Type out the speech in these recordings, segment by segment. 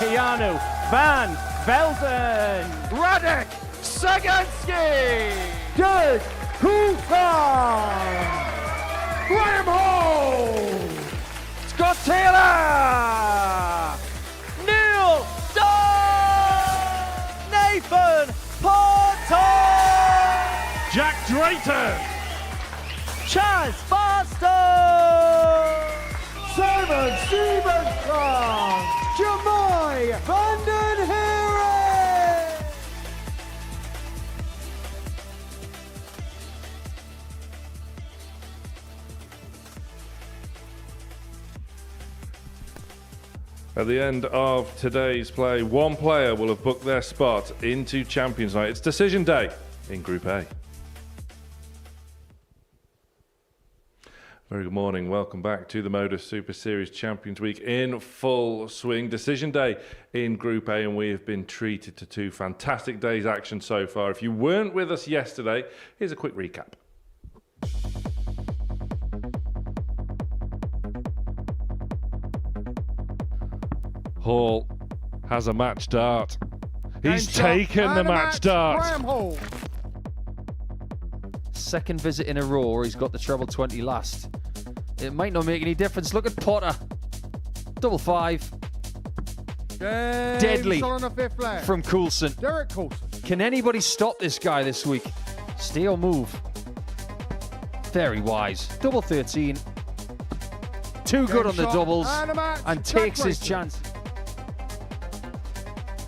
Keanu Van Velden, Radek Sagansky, Derek Coulson, Graham Hall, Scott Taylor, Neil Dunn, Nathan Porter, Jack Drayton, Chaz Barstow, Simon Stevenson, Jamoy Vandenheren. At the end of today's play, one player will have booked their spot into Champions Night. It's decision day in Group A. Very good morning. Welcome back to the Modus Super Series Champions Week in full swing. Decision day in Group A, and we have been treated to two fantastic days' action so far. If you weren't with us yesterday, here's a quick recap. Hall has a match dart. He's taken the match dart. Graham Hall. Second visit in a row where he's got the treble 20 last. It might not make any difference. Look at Potter. Double five. Deadly on the fifth leg. from Coulson. Derek Coulson. Can anybody stop this guy this week? Stay or move? Very wise. Double 13. Too good on the shot doubles and a match. and Jack takes his Drayton. chance.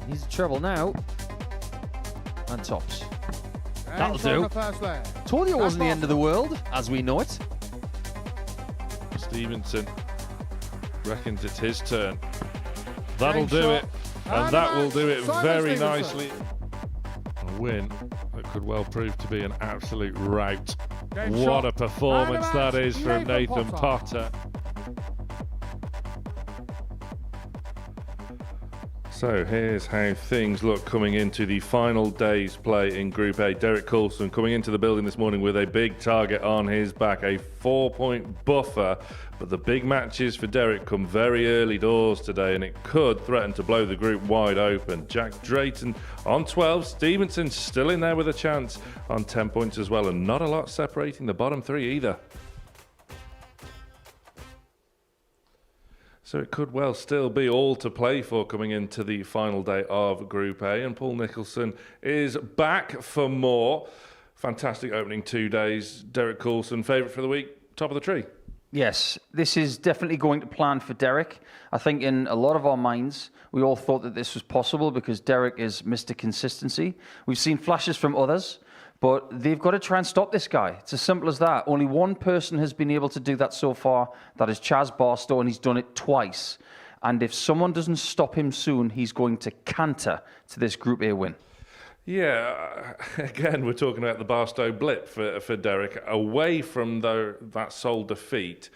He's a treble now. And tops. That'll James on do. the first leg. Told you it wasn't the That's end of the world as we know it. Stevenson reckons it's his turn. That'll James do shot. it, and And that a will match. do it Simon very Stevenson. nicely. A win that could well prove to be an absolute rout. James What shot. a performance And a that match. is from Nathan Potter. So here's how things look coming into the final day's play in Group A. Derek Coulson coming into the building this morning with a big target on his back, a 4-point buffer. But the big matches for Derek come very early doors today, and it could threaten to blow the group wide open. Jack Drayton on 12, Stevenson still in there with a chance on 10 points as well, and not a lot separating the bottom three either. So it could well still be all to play for coming into the final day of Group A. And Paul Nicholson is back for more. Fantastic opening 2 days. Derek Coulson, favourite for the week, top of the tree. Yes, this is definitely going to plan for Derek. I think in a lot of our minds, we all thought that this was possible because Derek is Mr. Consistency. We've seen flashes from others, but they've got to try and stop this guy. It's as simple as that. Only one person has been able to do that so far. That is Chaz Barstow, and he's done it twice. And if someone doesn't stop him soon, he's going to canter to this Group A win. Yeah, again, we're talking about the Barstow blip for Derek. Away from that sole defeat,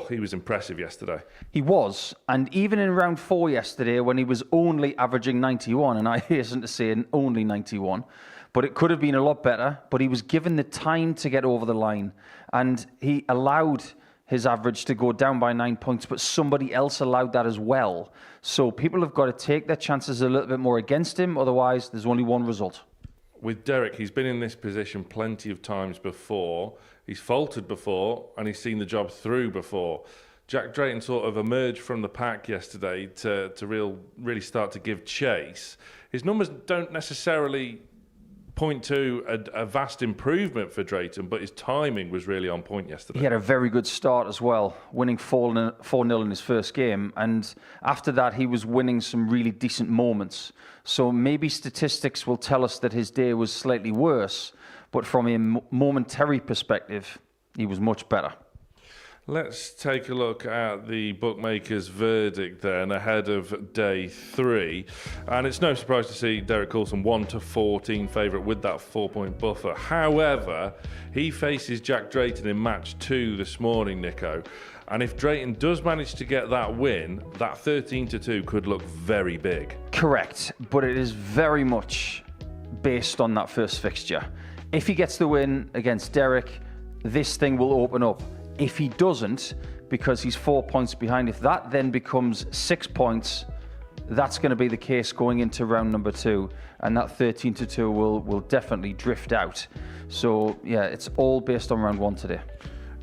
he was impressive yesterday. He was, and even in round 4 yesterday when he was only averaging 91, and I hasten to say only 91, but it could have been a lot better, but he was given the time to get over the line, and he allowed his average to go down by 9 points, but somebody else allowed that as well. So people have got to take their chances a little bit more against him, otherwise there's only one result. With Derek, he's been in this position plenty of times before. He's faltered before, and he's seen the job through before. Jack Drayton sort of emerged from the pack yesterday to really start to give chase. His numbers don't necessarily point to a vast improvement for Drayton, but his timing was really on point yesterday. He had a very good start as well, winning 4-0 in his first game. And after that, he was winning some really decent moments. So maybe statistics will tell us that his day was slightly worse, but from a momentary perspective, he was much better. Let's take a look at the bookmakers' verdict then ahead of day 3. And it's no surprise to see Derek Coulson 1-14 favourite with that 4-point buffer. However, he faces Jack Drayton in match 2 this morning, Nico. And if Drayton does manage to get that win, that 13-2 could look very big. Correct, but it is very much based on that first fixture. If he gets the win against Derek, this thing will open up. If he doesn't, because he's 4 points behind, if that then becomes 6 points, that's going to be the case going into round number 2, and that 13-2 will definitely drift out. So yeah, it's all based on round 1 today.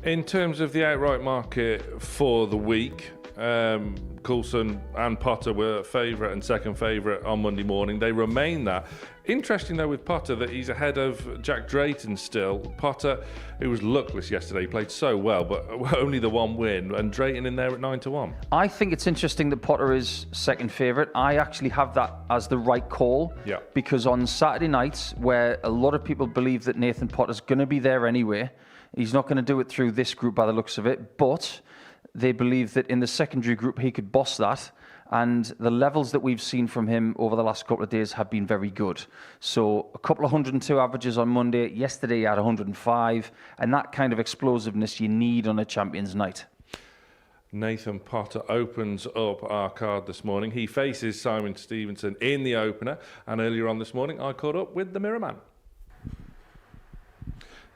In terms of the outright market for the week, Coulson and Potter were favourite and second favourite on Monday morning. They remain that. Interesting though with Potter that he's ahead of Jack Drayton still. Potter, who was luckless yesterday, played so well, but only the one win, and Drayton in there at 9-1. I think it's interesting that Potter is second favourite. I actually have that as the right call. Yeah. Because on Saturday nights, where a lot of people believe that Nathan Potter's going to be there anyway, he's not going to do it through this group by the looks of it, but they believe that in the secondary group he could boss that, and the levels that we've seen from him over the last couple of days have been very good. So a couple of 102 averages on Monday, yesterday he had 105, and that kind of explosiveness you need on a Champions Night. Nathan Potter opens up our card this morning. He faces Simon Stevenson in the opener, and earlier on this morning I caught up with the Mirror Man.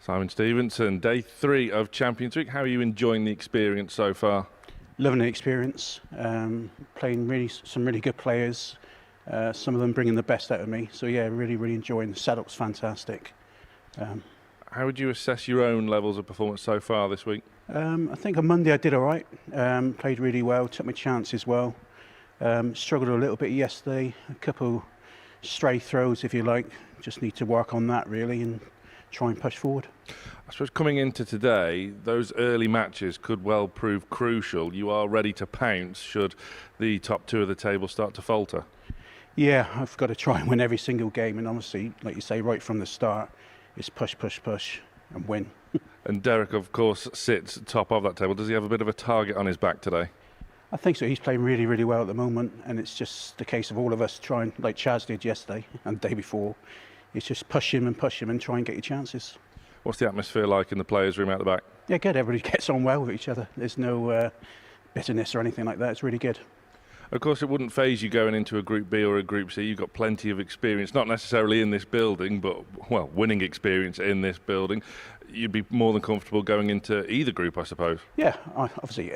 Simon Stevenson, day 3 of Champions Week. How are you enjoying the experience so far? Loving the experience, playing some really good players, some of them bringing the best out of me. So yeah, really enjoying. The setup's fantastic. How would you assess your own levels of performance so far this week? I think on Monday I did all right, played really well, took my chances well. Struggled a little bit yesterday, a couple stray throws if you like. Just need to work on that really and try and push forward. I suppose coming into today, those early matches could well prove crucial. You are ready to pounce should the top 2 of the table start to falter. Yeah, I've got to try and win every single game, and honestly, like you say, right from the start, it's push and win. And Derek, of course, sits top of that table. Does he have a bit of a target on his back today? I think so. He's playing really well at the moment, and it's just the case of all of us trying, like Chaz did yesterday and the day before. It's just push him and try and get your chances. What's the atmosphere like in the players' room out the back? Yeah, good. Everybody gets on well with each other. There's no bitterness or anything like that. It's really good. Of course, it wouldn't faze you going into a Group B or a Group C. You've got plenty of experience, not necessarily in this building, but, well, winning experience in this building. You'd be more than comfortable going into either group, I suppose. Yeah, obviously,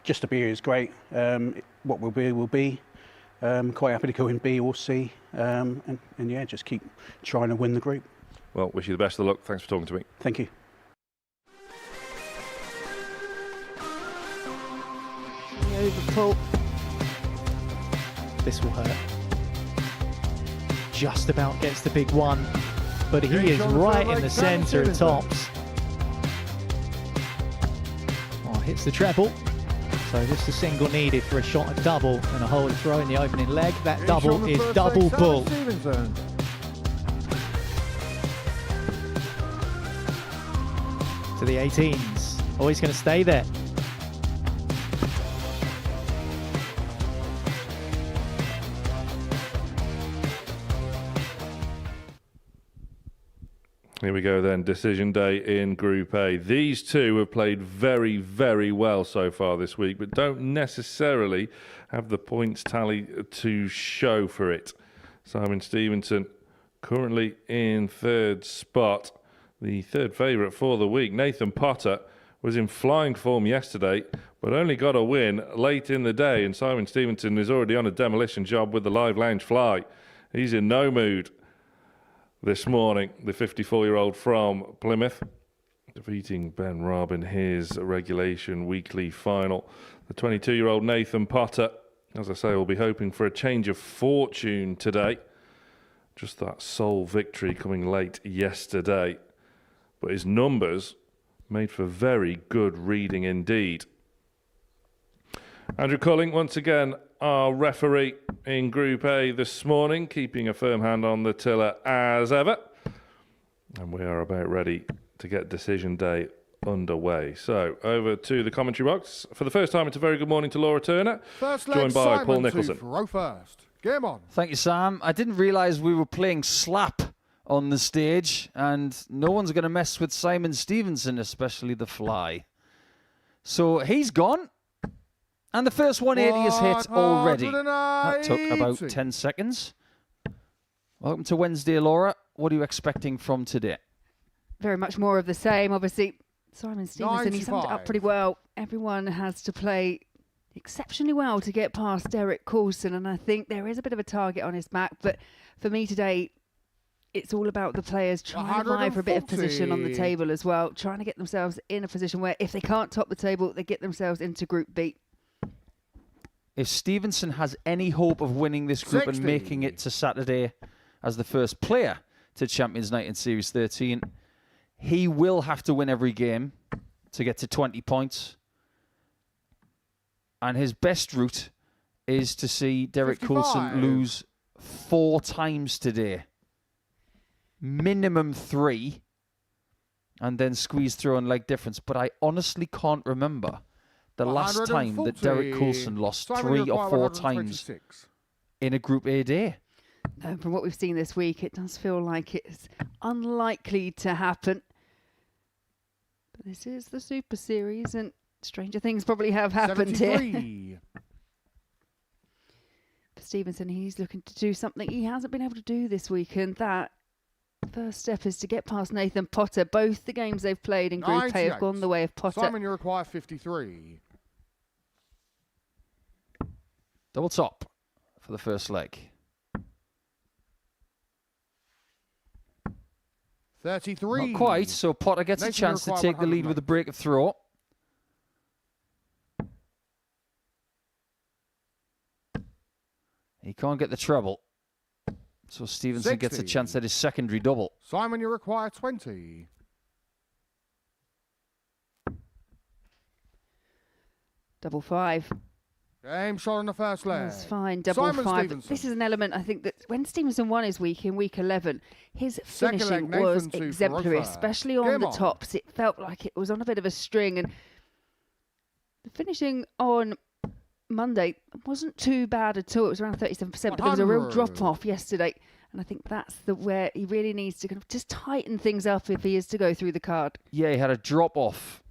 just to be here is great. What will be, will be. Quite happy to go in B or C, and yeah, just keep trying to win the group. Well, wish you the best of luck. Thanks for talking to me. Thank you. Overpull. This will hurt. Just about gets the big one, but he is right in the centre of tops. Oh, hits the treble. So just a single needed for a shot at double and a hold throw in the opening leg. That double is double bull. Stevenson. To the 18s. Oh, he's going to stay there. Here we go then, decision day in Group A. These two have played very well so far this week, but don't necessarily have the points tally to show for it. Simon Stevenson currently in 3rd spot, the 3rd favourite for the week. Nathan Potter was in flying form yesterday, but only got a win late in the day, and Simon Stevenson is already on a demolition job with the live lounge fly. He's in no mood this morning, the 54-year-old from Plymouth, defeating Ben Robb in his regulation weekly final. The 22-year-old Nathan Potter, as I say, will be hoping for a change of fortune today. Just that sole victory coming late yesterday. But his numbers made for very good reading indeed. Andrew Culling, once again, our referee in Group A this morning, keeping a firm hand on the tiller as ever. And we are about ready to get decision day underway. So, over to the commentary box. For the first time, it's a very good morning to Laura Turner, joined by Paul Nicholson. Throw first. Game on. Thank you, Sam. I didn't realise we were playing slap on the stage, and no one's going to mess with Simon Stevenson, especially the fly. So he's gone. And the first 180 is hit already. That took about 10 seconds. Welcome to Wednesday, Laura. What are you expecting from today? Very much more of the same. Obviously, Simon Stevenson, he summed it 95. up pretty well. Everyone has to play exceptionally well to get past Derek Coulson, and I think there is a bit of a target on his back. But for me today, it's all about the players trying to vie for a bit of position on the table as well, trying to get themselves in a position where if they can't top the table, they get themselves into Group B. If Stevenson has any hope of winning this group 60. and making it to Saturday as the first player to Champions Night in Series 13, he will have to win every game to get to 20 points. And his best route is to see Derek 55. Coulson lose 4 times today. Minimum 3. And then squeeze through on leg difference. But I honestly can't remember the last time that Derek Coulson lost 3 or 4 times in a Group A day. From what we've seen this week, it does feel like it's unlikely to happen. But this is the Super Series, and stranger things probably have happened here. For Stevenson, he's looking to do something he hasn't been able to do this week, and that first step is to get past Nathan Potter. Both the games they've played in Group A have gone the way of Potter. Simon, you require 53. Double top for the first leg. 33. Not quite, so Potter gets a chance to take the lead with a break of throw. He can't get the treble. So Stevenson gets a 60. chance at his secondary double. Simon, you require 20. Double 5. Game shot on the first leg. That's fine, double Simon 5. Stevenson. This is an element, I think, that when Stevenson won his week in week 11, his Second leg, finishing was Nathan to exemplary, Farofa. especially on Game the on. tops. It felt like it was on a bit of a string, and the finishing on Monday wasn't too bad at all. It was around 37%, but there was a real 100. drop-off yesterday, and I think that's where he really needs to kind of just tighten things up if he is to go through the card. Yeah, he had a drop-off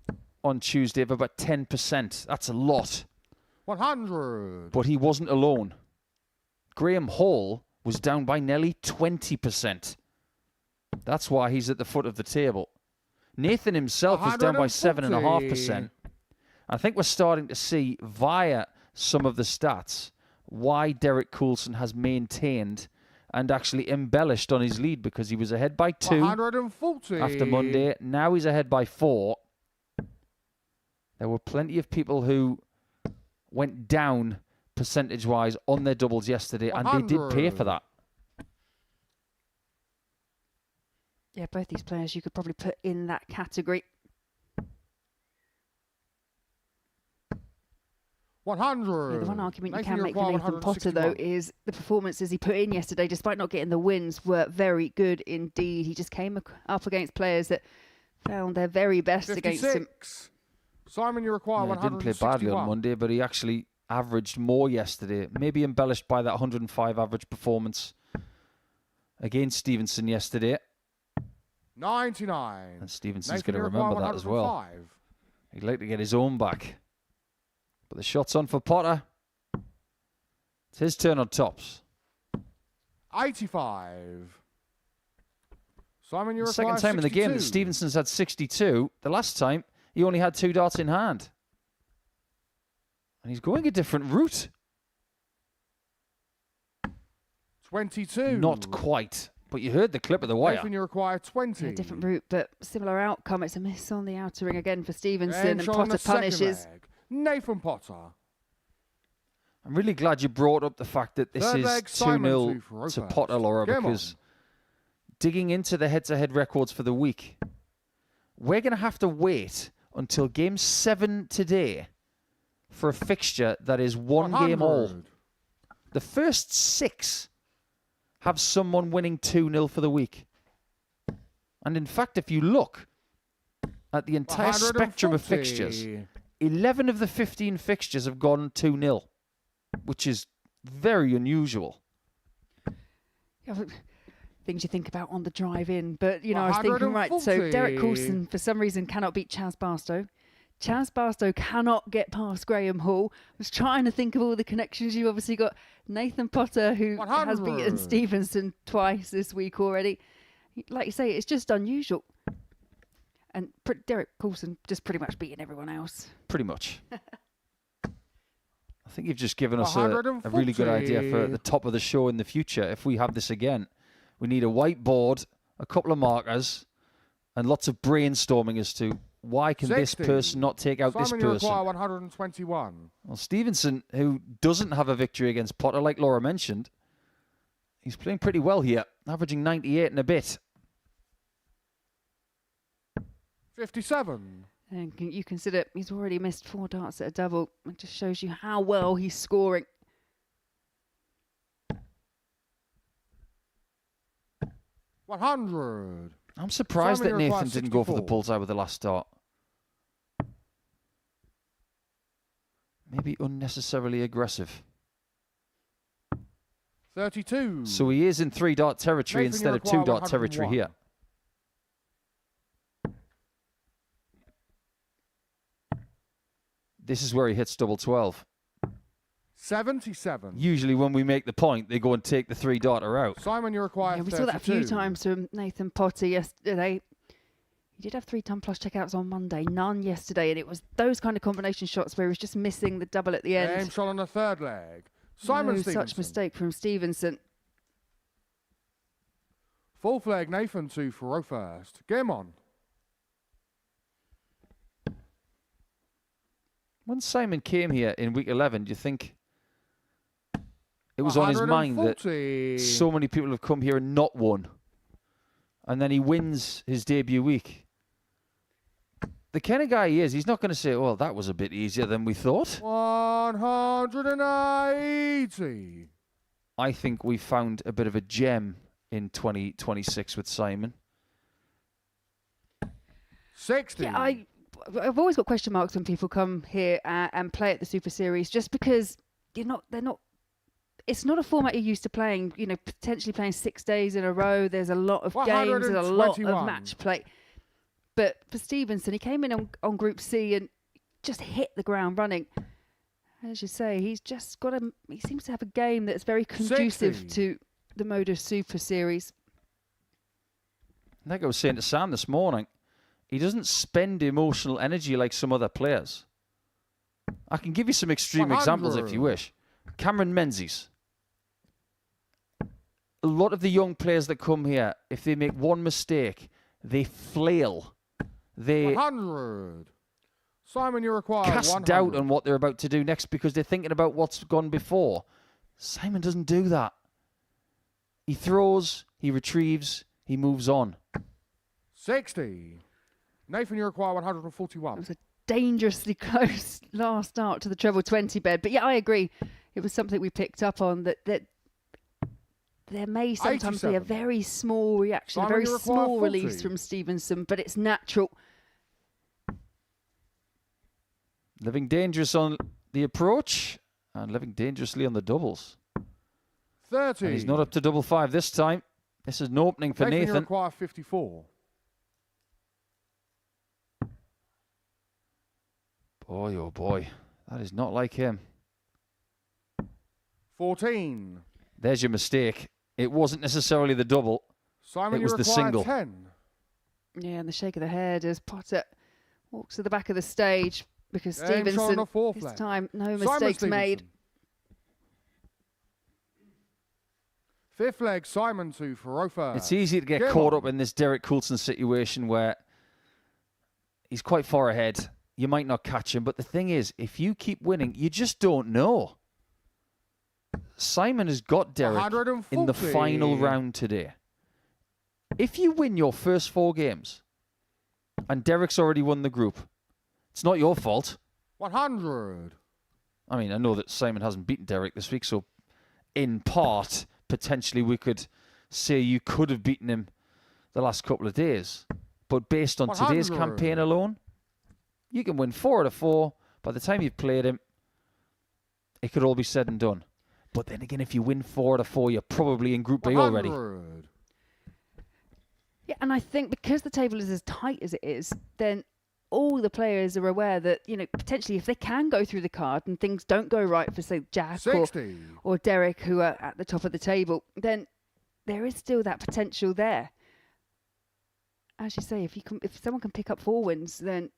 on Tuesday of about 10%. That's a lot. 100. But he wasn't alone. Graham Hall was down by nearly 20%. That's why he's at the foot of the table. Nathan himself was down by 7.5%. I think we're starting to see via some of the stats why Derek Coulson has maintained and actually embellished on his lead, because he was ahead by 2 140. after Monday. Now he's ahead by 4. There were plenty of people who went down percentage-wise on their doubles yesterday, and they did pay for that. Yeah, both these players you could probably put in that category. 100. Yeah, the one argument you Nathan, can make for require Nathan Potter, though, 161. is the performances he put in yesterday, despite not getting the wins, were very good indeed. He just came up against players that found their very best against him. 56. Simon, you require Yeah, he didn't play badly 161. on Monday, but he actually averaged more yesterday. Maybe embellished by that 105 average performance against Stevenson yesterday. 99. And Stevenson's Nathan, going to you require remember that as well. 105. He'd like to get his own back. But the shot's on for Potter. It's his turn on tops. 85. Simon, you The require second time in the game that 62. Stevenson's had 62. The last time, he only had 2 darts in hand. And he's going a different route. 22. Not quite. But you heard the clip of the wire. Nathan, you require 20. Yeah, different route, but similar outcome. It's a miss on the outer ring again for Stevenson, Game and shot on Potter the second punishes. leg. Nathan Potter. I'm really glad you brought up the fact that this Third is leg, Simon 2-0 to Farofa. to Potter, Laura, Game because on. digging into the head-to-head records for the week, we're going to have to wait until Game 7 today for a fixture that is one game all. 100. The first 6 have someone winning 2-0 for the week. And in fact, if you look at the entire spectrum of 140. fixtures, 11 of the 15 fixtures have gone 2-0, which is very unusual. Yeah, things you think about on the drive in, but I was thinking, right, so Derek 140. Coulson for some reason cannot beat Chaz Barstow. Chaz Barstow cannot get past Graham Hall. I was trying to think of all the connections. You've obviously got Nathan Potter, who has beaten 100. Stevenson twice this week already. Like you say, it's just unusual. And Derek Coulson just pretty much beating everyone else. Pretty much. I think you've just given us a really good idea for 140. the top of the show in the future. If we have this again, we need a whiteboard, a couple of markers, and lots of brainstorming as to why can this 60. person not take out this Simon, you require person. 121. Well, Stevenson, who doesn't have a victory against Potter, like Laura mentioned, he's playing pretty well here, averaging 98 and a bit. 57. And you consider he's already missed 4 darts at a double. It just shows you how well he's scoring. 100. I'm surprised Simon, that you Nathan require didn't go for the 64. bullseye with the last start. Maybe unnecessarily aggressive. 32. So he is in 3-dart territory Nathan, instead you of require 2-dart territory 101. here. This is where he hits double 12. 77. Usually when we make the point, they go and take the 3-darter out. Simon, you require Yeah, we 32. saw that a few times from Nathan Potter yesterday. He did have 3-ton plus checkouts on Monday, none yesterday, and it was those kind of combination shots where he was just missing the double at the end. Aim shot on the third leg. Simon No Stevenson. such mistake from Stevenson. Full flag, Nathan 2 for row first. Game on. When Simon came here in week 11, do you think it was on his mind that 140. so many people have come here and not won? And then he wins his debut week. The kind of guy he is, he's not going to say, well, that was a bit easier than we thought. 180. I think we found a bit of a gem in 2026 with Simon. 60. Yeah, I've always got question marks when people come here and play at the Super Series, just because they're not. It's not a format you're used to playing. You know, potentially playing 6 days in a row. There's a lot of games and a lot of 121. match play. But for Stevenson, he came in on Group C and just hit the ground running. As you say, he's just got a. He seems to have a game that's very conducive 60. to the Modus Super Series. Like I was saying to Sam this morning, he doesn't spend emotional energy like some other players. I can give you some extreme examples if you 100. wish. Cameron Menzies. A lot of the young players that come here, if they make one mistake, they flail. They 100. Simon, you require cast 100. doubt on what they're about to do next because they're thinking about what's gone before. Simon doesn't do that. He throws, he retrieves, he moves on. 60. Nathan, you require It 141. was a dangerously close last start to the treble 20 bed. But yeah, I agree. It was something we picked up on that there may sometimes be a 87. very small reaction, Simon, a very you require small 40. release from Stevenson, but it's natural. Living dangerous on the approach and living dangerously on the doubles. 30. And he's not up to double 5 this time. This is an opening for Nathan, you Nathan. require 54. Boy, oh boy. That is not like him. 14. There's your mistake. It wasn't necessarily the double. Simon, It was you the require single. 10. Yeah, and the shake of the head as Potter walks to the back of the stage because Aim shot on Stevenson, the fourth this leg. time, no Simon mistakes made. Stevenson. Fifth leg, Simon 2 for row first. It's easy to get Game caught on. up in this Derek Coulson situation where he's quite far ahead. You might not catch him, but the thing is, if you keep winning, you just don't know. Simon has got Derek in the 140. final round today. If you win your first 4 games and Derek's already won the group, it's not your fault. 100. I mean, I know that Simon hasn't beaten Derek this week, so in part, potentially we could say you could have beaten him the last couple of days. But based on today's 100. campaign alone, you can win 4 out of 4. By the time you've played him, it could all be said and done. But then again, if you win 4 out of 4, you're probably in Group B already. 100. Yeah, and I think because the table is as tight as it is, then all the players are aware that, you know, potentially if they can go through the card and things don't go right for, say, Jack 60. or Derek, who are at the top of the table, then there is still that potential there. As you say, if someone can pick up 4 wins, then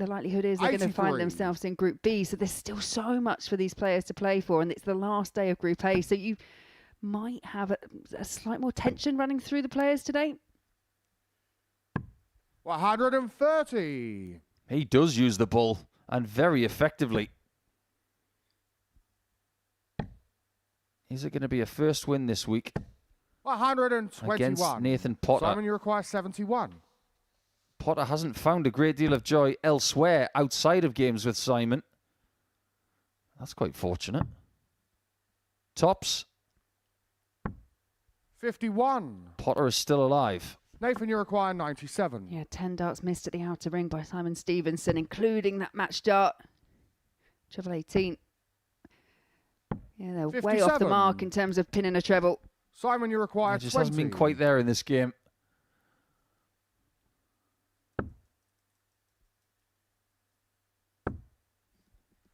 the likelihood is they're going to find 83. themselves in Group B. So there's still so much for these players to play for, and it's the last day of Group A. So you might have a slight more tension running through the players today. 130. He does use the bull, and very effectively. Is it going to be a first win this week 121. against Nathan Potter? Simon, you require 71. Potter hasn't found a great deal of joy elsewhere outside of games with Simon. That's quite fortunate. Tops. 51. Potter is still alive. Nathan, you require 97. Yeah, 10 darts missed at the outer ring by Simon Stevenson, including that match dart. Treble 18. Yeah, they're way off the 57. mark in terms of pinning a treble. Simon, you require It just 20. hasn't been quite there in this game.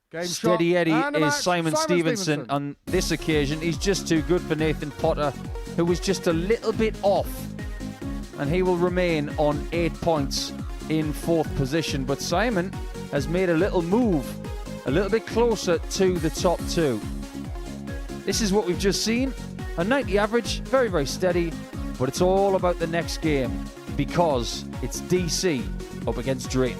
Game Steady shot Eddie and a is match. Simon Stevenson. On this occasion, he's just too good for Nathan Potter, who was just a little bit off. And he will remain on 8 points in 4th position. But Simon has made a little move, a little bit closer to the top 2. This is what we've just seen. A 90 average, very, very steady. But it's all about the next game because it's DC up against Drayton.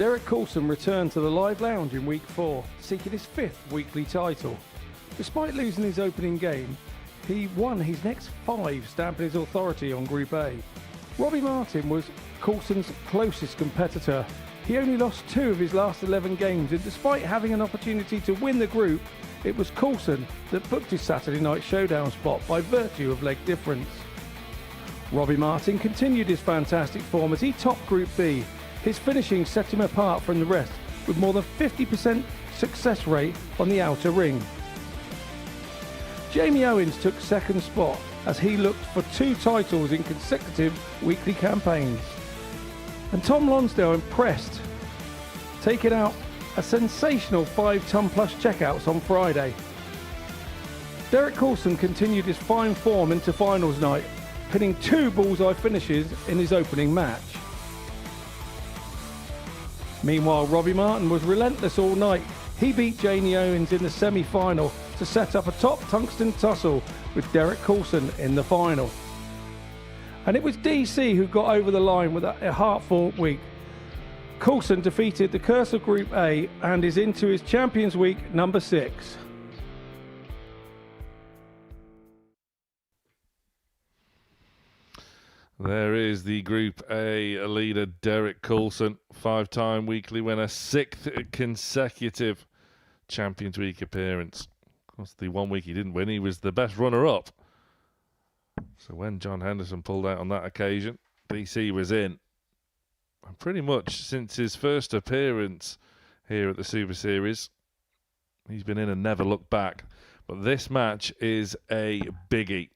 Derek Coulson returned to the Live Lounge in Week 4, seeking his 5th weekly title. Despite losing his opening game, he won his next 5, stamping his authority on Group A. Robbie Martin was Coulson's closest competitor. He only lost 2 of his last 11 games, and despite having an opportunity to win the group, it was Coulson that booked his Saturday night showdown spot by virtue of leg difference. Robbie Martin continued his fantastic form as he topped Group B. His finishing set him apart from the rest, with more than 50% success rate on the outer ring. Jamie Owens took second spot as he looked for 2 titles in consecutive weekly campaigns. And Tom Lonsdale impressed, taking out a sensational 5-ton plus checkouts on Friday. Derek Coulson continued his fine form into finals night, pinning 2 bullseye finishes in his opening match. Meanwhile, Robbie Martin was relentless all night. He beat Jamie Owens in the semi-final to set up a top tungsten tussle with Derek Coulson in the final. And it was DC who got over the line with a heart-fought week. Coulson defeated the curse of Group A and is into his Champions Week number 6. There is the Group A leader, Derek Coulson, 5-time weekly winner, 6th consecutive Champions Week appearance. Of course, the 1 week he didn't win, he was the best runner-up. So when John Henderson pulled out on that occasion, DC was in. And pretty much since his first appearance here at the Super Series, he's been in and never looked back. But this match is a biggie.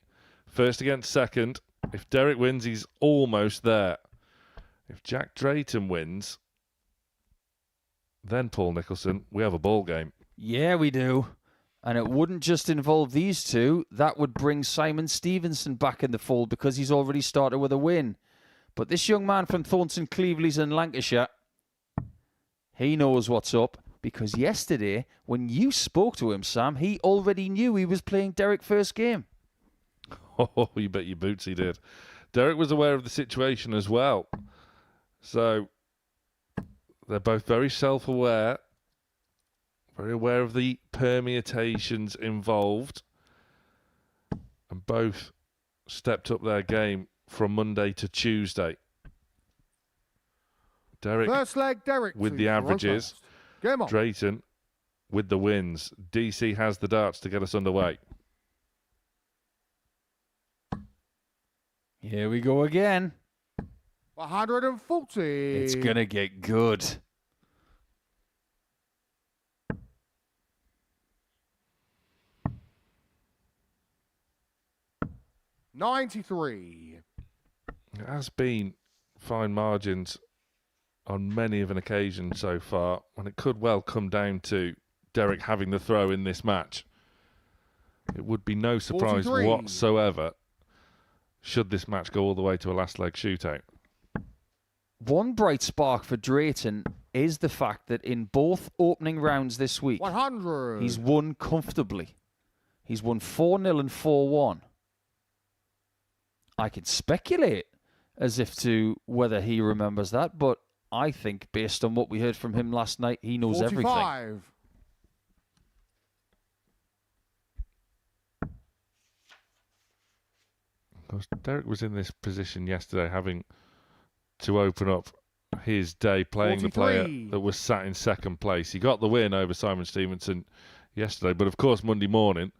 First against second. If Derek wins, he's almost there. If Jack Drayton wins, then Paul Nicholson, we have a ball game. Yeah, we do. And it wouldn't just involve these two. That would bring Simon Stevenson back in the fold because he's already started with a win. But this young man from Thornton Cleveley's in Lancashire, he knows what's up because yesterday, when you spoke to him, Sam, he already knew he was playing Derek first game. Oh, you bet your boots he did. Derek was aware of the situation as well. So they're both very self-aware, very aware of the permutations involved, and both stepped up their game from Monday to Tuesday. Derek First leg, Derek with the averages, Game on. Drayton with the wins. DC has the darts to get us underway. Here we go again. 140. It's going to get good. $93. It has been fine margins on many of an occasion so far, and it could well come down to Derek having the throw in this match. It would be no surprise 43. whatsoever should this match go all the way to a last leg shootout. One bright spark for Drayton is the fact that in both opening rounds this week, 100. he's won comfortably. He's won 4-0 and 4-1. I could speculate as if to whether he remembers that, but I think based on what we heard from him last night, he knows 45. everything. Of course, Derek was in this position yesterday, having to open up his day playing 43. the player that was sat in second place. He got the win over Simon Stevenson yesterday, but of course Monday morning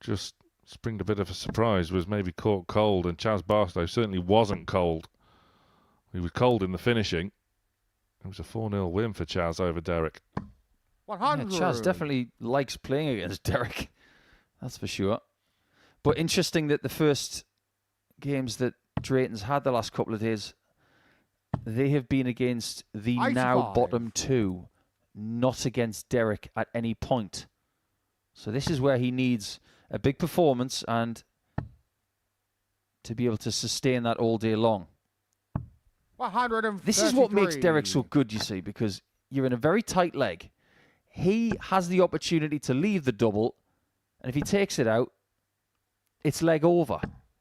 just springed a bit of a surprise, was maybe caught cold, and Chaz Barstow certainly wasn't cold. He was cold in the finishing. It was a 4-0 win for Chaz over Derek. 100. Yeah, Chaz definitely likes playing against Derek. That's for sure. But interesting that the first games that Drayton's had the last couple of days, they have been against the 85. now bottom 2, not against Derek at any point. So this is where he needs a big performance and to be able to sustain that all day long. 133. This is what makes Derek so good, you see, because you're in a very tight leg. He has the opportunity to leave the double, and if he takes it out, it's leg over.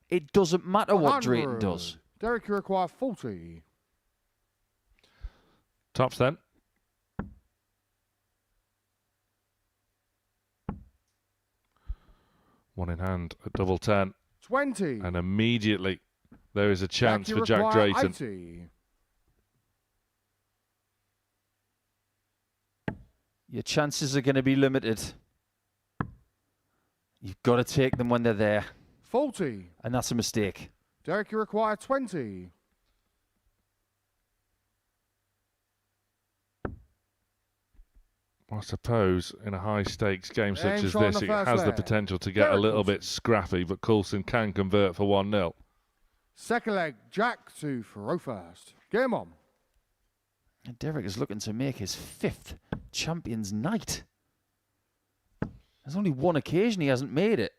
It doesn't matter what Drayton does. Derek, you require 40. Tops then. One in hand at double 10. 20. And immediately there is a chance you for Jack require Drayton. 80. Your chances are going to be limited. You've got to take them when they're there. 40. And that's a mistake. Derek, you require 20. I suppose in a high-stakes game such as Try on this, the it first has the leg. potential to get a Derek little Coulson. bit scrappy, but Coulson can convert for 1-0. Second leg, Jack to throw first. Game on. And Derek is looking to make his 5th Champions Night. There's only one occasion he hasn't made it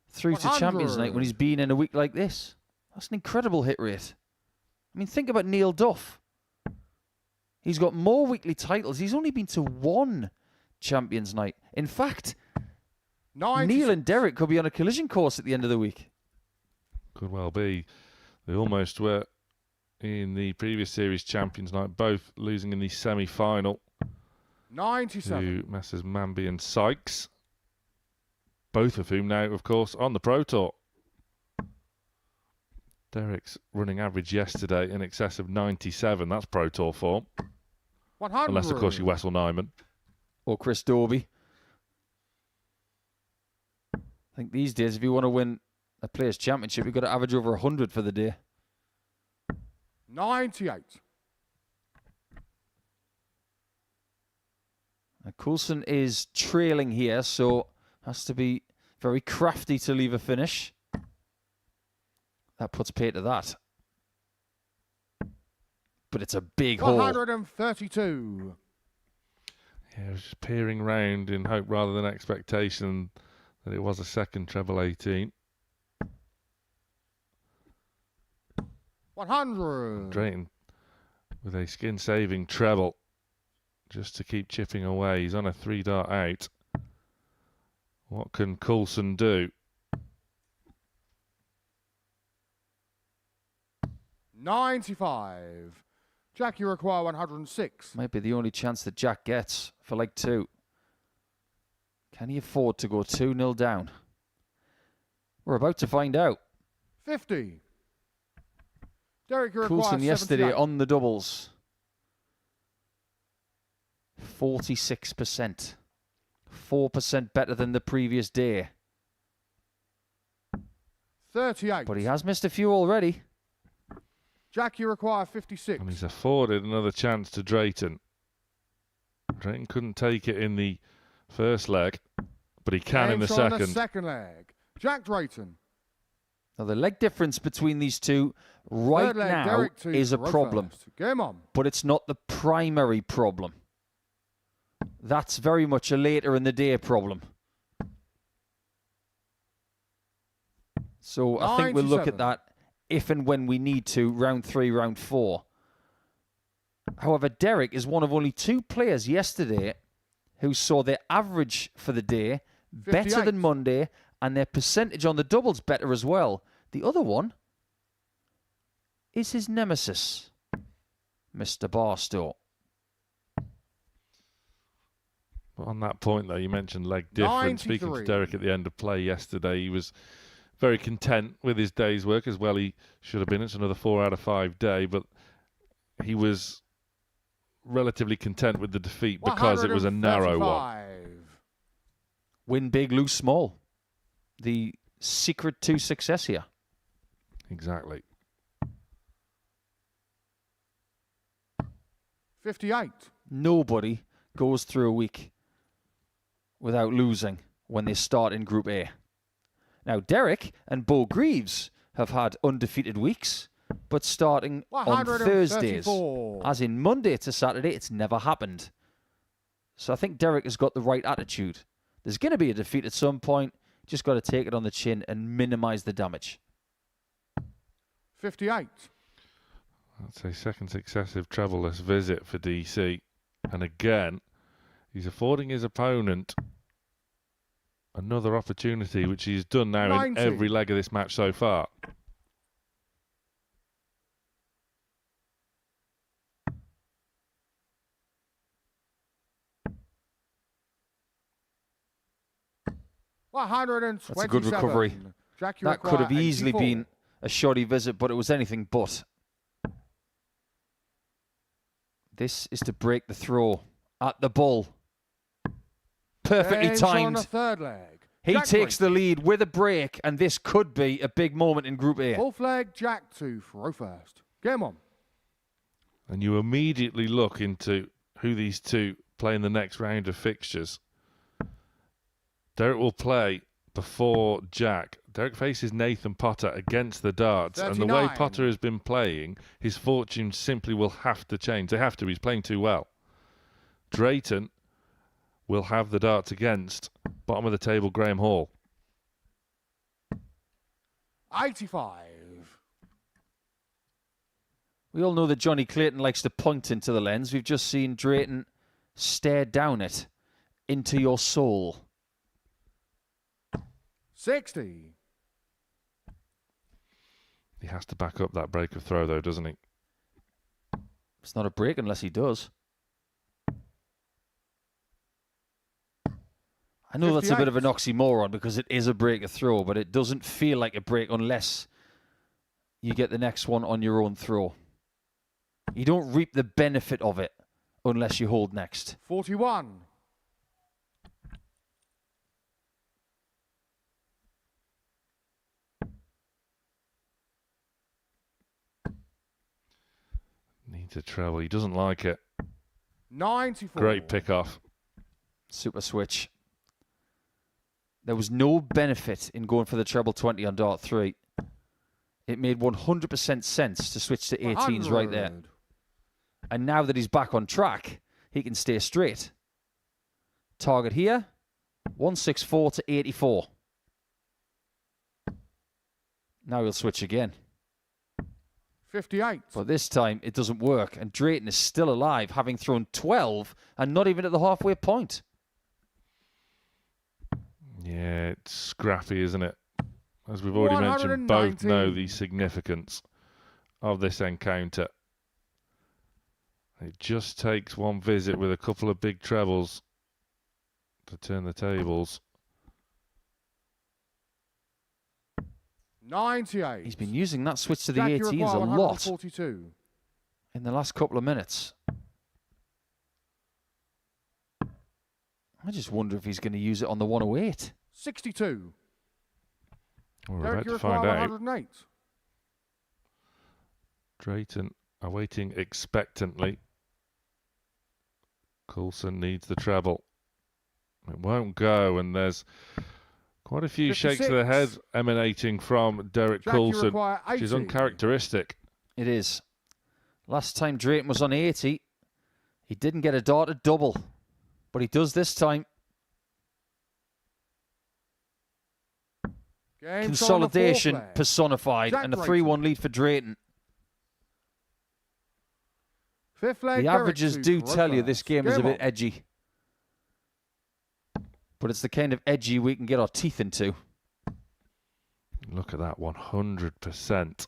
through to Champions Night when he's been in a week like this. That's an incredible hit rate. I mean, think about Neil Duff. He's got more weekly titles. He's only been to 1 Champions Night. In fact, 96. Neil and Derek could be on a collision course at the end of the week. Could well be. They almost were in the previous series Champions Night, both losing in the semi-final 97. to Messrs Manby and Sykes. Both of whom now, of course, on the Pro Tour. Derek's running average yesterday in excess of 97. That's Pro Tour form. 100. Unless, of course, you're Wessel Nyman. Or Chris Dobie. I think these days, if you want to win a Players' Championship, you've got to average over 100 for the day. 98. Now, Coulson is trailing here, so has to be very crafty to leave a finish. That puts pay to that. But it's a big hole. 132. Yeah, I was just peering round in hope rather than expectation that it was a second treble 18. 100. Drayton with a skin-saving treble just to keep chipping away. He's on a 3-dart out. What can Coulson do? 95. Jack, you require 106. Might be the only chance that Jack gets for like 2. Can he afford to go 2-0 down? We're about to find out. 50. Derek, you require Coulson yesterday 78. on the doubles. 46%. 4% better than the previous day. 38. But he has missed a few already. Jack, you require 56. And he's afforded another chance to Drayton. Drayton couldn't take it in the first leg, but he can in the James on second. the second leg. Jack Drayton. Now, the leg difference between these two right Third leg, now Derek to is a throw problem. first. Game on. But it's not the primary problem. That's very much a later in the day problem. So I think we'll look at 97. that if and when we need to, round 3, round 4. However, Derek is one of only 2 players yesterday who saw their average for the day better 58. than Monday and their percentage on the doubles better as well. The other one is his nemesis, Mr. Barstow. But on that point, though, you mentioned leg difference. Speaking to 93. Derek at the end of play yesterday, he was very content with his day's work, as well he should have been. It's another 4 out of 5 day, but he was relatively content with the defeat because it was a narrow one. 135. Win big, lose small. The secret to success here. Exactly. 58. Nobody goes through a week without losing when they start in Group A. Now, Derek and Bo Greaves have had undefeated weeks, but starting on Thursdays, 134. as in Monday to Saturday, it's never happened. So I think Derek has got the right attitude. There's going to be a defeat at some point. Just got to take it on the chin and minimize the damage. 58. That's a second successive trebleless visit for DC. And again, he's affording his opponent another opportunity, which he's done now 90. in every leg of this match so far. 127. That's a good recovery. Jack, you That could have require easily 84. been a shoddy visit, but it was anything but. This is to break the throw at the bull. Perfectly Games on timed. the third leg. He Jack takes three. the lead with a break, and this could be a big moment in Group A. Fourth leg, Jack 2, throw first. Game on. And you immediately look into who these two play in the next round of fixtures. Derek will play before Jack. Derek faces Nathan Potter against the darts. 39. And the way Potter has been playing, his fortune simply will have to change. They have to. He's playing too well. Drayton will have the darts against bottom of the table Graham Hall. 85. We all know that Johnny Clayton likes to point into the lens. We've just seen Drayton stare down it into your soul. 60. He has to back up that break of throw, though, doesn't he? It's not a break unless he does. I know that's a bit of an 58. oxymoron because it is a break of throw, but it doesn't feel like a break unless you get the next one on your own throw. You don't reap the benefit of it unless you hold next. 41. Needs a treble. He doesn't like it. 94. Great pick off. Super switch. There was no benefit in going for the treble 20 on dart 3. It made 100% sense to switch to 18s right there. 100. And now that he's back on track, he can stay straight. Target here, 164 to 84. Now he'll switch again. 58. But this time, it doesn't work. And Drayton is still alive, having thrown 12 and not even at the halfway point. Yeah, it's scrappy, isn't it? As we've already mentioned, both know the significance of this encounter. It just takes one visit with a couple of big trebles to turn the tables. 98. He's been using that switch to the Jack, you 18s require a lot 142. in the last couple of minutes. I just wonder if he's going to use it on the 108. 62. We're Derek, about you to find require out. 108. Drayton awaiting expectantly. Coulson needs the treble. It won't go, and there's quite a few shakes of the head 56. emanating from Derek Jack, you Coulson, require which is 80. uncharacteristic. It is. Last time Drayton was on 80, he didn't get a darted double, but he does this time. Games Consolidation on the fourth leg. personified, Jack and a Drayton. 3-1 lead for Drayton. Fifth leg, The Derek averages 2, do throw tell you first. this game is a Game bit on. edgy. But it's the kind of edgy we can get our teeth into. Look at that, 100%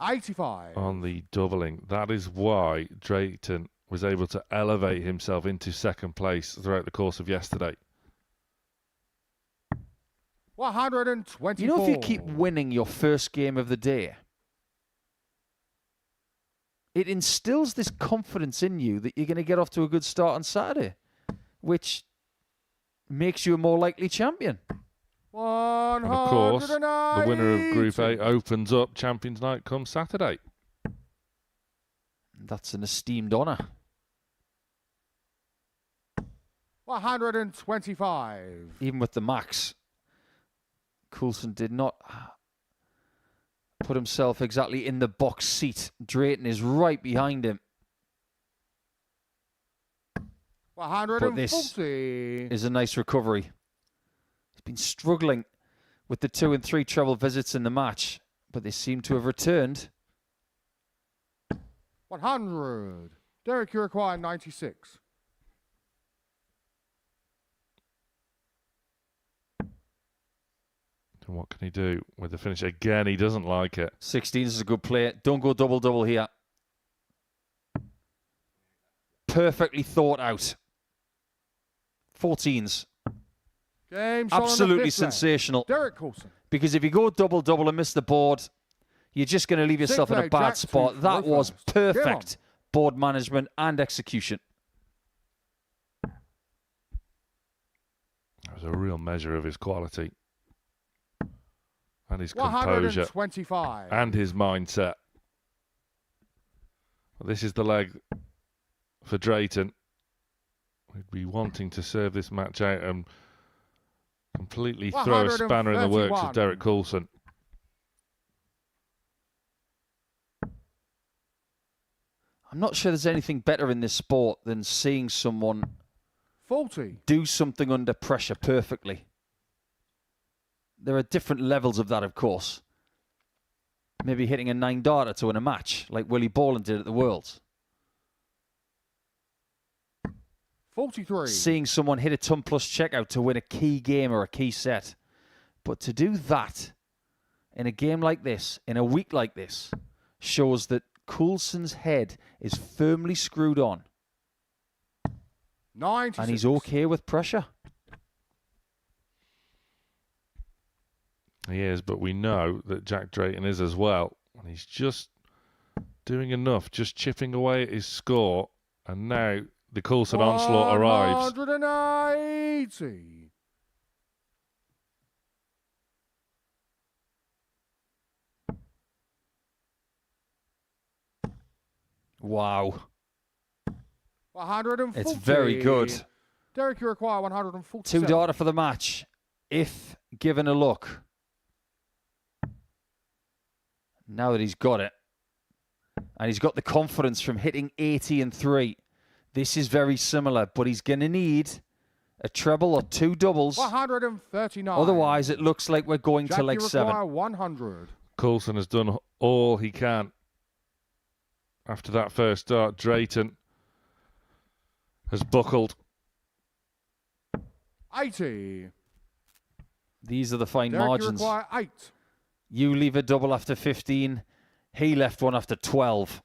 85. on the doubling. That is why Drayton was able to elevate himself into second place throughout the course of yesterday. 124. You know, if you keep winning your first game of the day, it instills this confidence in you that you're going to get off to a good start on Saturday, which makes you a more likely champion. 180. And of course, the winner of Group A opens up Champions Night come Saturday. That's an esteemed honour. 125. Even with the max, Coulson did not put himself exactly in the box seat. Drayton is right behind him. But this 140. is a nice recovery. He's been struggling with the 2 and 3 treble visits in the match, but they seem to have returned. 100. Derek, you require 96. And what can he do with the finish? Again, he doesn't like it. 16s is a good play. Don't go double-double here. Perfectly thought out. 14s. Game shot on the Absolutely fifth leg. sensational. Derek Coulson. Because if you go double-double and miss the board, you're just going to leave yourself in a leg, bad Jack, spot. two, That four was first. Game on. perfect board management and execution. That was a real measure of his quality and his composure 125. and his mindset. Well, this is the leg for Drayton. We'd be wanting to serve this match out and completely throw a spanner in the works of 131. Derek Coulson. I'm not sure there's anything better in this sport than seeing someone 40. do something under pressure perfectly. There are different levels of that, of course. Maybe hitting a 9-darter to win a match, like Willie Borland did at the Worlds. 43. Seeing someone hit a ton plus checkout to win a key game or a key set. But to do that in a game like this, in a week like this, shows that Coulson's head is firmly screwed on. 96. And he's okay with pressure. He is, but we know that Jack Drayton is as well. And he's just doing enough, just chipping away at his score. And now the Coulson onslaught arrives. 180. Wow. 140. It's very good. Derek, you require 140. 2-darter for the match, if given a look. Now that he's got it, and he's got the confidence from hitting 80 and 3, this is very similar, but he's going to need a treble or 2 doubles. 139. Otherwise, it looks like we're going Jack, to leg you 7. require 100. Coulson has done all he can. After that first start, Drayton has buckled. 80. These are the fine Derek, margins. you require 8. You leave a double after 15. He left one after 12.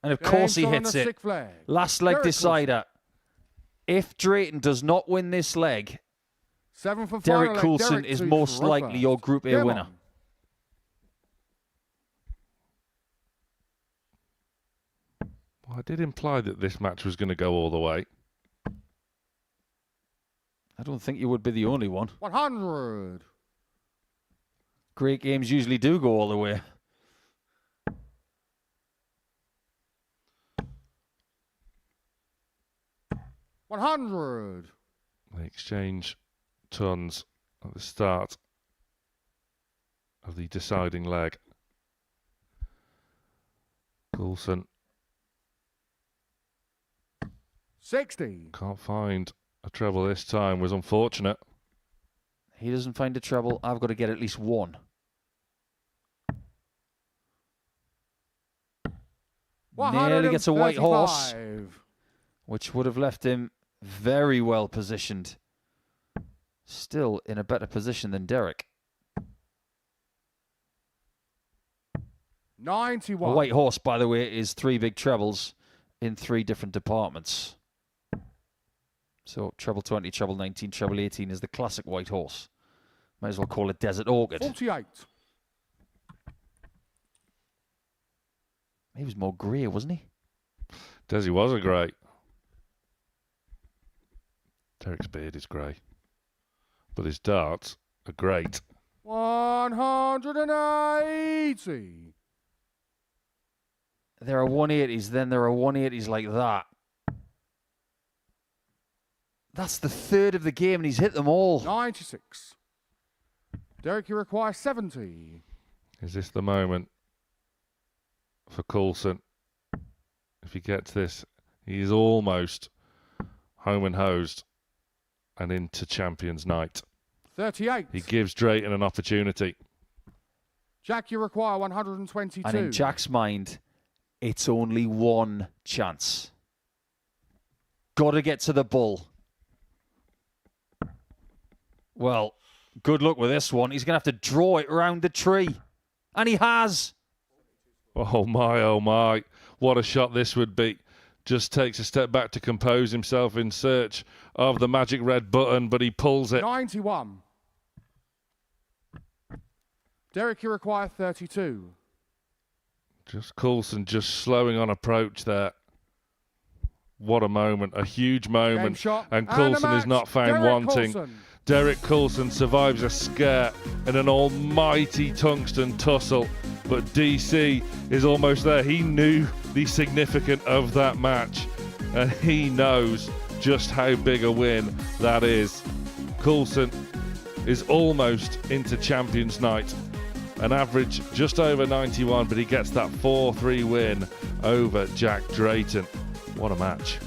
And of course he hits it. Last leg Derek decider. If Drayton does not win this leg, 7 for Derek final leg. Coulson Derek is two most for likely first. your Group A Game winner. on. Well, I did imply that this match was going to go all the way. I don't think you would be the only one. 100. Great games usually do go all the way. $100. They exchange tons at the start of the deciding leg. Coulson 60. can't find a treble this time, was unfortunate. He doesn't find a treble. I've got to get at least one. Nearly gets a white horse, 135. which would have left him very well positioned. Still in a better position than Derek. 91. A white horse, by the way, is 3 big trebles in 3 different departments. So treble 20, treble 19, treble 18 is the classic white horse. Might as well call it Desert Orchid. 48. He was more grey, wasn't he? Desi was a grey. Derek's beard is grey. But his darts are great. 180. There are 180s, then there are 180s like that. That's the third of the game, and he's hit them all. 96. Derek, you require 70. Is this the moment for Coulson? If he gets this, he is almost home and hosed and into Champions Night. 38. He gives Drayton an opportunity. Jack, you require 122. And in Jack's mind, it's only one chance. Got to get to the bull. Well, good luck with this one. He's going to have to draw it round the tree. And he has. Oh my, what a shot this would be. just takes a step back to compose himself in search of the magic red button, but he pulls it. 91. Derek, you require 32. Just Coulson just slowing on approach there. What a moment, a huge moment. And Coulson is not found Derek wanting. Coulson. Derek Coulson survives a scare in an almighty tungsten tussle, but DC is almost there. He knew the significance of that match, and he knows just how big a win that is. Coulson is almost into Champions Night. An average just over 91, but he gets that 4-3 win over Jack Drayton. What a match.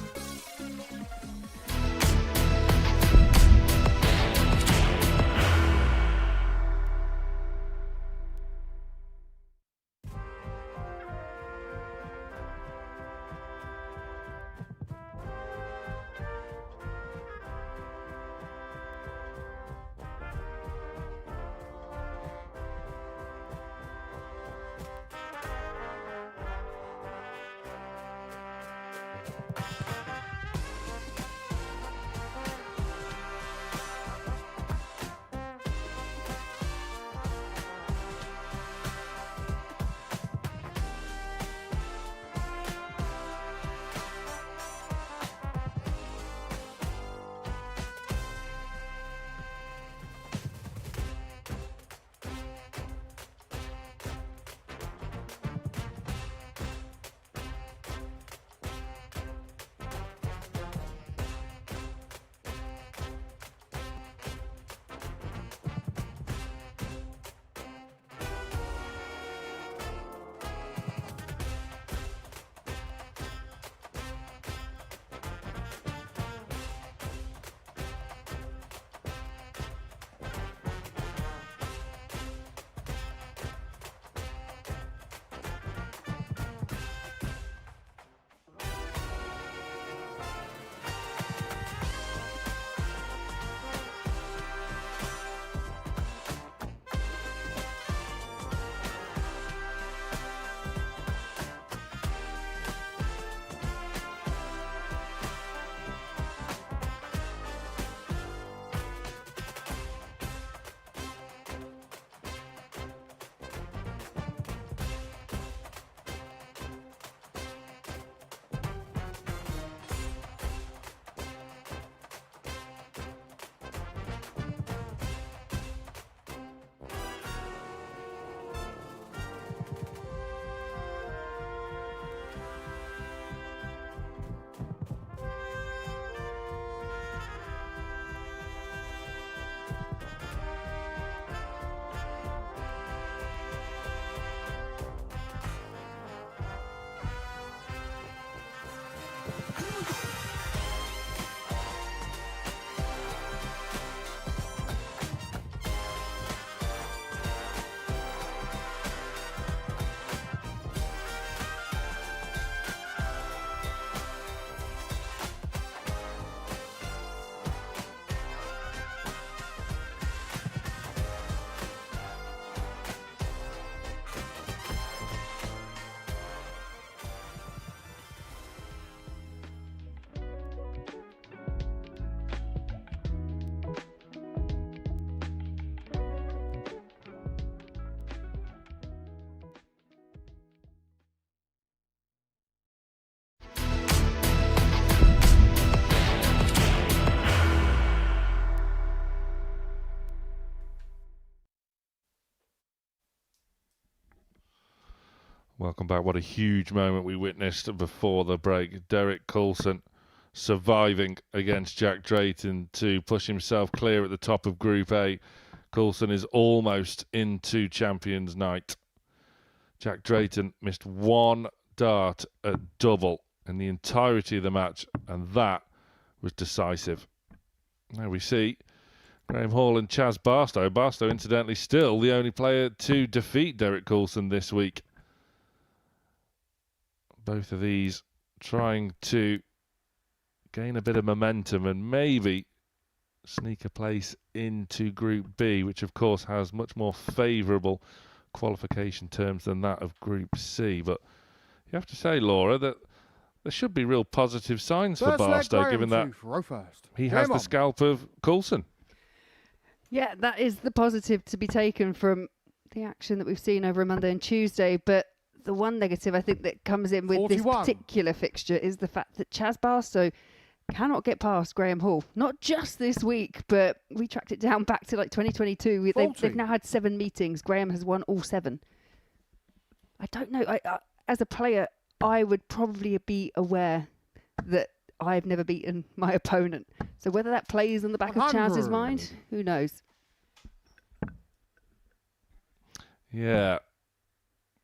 Welcome back. What a huge moment we witnessed before the break. Derek Coulson surviving against Jack Drayton to push himself clear at the top of Group A. Coulson is almost into Champions Night. Jack Drayton missed one dart at double in the entirety of the match, and that was decisive. Now we see Graham Hall and Chaz Barstow. Barstow, incidentally, still the only player to defeat Derek Coulson this week. Both of these trying to gain a bit of momentum and maybe sneak a place into Group B, which of course has much more favourable qualification terms than that of Group C. But you have to say, Laura, that there should be real positive signs for First leg, Barstow, Graham given that two for row first. he has Game the on. scalp of Coulson. Yeah, that is the positive to be taken from the action that we've seen over Monday and Tuesday. But the one negative I think that comes in with 41. this particular fixture is the fact that Chaz Barstow cannot get past Graham Hall. Not just this week, but we tracked it down back to like 2022. They've now had 7 meetings. Graham has won all 7. I don't know. As a player, I would probably be aware that I've never beaten my opponent. So whether that plays on the back of Chaz's mind, who knows? Yeah,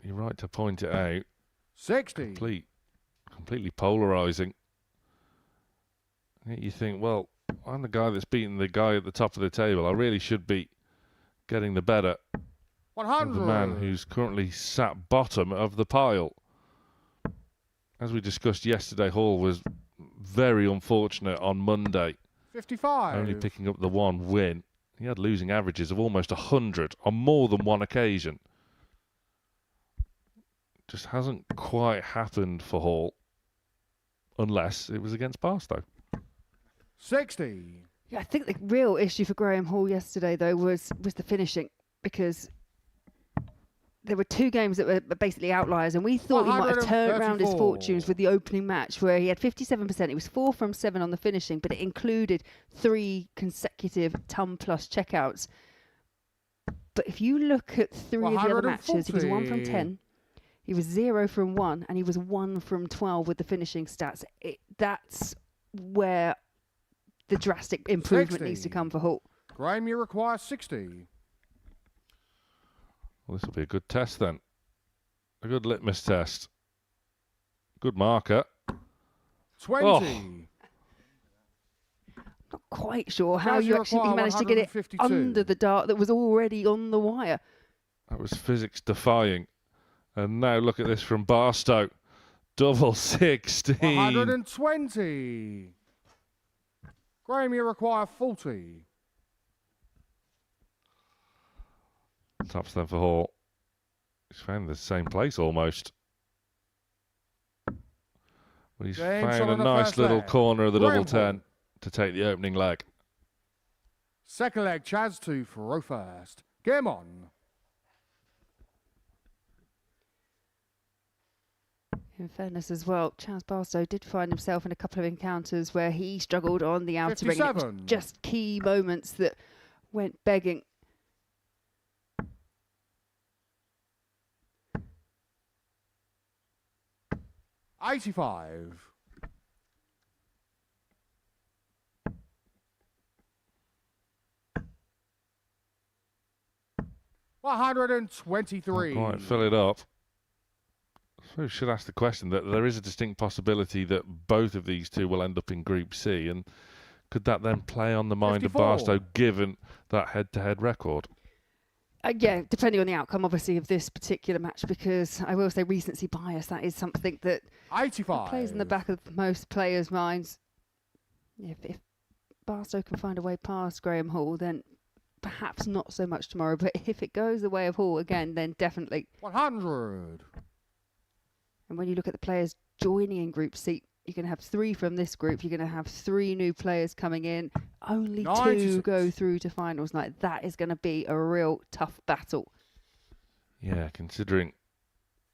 you're right to point it out. 60. Completely polarising. You think, well, I'm the guy that's beaten the guy at the top of the table. I really should be getting the better 100. of the man who's currently sat bottom of the pile. As we discussed yesterday, Hall was very unfortunate on Monday, 55. only picking up the 1 win. He had losing averages of almost 100 on more than one occasion. Just hasn't quite happened for Hall, unless it was against Barstow. 60. Yeah, I think the real issue for Graham Hall yesterday, though, was the finishing, because there were 2 games that were basically outliers, and we thought he might have turned around his 134. fortunes with the opening match, where he had 57%. It was 4 from 7 on the finishing, but it included 3 consecutive ton-plus checkouts. But if you look at 3 of the other matches, he was 1 from 10, he was 0 from 1, and he was 1 from 12 with the finishing stats. That's where the drastic improvement 60. needs to come for Hall. Graham, you require 60. Well, this will be a good test then. A good litmus test. Good marker. 20. Oh. Not quite sure how Chaz, you you actually require managed to get it 152. under the dart that was already on the wire. That was physics defying. And now look at this from Barstow. Double 16. 120. Graham, you require 40. Tops then for Hall. He's found the same place almost. Well, he's James found on a the nice first little leg. corner of the Graham double 10 to take the opening leg. Second leg, Chaz 2 for row first. Game on. In fairness as well, Chaz Barstow did find himself in a couple of encounters where he struggled on the outer ring. It was 57. just key moments that went begging. $85. $123. Not quite fill it up. So we should ask the question that there is a distinct possibility that both of these two will end up in Group C, and could that then play on the mind 54. of Barstow given that head-to-head record? Yeah, depending on the outcome, obviously, of this particular match, because I will say recency bias, that is something that 85. plays in the back of most players' minds. If Barstow can find a way past Graham Hall, then perhaps not so much tomorrow. But if it goes the way of Hall again, then definitely. 100. And when you look at the players joining in Group C, you're going to have 3 from this group. You're going to have 3 new players coming in. Only 2 96. go through to finals night. That is going to be a real tough battle. Yeah, considering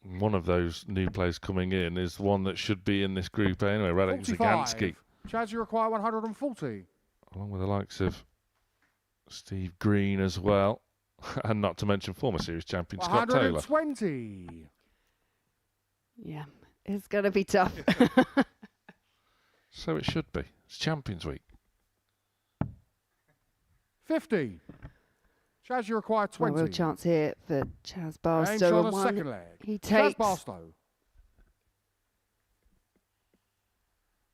one of those new players coming in is one that should be in this group anyway, Radek 45. Zagansky, Chaz, you require 140. along with the likes of Steve Green as well, and not to mention former series champion Scott Taylor. 120. Yeah, it's going to be tough. So it should be. It's Champions Week. 50. Chaz, you require 20. Well, real chance here for Chaz Aim Barstow. shot And on one second leg. he Chaz takes. Barstow.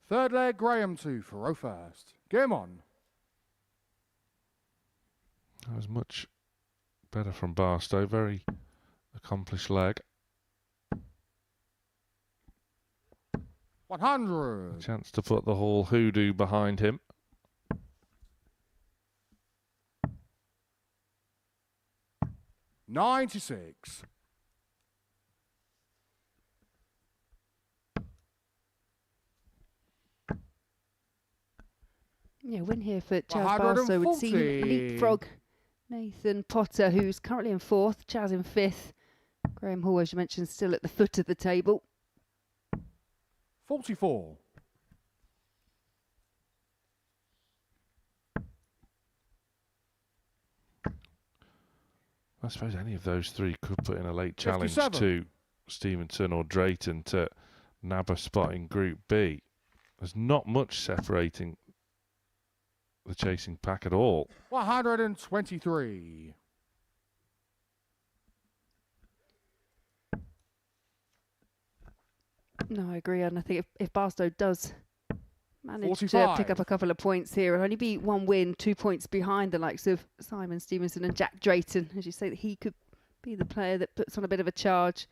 Third leg, Graham 2 for row first. Game on. That was much better from Barstow. Very accomplished leg. 100. Chance to put the Hall hoodoo behind him. $96. Yeah, win here for Chaz Barstow would see him 140. leapfrog Nathan Potter, who's currently in 4th, Chaz in 5th. Graham Hall, as you mentioned, still at the foot of the table. 44. I suppose any of those three could put in a late challenge 57. to Stevenson or Drayton to nab a spot in Group B. There's not much separating the chasing pack at all. 123. No, I agree. And I think if Barstow does manage to 45. pick up a couple of points here, it'll only be 1 win, 2 points behind the likes of Simon Stevenson and Jack Drayton. As you say, that he could be the player that puts on a bit of a charge.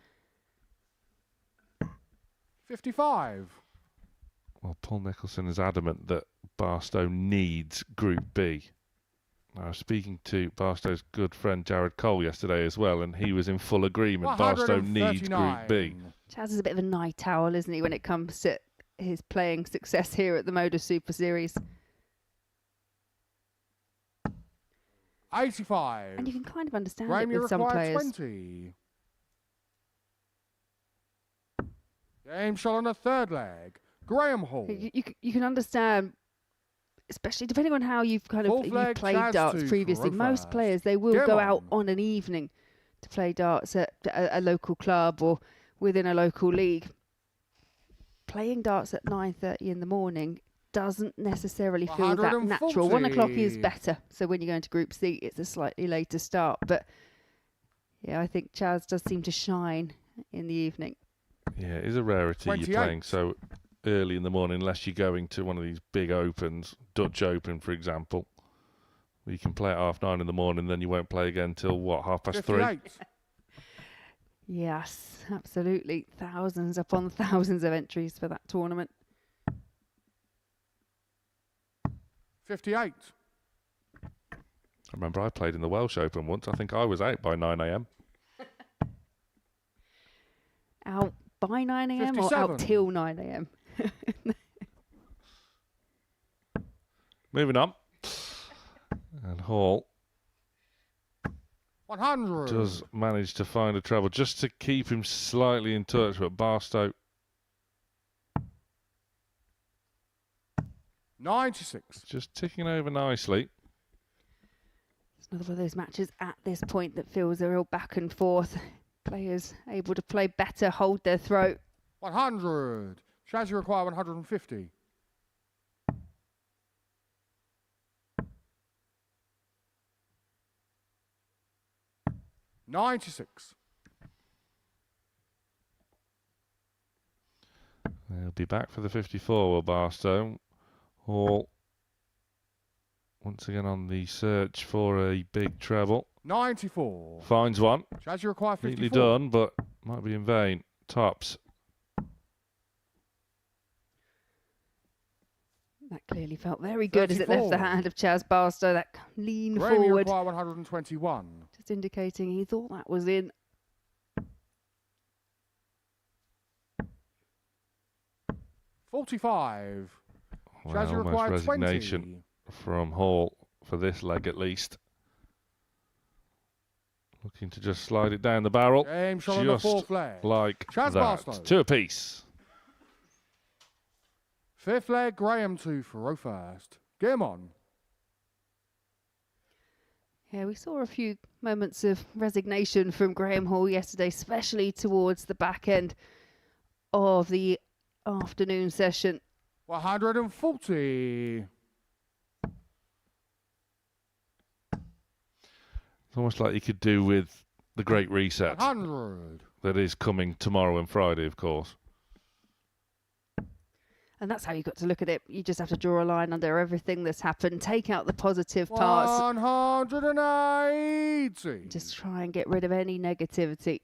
55. Well, Paul Nicholson is adamant that Barstow needs Group B. I was speaking to Barstow's good friend Jared Cole yesterday as well, and he was in full agreement. Barstow needs Group B. 139. Chaz is a bit of a night owl, isn't he, when it comes to his playing success here at the Modus Super Series. 85. And you can kind of understand Graham, it you with some require players. 20. Game shot on the third leg. Graham Hall. You can understand, especially depending on how you've kind of Fourth you've leg, played Chaz darts to previously. Coro Most first. players, they will Game go out on. on an evening to play darts at a local club or within a local league. Playing darts at 9:30 in the morning doesn't necessarily feel that natural. 1 o'clock is 140. better. So when you go into Group C, it's a slightly later start. But yeah, I think Chaz does seem to shine in the evening. Yeah, it is a rarity 28. you're playing so early in the morning, unless you're going to one of these big opens, Dutch Open, for example. where you can play at 9:30 in the morning, then you won't play again till what, 3:30? 58. Yes, absolutely. Thousands upon thousands of entries for that tournament. 58. I remember I played in the Welsh Open once. I think I was out by 9 a.m. Out by 9 a.m. or 57. out till 9 a.m.? Moving on. And Hall 100. does manage to find a treble just to keep him slightly in touch, but Barstow 96. just ticking over nicely. It's another one of those matches at this point that feels a real back and forth. Players able to play better, hold their throat. 100. Shaz, you require 150. $96. They'll be back for the 54, will Barstow. Hall once again on the search for a big treble. 94. Finds one. Shaz, you require 54. Neatly done, but might be in vain. Tops. That clearly felt very good as it left 34. the hand of Chaz Barstow. That lean Graham, you forward, require 121. just indicating he thought that was in. 45. Well, Shaz, you almost require resignation 20. from Hall for this leg at least. Looking to just slide it down the barrel. Game shot on the Just fourth leg. like Chaz that. Barstow. 2 apiece. Fifth leg, Graham 2 for row first. Game on. Yeah, we saw a few moments of resignation from Graham Hall yesterday, especially towards the back end of the afternoon session. 140. It's almost like you could do with the Great Reset 100. that is coming tomorrow and Friday, of course. And that's how you've got to look at it. You just have to draw a line under everything that's happened, take out the positive parts, 180. just try and get rid of any negativity.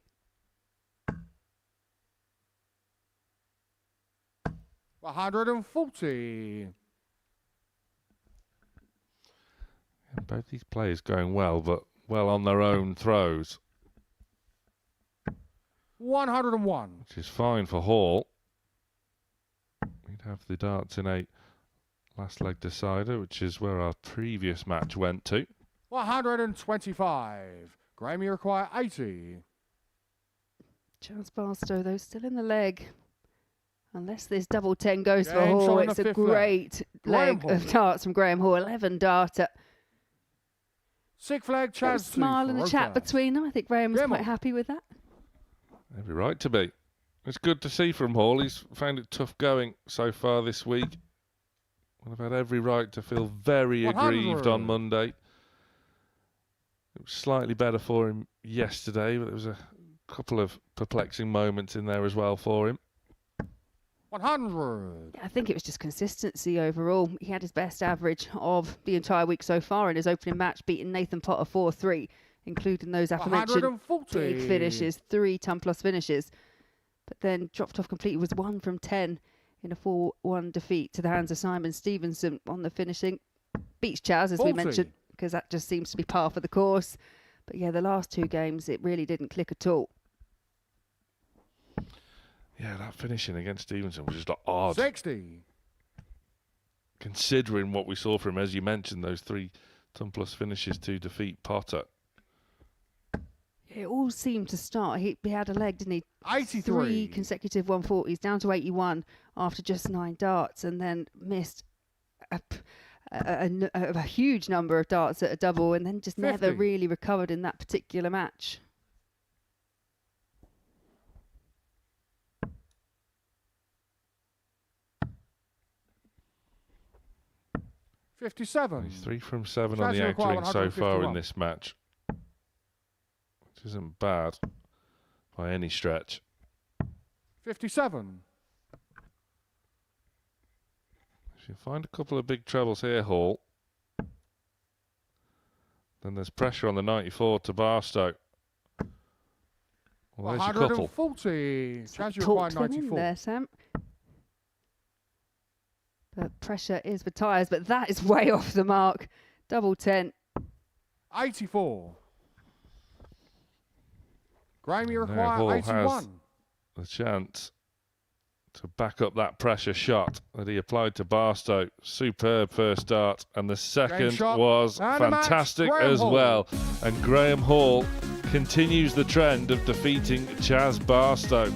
140. And both these players going well, but well on their own throws, 101. which is fine for Hall. He'd have the darts in a Last leg decider, which is where our previous match went to. 125. Graham, you require 80. Charles Barstow, though, still in the leg. Unless this double 10 goes for James Hall, on the it's a fifth great Graham leg of Hall. darts from Graham Hall. 11 darter. Six flag, There was Chaz a smile and a chat Rotas. between them. I think Graham was Graham quite Hall. happy with that. Every right to be. It's good to see from Hall. He's found it tough going so far this week. Would have had every right to feel very 100. aggrieved on Monday. It was slightly better for him yesterday, but there was a couple of perplexing moments in there as well for him. 100. Yeah, I think it was just consistency overall. He had his best average of the entire week so far in his opening match, beating Nathan Potter 4-3, including those aforementioned 140. big finishes, 3 ton-plus finishes. But then dropped off completely, was 1 from 10 in a 4-1 defeat to the hands of Simon Stevenson on the finishing. Beats Chaz, as we 40. mentioned, because that just seems to be par for the course. But yeah, the last 2 games, it really didn't click at all. Yeah, that finishing against Stevenson was just odd. 60. Considering what we saw from him, as you mentioned, those 3 ton-plus finishes to defeat Potter. It all seemed to start. He had a leg, didn't he? 83. 3 consecutive 140s, down to 81 after just 9 darts, and then missed a huge number of darts at a double, and then just never 50. really recovered in that particular match. He's 57. He's 3 from 7 on Chaz, the you require outer ring so far in 151. this match. Which isn't bad by any stretch. 57. If you find a couple of big trebles here, Hall, then there's pressure on the 94 to Barstow. Well, there's your couple. 140. Chaz, you require Talked them in 94. there, Sam. But pressure is for tyres, but that is way off the mark. Double 10. 84. Graham, you Now require Hall 81. has the chance to back up that pressure shot that he applied to Barstow. Superb first start, and the second shot. was And a match, fantastic Graham as Hall. well. And Graham Hall continues the trend of defeating Chaz Barstow.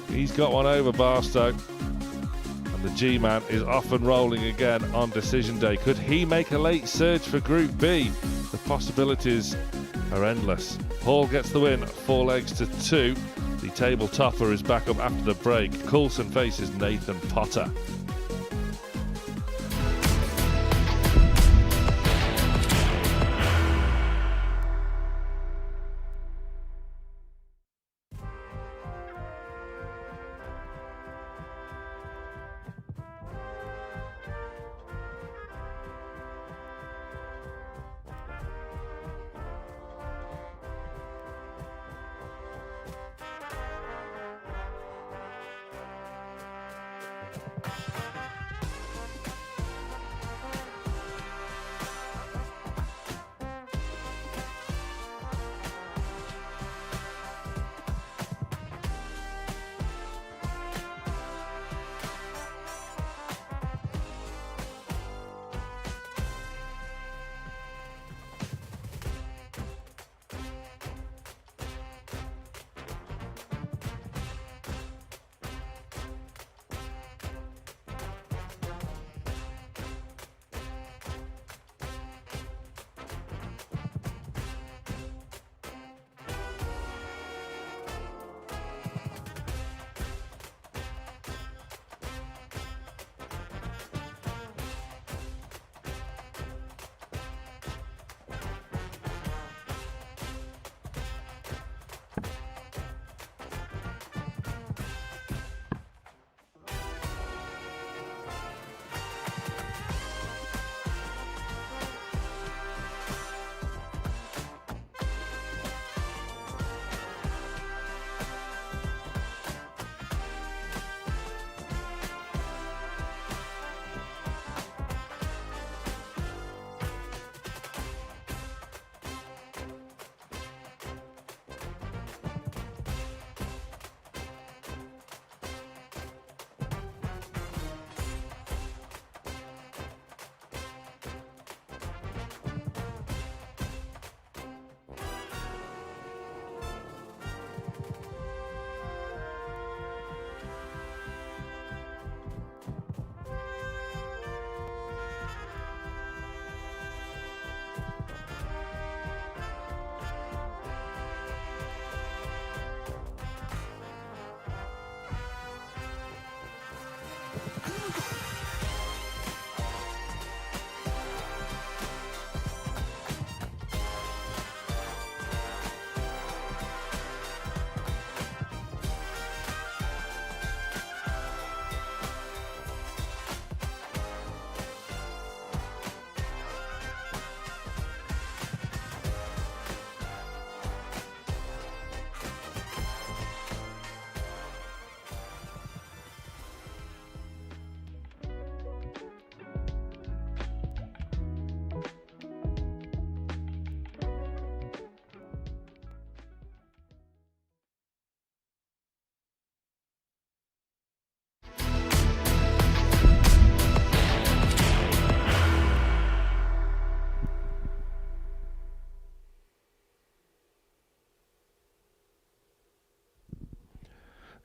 He's got one over Barstow, and the G-Man is off and rolling again on decision day. Could he make a late surge for Group B? The possibilities are endless. Hall gets the win, 4 legs to 2. The table topper is back up after the break. Coulson faces Nathan Potter.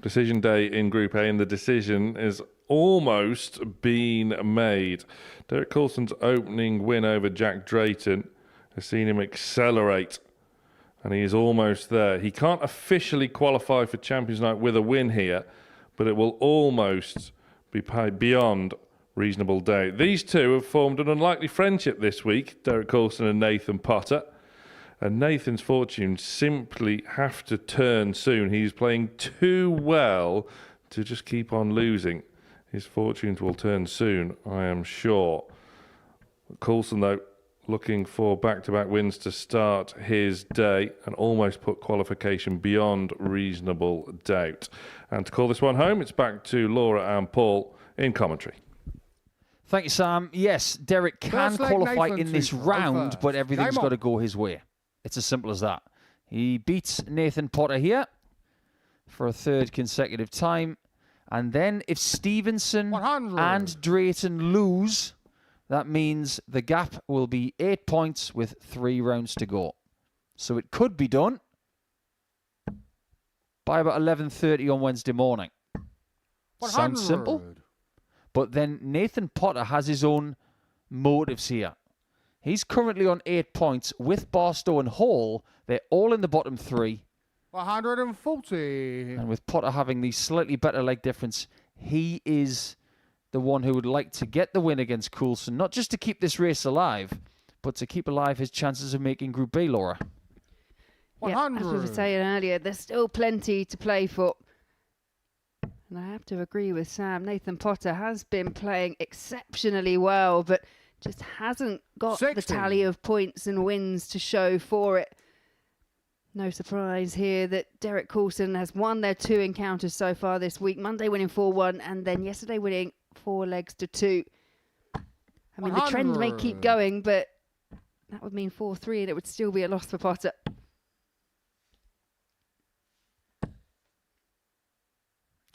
Decision day in Group A, and the decision is almost been made. Derek Coulson's opening win over Jack Drayton has seen him accelerate, and he is almost there. He can't officially qualify for Champions Night with a win here, but it will almost be beyond reasonable doubt. These two have formed an unlikely friendship this week, Derek Coulson and Nathan Potter. And Nathan's fortunes simply have to turn soon. He's playing too well to just keep on losing. His fortunes will turn soon, I am sure. Coulson, though, looking for back-to-back wins to start his day and almost put qualification beyond reasonable doubt. And to call this one home, it's back to Laura and Paul in commentary. Thank you, Sam. Yes, Derek can qualify in this round, but everything's got to go his way. It's as simple as that. He beats Nathan Potter here for a third consecutive time. And then if Stevenson 100. and Drayton lose, that means the gap will be 8 points with 3 rounds to go. So it could be done by about 11:30 on Wednesday morning. 100. Sounds simple. But then Nathan Potter has his own motives here. He's currently on 8 points with Barstow and Hall. They're all in the bottom 3. 140. And with Potter having the slightly better leg difference, he is the one who would like to get the win against Coulson, not just to keep this race alive, but to keep alive his chances of making Group B, Laura. Yeah, as we were saying earlier, there's still plenty to play for. And I have to agree with Sam. Nathan Potter has been playing exceptionally well, but just hasn't got 60. the tally of points and wins to show for it. No surprise here that Derek Coulson has won their 2 encounters so far this week. Monday winning 4-1 and then yesterday winning 4 legs to 2. I mean, 100. the trend may keep going, but that would mean 4-3 and it would still be a loss for Potter.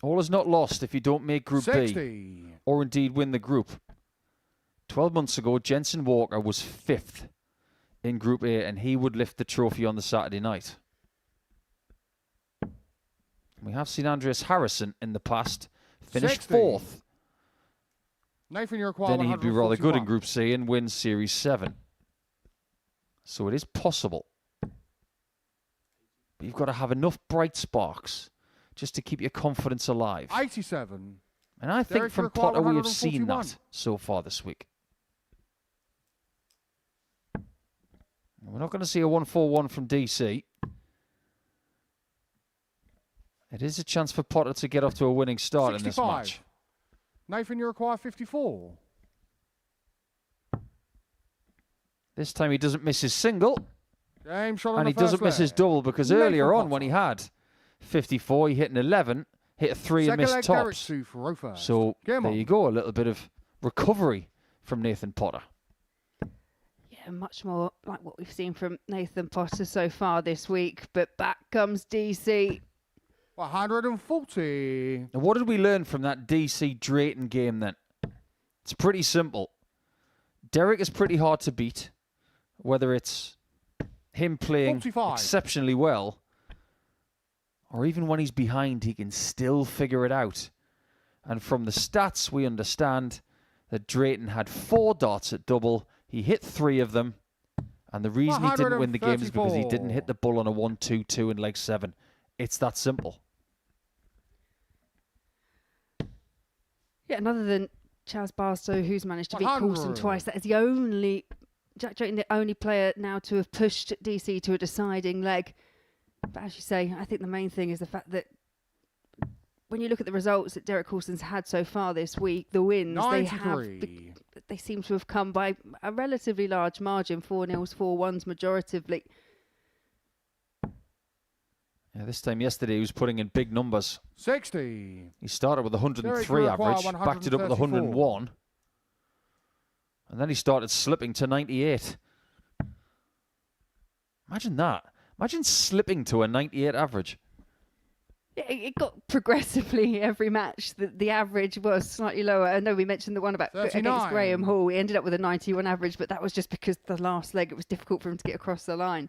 All is not lost if you don't make Group 60. B or indeed win the group. 12 months ago, Jensen Walker was 5th in Group A, and he would lift the trophy on the Saturday night. We have seen Andreas Harrison in the past finish 60. 4th. Nathan, you're required. Then he'd be rather good in Group C and win Series 7. So it is possible. But you've got to have enough bright sparks just to keep your confidence alive. 87. And I think Derek, from you're required Potter we have seen 141. that so far this week. We're not going to see a 1-4-1 from DC. It is a chance for Potter to get off to a winning start 65. in this match. Nathan, you require 54. This time he doesn't miss his single. Game shot on And the he doesn't first miss his leg. double because Nathan earlier on Potter. when he had 54, he hit an 11, hit a 3 and Second missed leg, Derek tops. 2 for row first. So Game there on. you go, a little bit of recovery from Nathan Potter. Yeah, much more like what we've seen from Nathan Potter so far this week. But back comes DC. 140. Now, what did we learn from that DC Drayton game then? It's pretty simple. Derek is pretty hard to beat, whether it's him playing 45. exceptionally well, or even when he's behind, he can still figure it out. And from the stats, we understand that Drayton had 4 darts at double. He hit 3 of them. And the reason he didn't win the game is because he didn't hit the bull on a 1-2-2 in leg 7. It's that simple. Yeah, and other than Chaz Barstow, who's managed to beat 100. Coulson twice, that is the only Jack Drayton, the only player now to have pushed DC to a deciding leg. But as you say, I think the main thing is the fact that when you look at the results that Derek Coulson's had so far this week, the wins 93. they seem to have come by a relatively large margin, 4-0s, 4-1s, majoritively. Yeah, this time yesterday he was putting in big numbers. 60. He started with 103 Derek average, Require, backed it up with 101. And then he started slipping to 98. Imagine that. Imagine slipping to a 98 average. Yeah, it got progressively every match. The average was slightly lower. I know we mentioned the one about 39. against Graham Hall. He ended up with a 91 average, but that was just because the last leg, it was difficult for him to get across the line.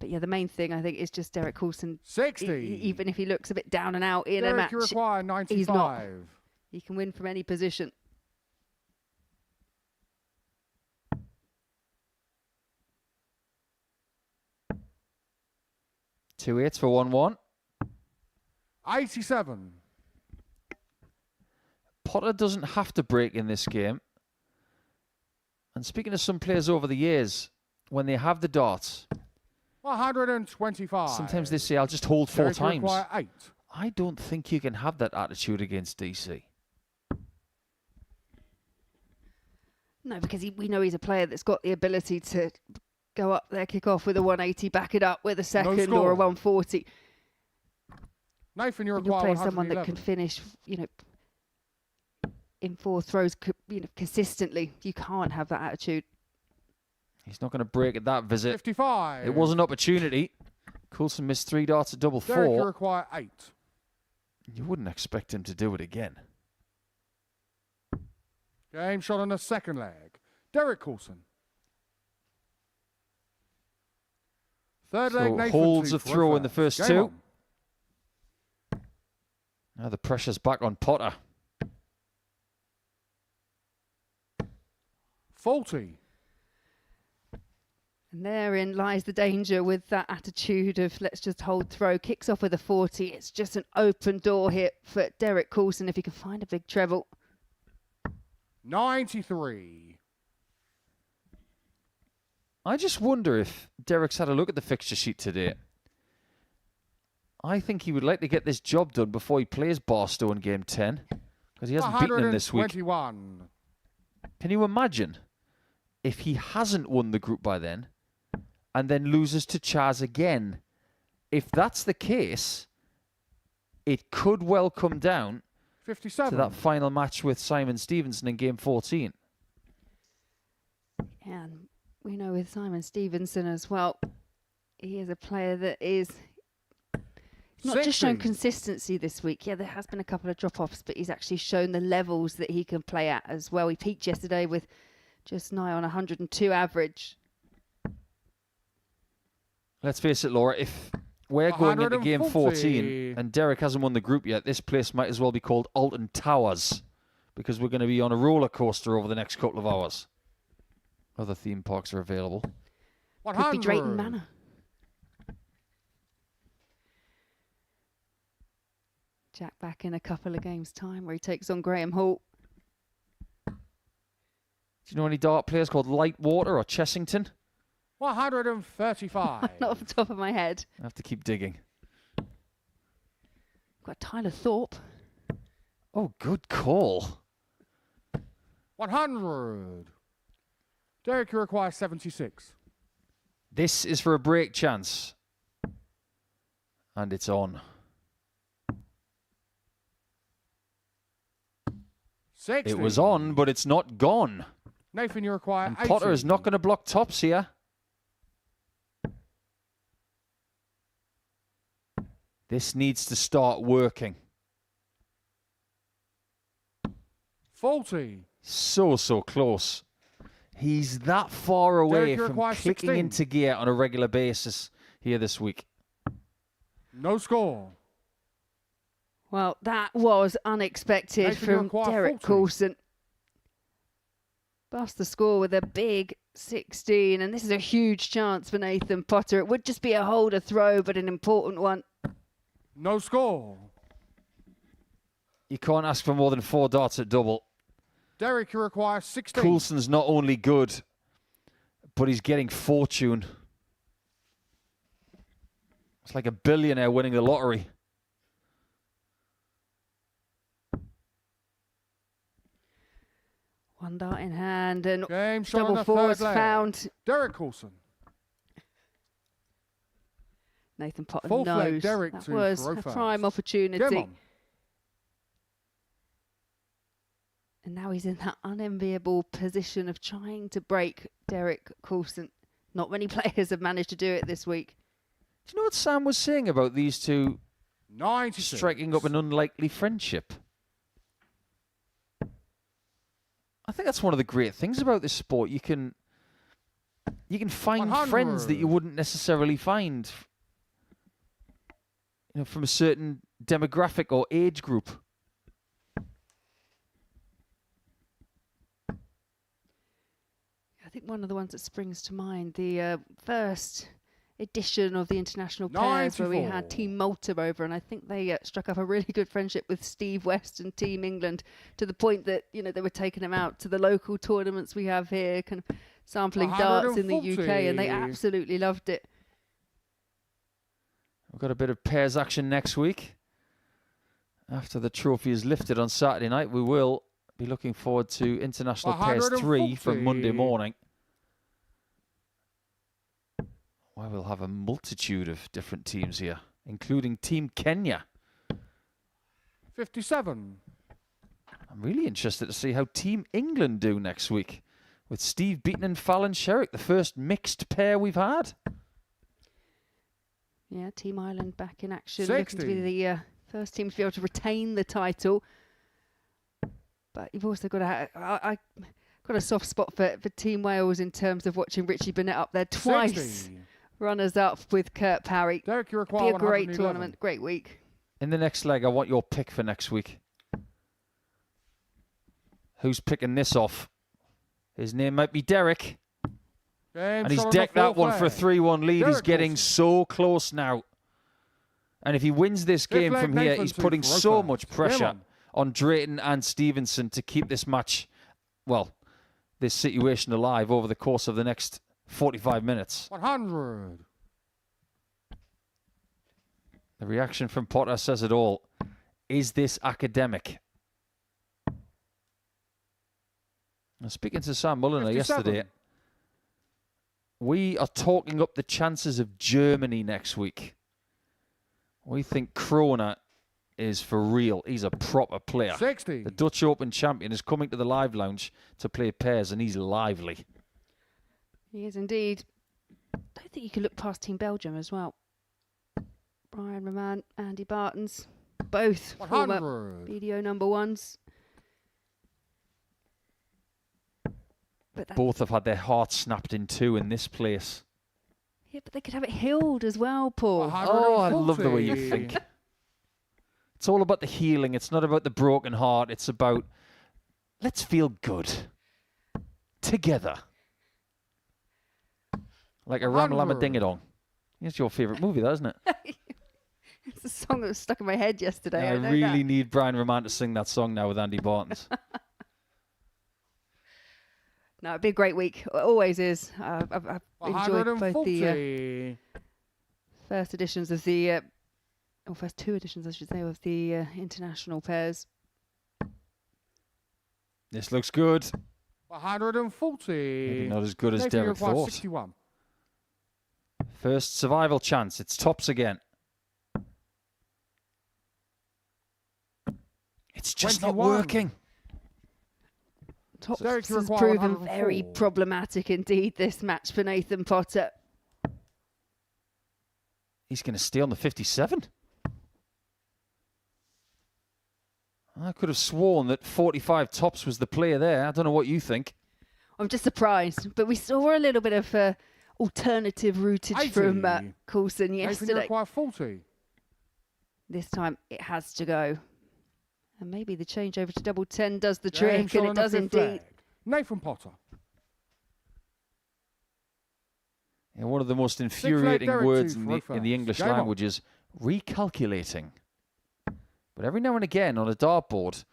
But yeah, the main thing I think is just Derek Coulson. 60. Even if he looks a bit down and out in a Derek, match, you require 95. he's not. He can win from any position. Two hits for 1-1. 87. Potter doesn't have to break in this game. And speaking of some players over the years, when they have the darts, 125. sometimes they say, I'll just hold 4 Derek, you times. require 8. I don't think you can have that attitude against DC. No, because we know he's a player that's got the ability to go up there, kick off with a 180, back it up with a second or a 140. Nathan, you And require you're playing someone 111. that can finish, in 4 throws, consistently. You can't have that attitude. He's not going to break at that visit. 55. It was an opportunity. Coulson missed 3 darts at double Derek, you 4. require 8. You wouldn't expect him to do it again. Game shot on the second leg. Derek Coulson. Third leg, So Nathan holds two a for throw in the first. first Game 2. on. Now the pressure's back on Potter. 40. And therein lies the danger with that attitude of let's just hold throw. Kicks off with a 40. It's just an open door hit for Derek Coulson if he can find a big treble. 93. I just wonder if Derek's had a look at the fixture sheet today. I think he would like to get this job done before he plays Barstow in Game 10. Because he hasn't beaten him this week. 121. Can you imagine if he hasn't won the group by then and then loses to Chaz again? If that's the case, it could well come down 57. to that final match with Simon Stevenson in Game 14. And we know with Simon Stevenson as well, he is a player that is not just shown 60. consistency this week. Yeah, there has been a couple of drop-offs, but he's actually shown the levels that he can play at as well. He peaked yesterday with just nigh on 102 average. Let's face it, Laura, if we're going into Game 14 140. and Derek hasn't won the group yet, this place might as well be called Alton Towers because we're going to be on a roller coaster over the next couple of hours. Other theme parks are available. 100. Could be Drayton Manor. Jack back in a couple of games' time where he takes on Graham Hall. Do you know any dart players called Lightwater or Chessington? 135. Not off the top of my head. I have to keep digging. Got Tyler Thorpe. Oh, good call. 100. Derek, you require 76. This is for a break chance. And it's on. 60. It was on, but it's not gone. Nathan, you require And 80. Potter is not going to block tops here. This needs to start working. 40. So close. He's that far away Derek, you from require clicking 16. into gear on a regular basis here this week. No score. Well, that was unexpected Nathan, you from require Derek 40. Coulson. Bust the score with a big 16, and this is a huge chance for Nathan Potter. It would just be a holder throw, but an important one. No score. You can't ask for more than 4 darts at double. Derek, you require 16. Coulson's not only good, but he's getting fortune. It's like a billionaire winning the lottery. One dart in hand, and Game shot on double the fours third leg. found. Derek Coulson. Nathan Potter Fourth leg, knows Derek that to was a Farofas. prime Game opportunity. on. And now he's in that unenviable position of trying to break Derek Coulson. Not many players have managed to do it this week. Do you know what Sam was saying about these two 96. striking up an unlikely friendship? I think that's one of the great things about this sport. You can You can find 100. friends that you wouldn't necessarily find, from a certain demographic or age group. I think one of the ones that springs to mind, the first edition of the international pairs where we 94. had Team Malta over, and I think they struck up a really good friendship with Steve West and Team England to the point that they were taking them out to the local tournaments we have here, kind of sampling darts in the UK, and they 140. absolutely loved it. We've got a bit of pairs action next week. After the trophy is lifted on Saturday night, we will be looking forward to International Pairs 3 from Monday 140. morning, where we'll have a multitude of different teams here, including Team Kenya. 57. I'm really interested to see how Team England do next week, with Steve Beaton and Fallon Sherrick, the first mixed pair we've had. Yeah, Team Ireland back in action, 60. looking to be the first team to be able to retain the title. But you've also got to I got a soft spot for Team Wales in terms of watching Richie Burnett up there twice. 60. Runners up with Kurt Parry. Derek, you Be require a great 111. tournament, great week. In the next leg, I want your pick for next week. Who's picking this off? His name might be Derek. Game And he's shot on the decked that fourth one for a leg. 3-1 lead. He's Derek getting Coulson. so close now. And if he wins this Fifth game leg, from here, Nathan he's two putting for so Roper. much Game pressure on. on Drayton and Stevenson to keep this match, this situation alive over the course of the next 45 minutes. 100. The reaction from Potter says it all. Is this academic? Now, speaking to Sam Mulliner 57. yesterday, we are talking up the chances of Germany next week. We think Krona is for real. He's a proper player. 60. The Dutch Open champion is coming to the Live Lounge to play pairs, and he's lively. He is indeed. I don't think you can look past Team Belgium as well. Brian Roman, Andy Bartons, both former 100. BDO number ones. But that, Both have had their hearts snapped in two in this place. yeah, but they could have it healed as well, Paul. 140. Oh, I love the way you think. It's all about the healing. It's not about the broken heart. It's about, let's feel good. Together. Like a Ramalama 100. Ding-a-Dong. It's your favourite movie, that, isn't it? It's a song that was stuck in my head yesterday. I know really that. need Brian Roman to sing that song now with Andy Bartons. No, it'd be a great week. It always is. I've enjoyed both the 140. first editions of the, or first two editions, I should say, of the international pairs. This looks good. 140. Maybe not as good as Nathan, you Derek require thought. 61. First survival chance. It's tops again. It's just not 21. working. Tops Derek, you has require proven 104. very problematic indeed, this match for Nathan Potter. He's going to stay on the 57. I could have sworn that 45 tops was the player there. I don't know what you think. I'm just surprised, but we saw a little bit of alternative routage 80. from Coulson Nathan, you yesterday. require 40. This time it has to go. And maybe the change over to double 10 does the Game trick, shot and on it the does fifth indeed. leg. Nathan Potter. Yeah, one of the most infuriating Derek words two in for the first. English Game on. language is recalculating. But every now and again on a dartboard,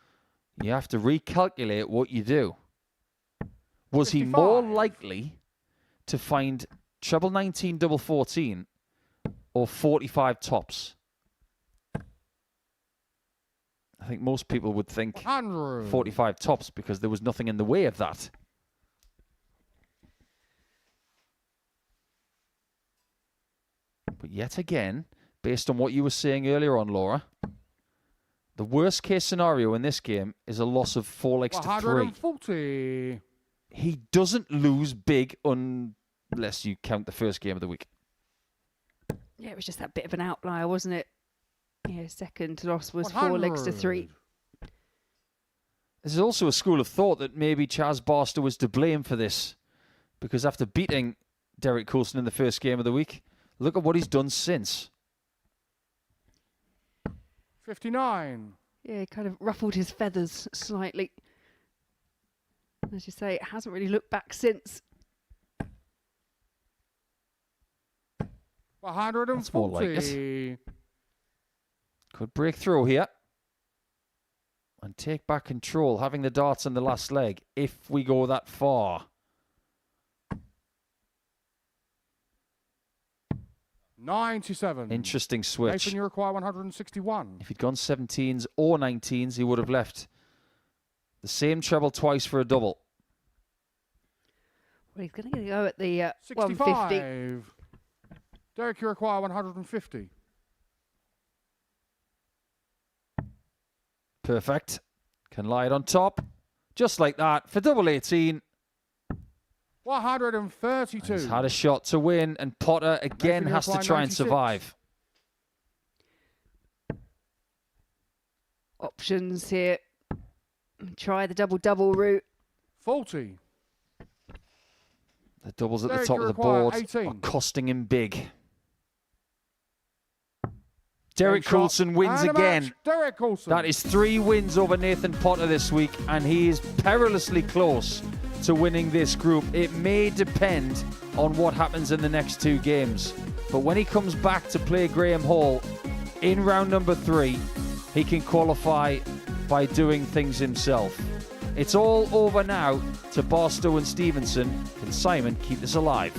you have to recalculate what you do. Was he more 55. likely to find treble 19, double 14, or 45 tops? I think most people would think 100. 45 tops because there was nothing in the way of that. But yet again, based on what you were saying earlier on, Laura, the worst case scenario in this game is a loss of 4 legs to 3. 140. He doesn't lose big unless you count the first game of the week. Yeah, it was just that bit of an outlier, wasn't it? Yeah, second loss was 4 legs to 3. There's also a school of thought that maybe Chaz Barstow was to blame for this, because after beating Derek Coulson in the first game of the week. Look at what he's done since. 59. Yeah, he kind of ruffled his feathers slightly. As you say, it hasn't really looked back since. 140. That's more like it. Could break through here. And take back control, having the darts in the last leg, if we go that far. 97. Interesting switch. Nathan, you require 161. If he'd gone 17s or 19s, he would have left the same treble twice for a double. Well, he's going to go at the 65. 150. Derek, you require 150. Perfect. Can lie it on top. Just like that for double 18. 132. He's had a shot to win, and Potter again Nathan, has to apply try and 96. survive. Options here. Try the double-double route. 40. The doubles at the Derek, top you of the require board 18. are costing him big. Derek Game shot Coulson wins and a again. match. Derek Coulson. That is 3 wins over Nathan Potter this week, and he is perilously close to winning this group. It may depend on what happens in the next 2 games. But when he comes back to play Graham Hall in round number 3, he can qualify by doing things himself. It's all over now to Barstow and Stevenson. Can Simon keep this alive?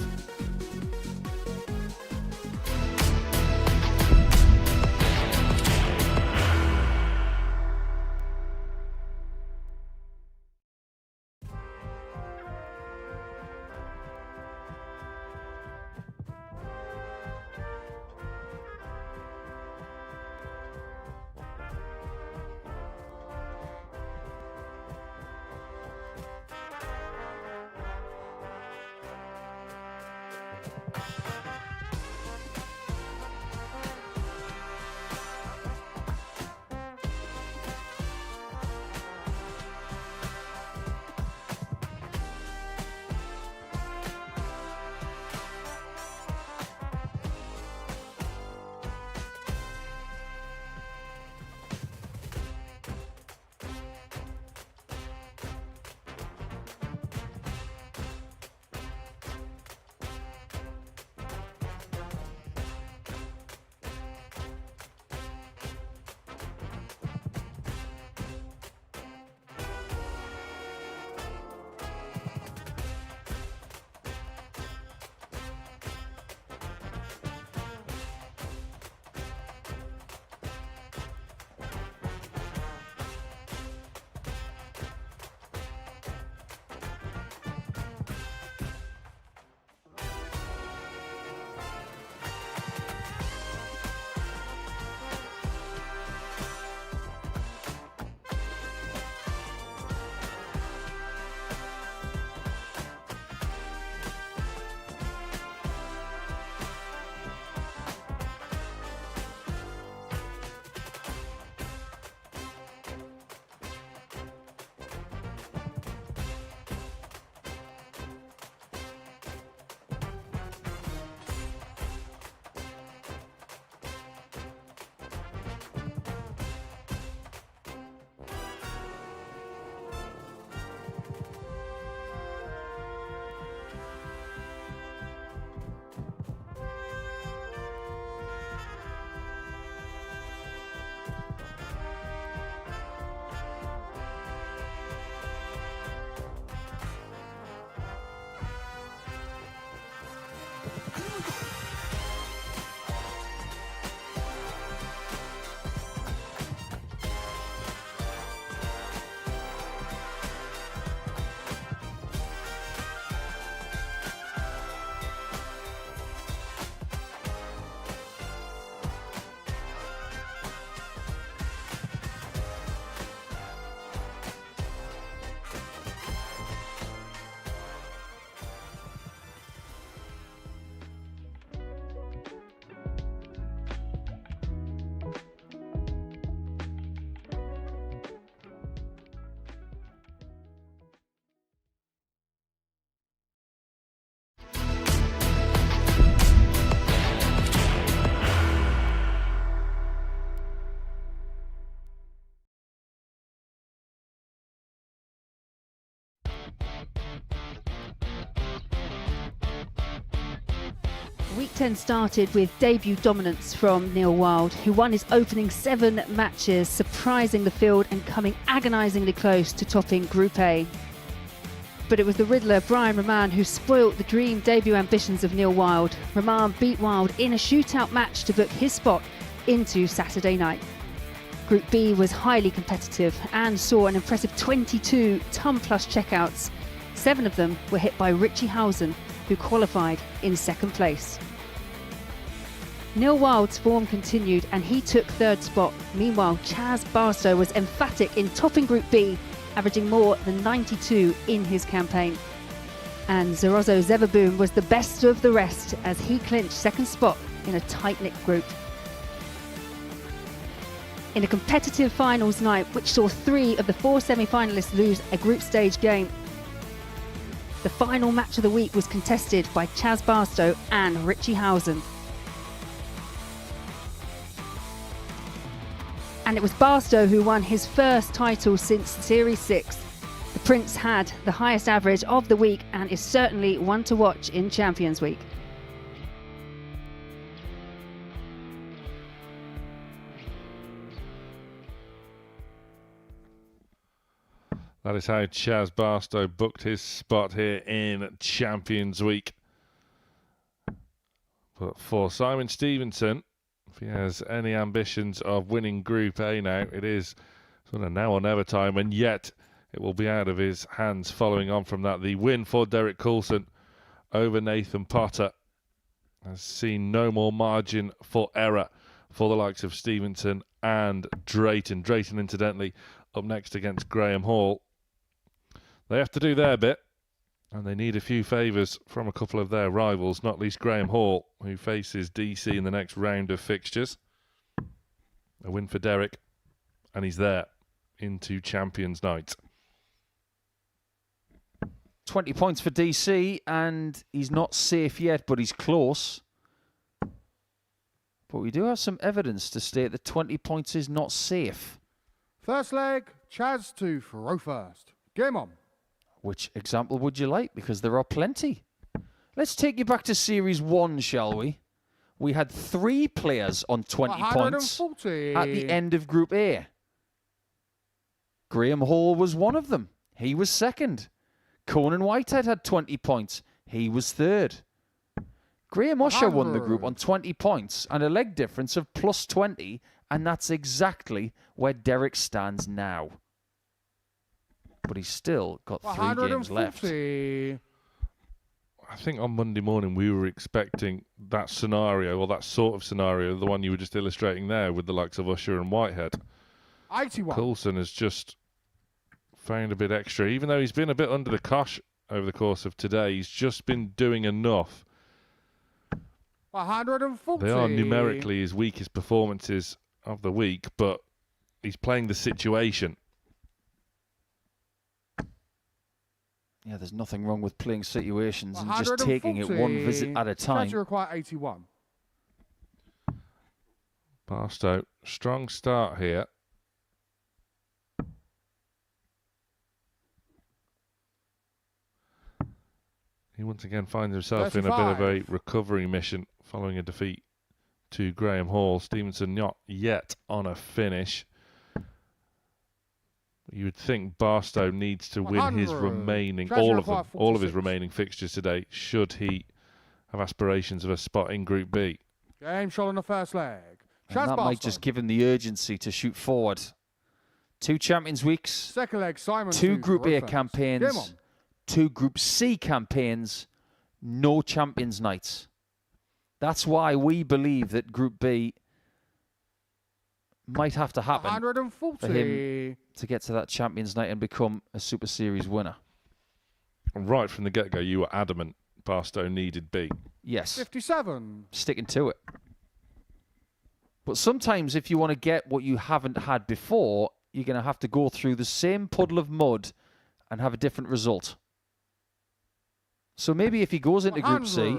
Week 10 started with debut dominance from Neil Wild, who won his opening 7 matches, surprising the field and coming agonisingly close to topping Group A. But it was the Riddler, Brian Rahman, who spoilt the dream debut ambitions of Neil Wild. Rahman beat Wild in a shootout match to book his spot into Saturday night. Group B was highly competitive and saw an impressive 22 ton-plus checkouts. 7 of them were hit by Richie Housen, who qualified in second place. Neil Wild's form continued and he took third spot. Meanwhile, Chaz Barstow was emphatic in topping Group B, averaging more than 92 in his campaign. And Zorozo Zevaboom was the best of the rest as he clinched second spot in a tight-knit group. In a competitive finals night, which saw 3 of the 4 semi-finalists lose a group stage game, the final match of the week was contested by Chaz Barstow and Richie Housen. And it was Barstow who won his first title since Series 6. The Prince had the highest average of the week and is certainly one to watch in Champions Week. That is how Chaz Barstow booked his spot here in Champions Week. But for Simon Stevenson, if he has any ambitions of winning Group A now, it is sort of now or never time, and yet it will be out of his hands following on from that. The win for Derek Coulson over Nathan Potter has seen no more margin for error for the likes of Stevenson and Drayton. Drayton, incidentally, up next against Graham Hall. They have to do their bit, and they need a few favours from a couple of their rivals, not least Graham Hall, who faces DC in the next round of fixtures. A win for Derek, and he's there into Champions Night. 20 points for DC, and he's not safe yet, but he's close. But we do have some evidence to state that 20 points is not safe. First leg, Chaz to throw first. Game on. Which example would you like? Because there are plenty. Let's take you back to Series 1, shall we? We had 3 players on 20 points at the end of Group A. Graham Hall was one of them. He was second. Conan Whitehead had 20 points. He was third. Graham Usher won the group on 20 points and a leg difference of plus 20, and that's exactly where Derek stands now. But he's still got 3 games left. I think on Monday morning we were expecting that scenario, or that sort of scenario, the one you were just illustrating there with the likes of Usher and Whitehead. 81. Coulson has just found a bit extra. Even though he's been a bit under the cosh over the course of today, he's just been doing enough. 140. They are numerically his weakest performances of the week, but he's playing the situation. Yeah, there's nothing wrong with playing situations and just taking it one visit at a time. You require 81. Barstow, strong start here. He once again finds himself 35. in a bit of a recovery mission following a defeat to Graham Hall. Stevenson not yet on a finish. You would think Barstow needs to win his remaining, all of his remaining fixtures today, should he have aspirations of a spot in Group B. Game shot on the first leg. And that might just give him the urgency to shoot forward. 2 Champions Weeks, Second leg, Simon 2 Group A campaigns, 2 Group C campaigns, no Champions Nights. That's why we believe that Group B might have to happen 140. for him to get to that Champions Night and become a Super Series winner. Right from the get-go, you were adamant Barstow needed B. Yes. 57. Sticking to it. But sometimes if you want to get what you haven't had before, you're going to have to go through the same puddle of mud and have a different result. So maybe if he goes into Group C,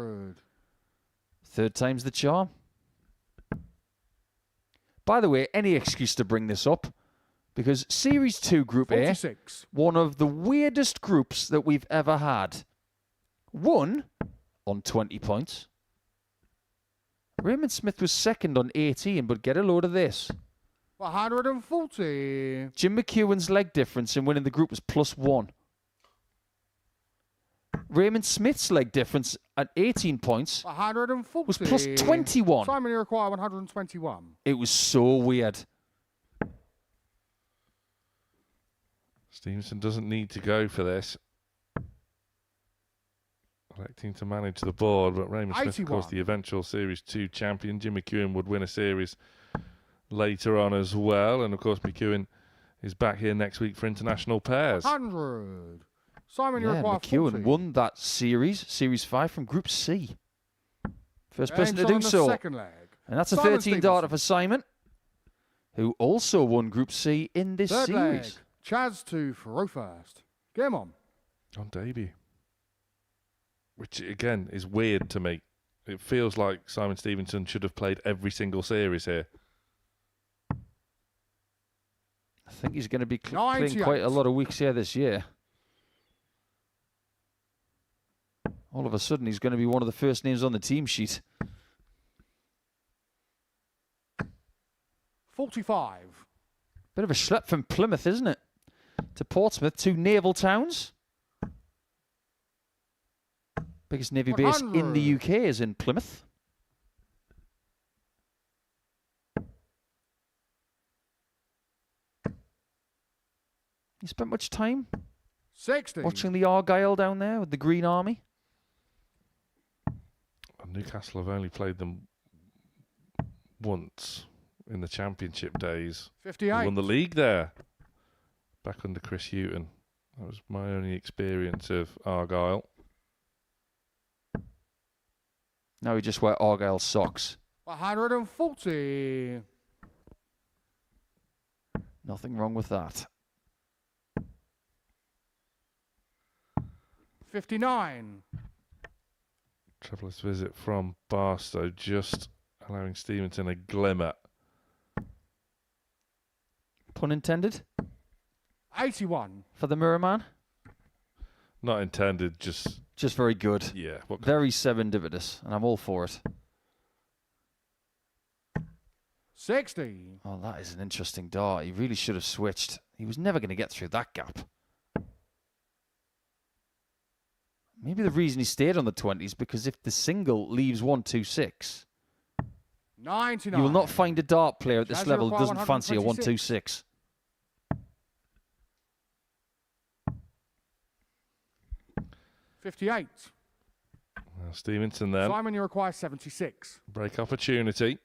3rd time's the charm. By the way, any excuse to bring this up, because Series 2 Group 46. A, one of the weirdest groups that we've ever had. 1 on 20 points, Raymond Smith was second on 18, but get a load of this. 140. Jim McEwen's leg difference in winning the group was +1. Raymond Smith's leg difference at 18 points 140. was +21. Simon Iroquois, 121. It was so weird. Stevenson doesn't need to go for this. Electing to manage the board, but Raymond Smith, of course, 81. the eventual Series 2 champion. Jim McEwen would win a series later on as well. And, of course, McEwen is back here next week for international pairs. 100. Simon Yeah, Iroquois, McEwen 40. won that series, Series 5 from Group C. First person to James do on the so. second leg. And that's a Simon 13 darter for Simon, who also won Group C in this Third leg. series. Chaz to Faro first. Game on. On debut. Which, again, is weird to me. It feels like Simon Stevenson should have played every single series here. I think he's going to be playing 98. quite a lot of weeks here this year. All of a sudden, he's going to be one of the first names on the team sheet. 45. Bit of a schlep from Plymouth, isn't it? To Portsmouth, 2 naval towns. Biggest Navy base in the 100. UK is in Plymouth. You spent much time 60. watching the Argyle down there with the Green Army? Newcastle have only played them once in the championship days. 58. Won the league there. Back under Chris Houghton. That was my only experience of Argyle. Now we just wear Argyle socks. 140. Nothing wrong with that. 59. Traveller's visit from Barstow, just allowing Stevenson a glimmer. Pun intended 81. for the Mirror Man. Not intended, just very good. yeah. What Very serendipitous, and I'm all for it. 60. Oh, that is an interesting dart. He really should have switched. He was never going to get through that gap. Maybe the reason he stayed on the 20s, because if the single leaves 126, 99. you will not find a dart player at this Chaz level who Iroquois, doesn't fancy a 126. 126. 58. Well, Stevenson then. Simon Iroquois, 76. Break opportunity.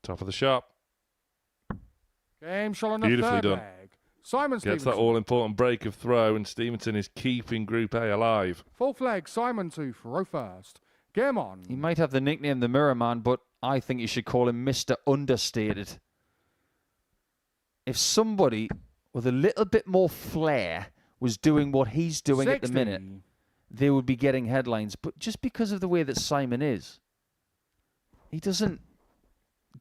Top of the shop. Game shot on the Beautifully third done. leg. Simon Gets Stevenson. that all-important break of throw, and Stevenson is keeping Group A alive. Fourth leg. Simon to Faro first. Game on. He might have the nickname the Mirror Man, but I think you should call him Mr. Understated. If somebody with a little bit more flair was doing what he's doing at the 60. minute, they would be getting headlines. But just because of the way that Simon is, he doesn't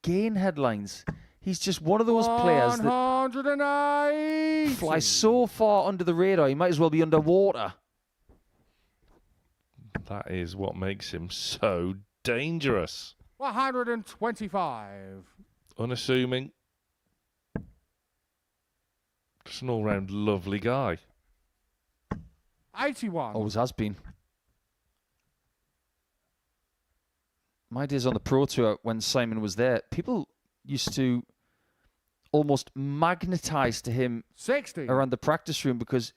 gain headlines. He's just one of those players that 180. fly so far under the radar, he might as well be underwater. That is what makes him so dangerous. 125. Unassuming. Just an all-round lovely guy. 81. Always has been. My days on the Pro Tour when Simon was there, people used to almost magnetize to him 60. around the practice room because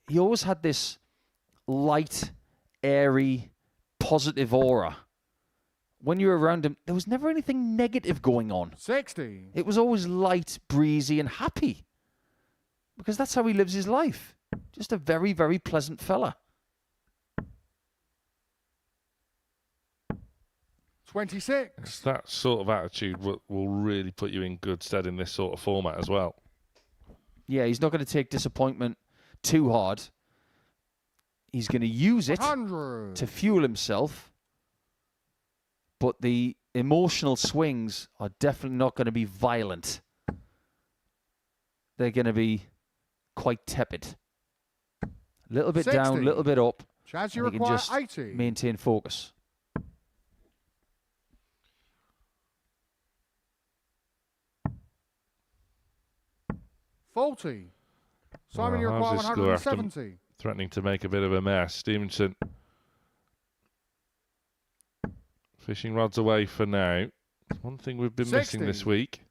he always had this light, airy, positive aura. When you were around him, there was never anything negative going on. 60. It was always light, breezy, and happy. Because that's how he lives his life. Just a very, very pleasant fella. 26. It's that sort of attitude will really put you in good stead in this sort of format as well. Yeah, he's not going to take disappointment too hard. He's going to use it 100. to fuel himself. But the emotional swings are definitely not going to be violent. They're going to be quite tepid. A little bit down, a 60. little bit up. Chaz, you and he can require just 80. maintain focus. $40. Simon, you Well, require how's this score after 170. threatening to make a bit of a mess? Stevenson fishing rods away for now. One thing we've been missing 60. this week.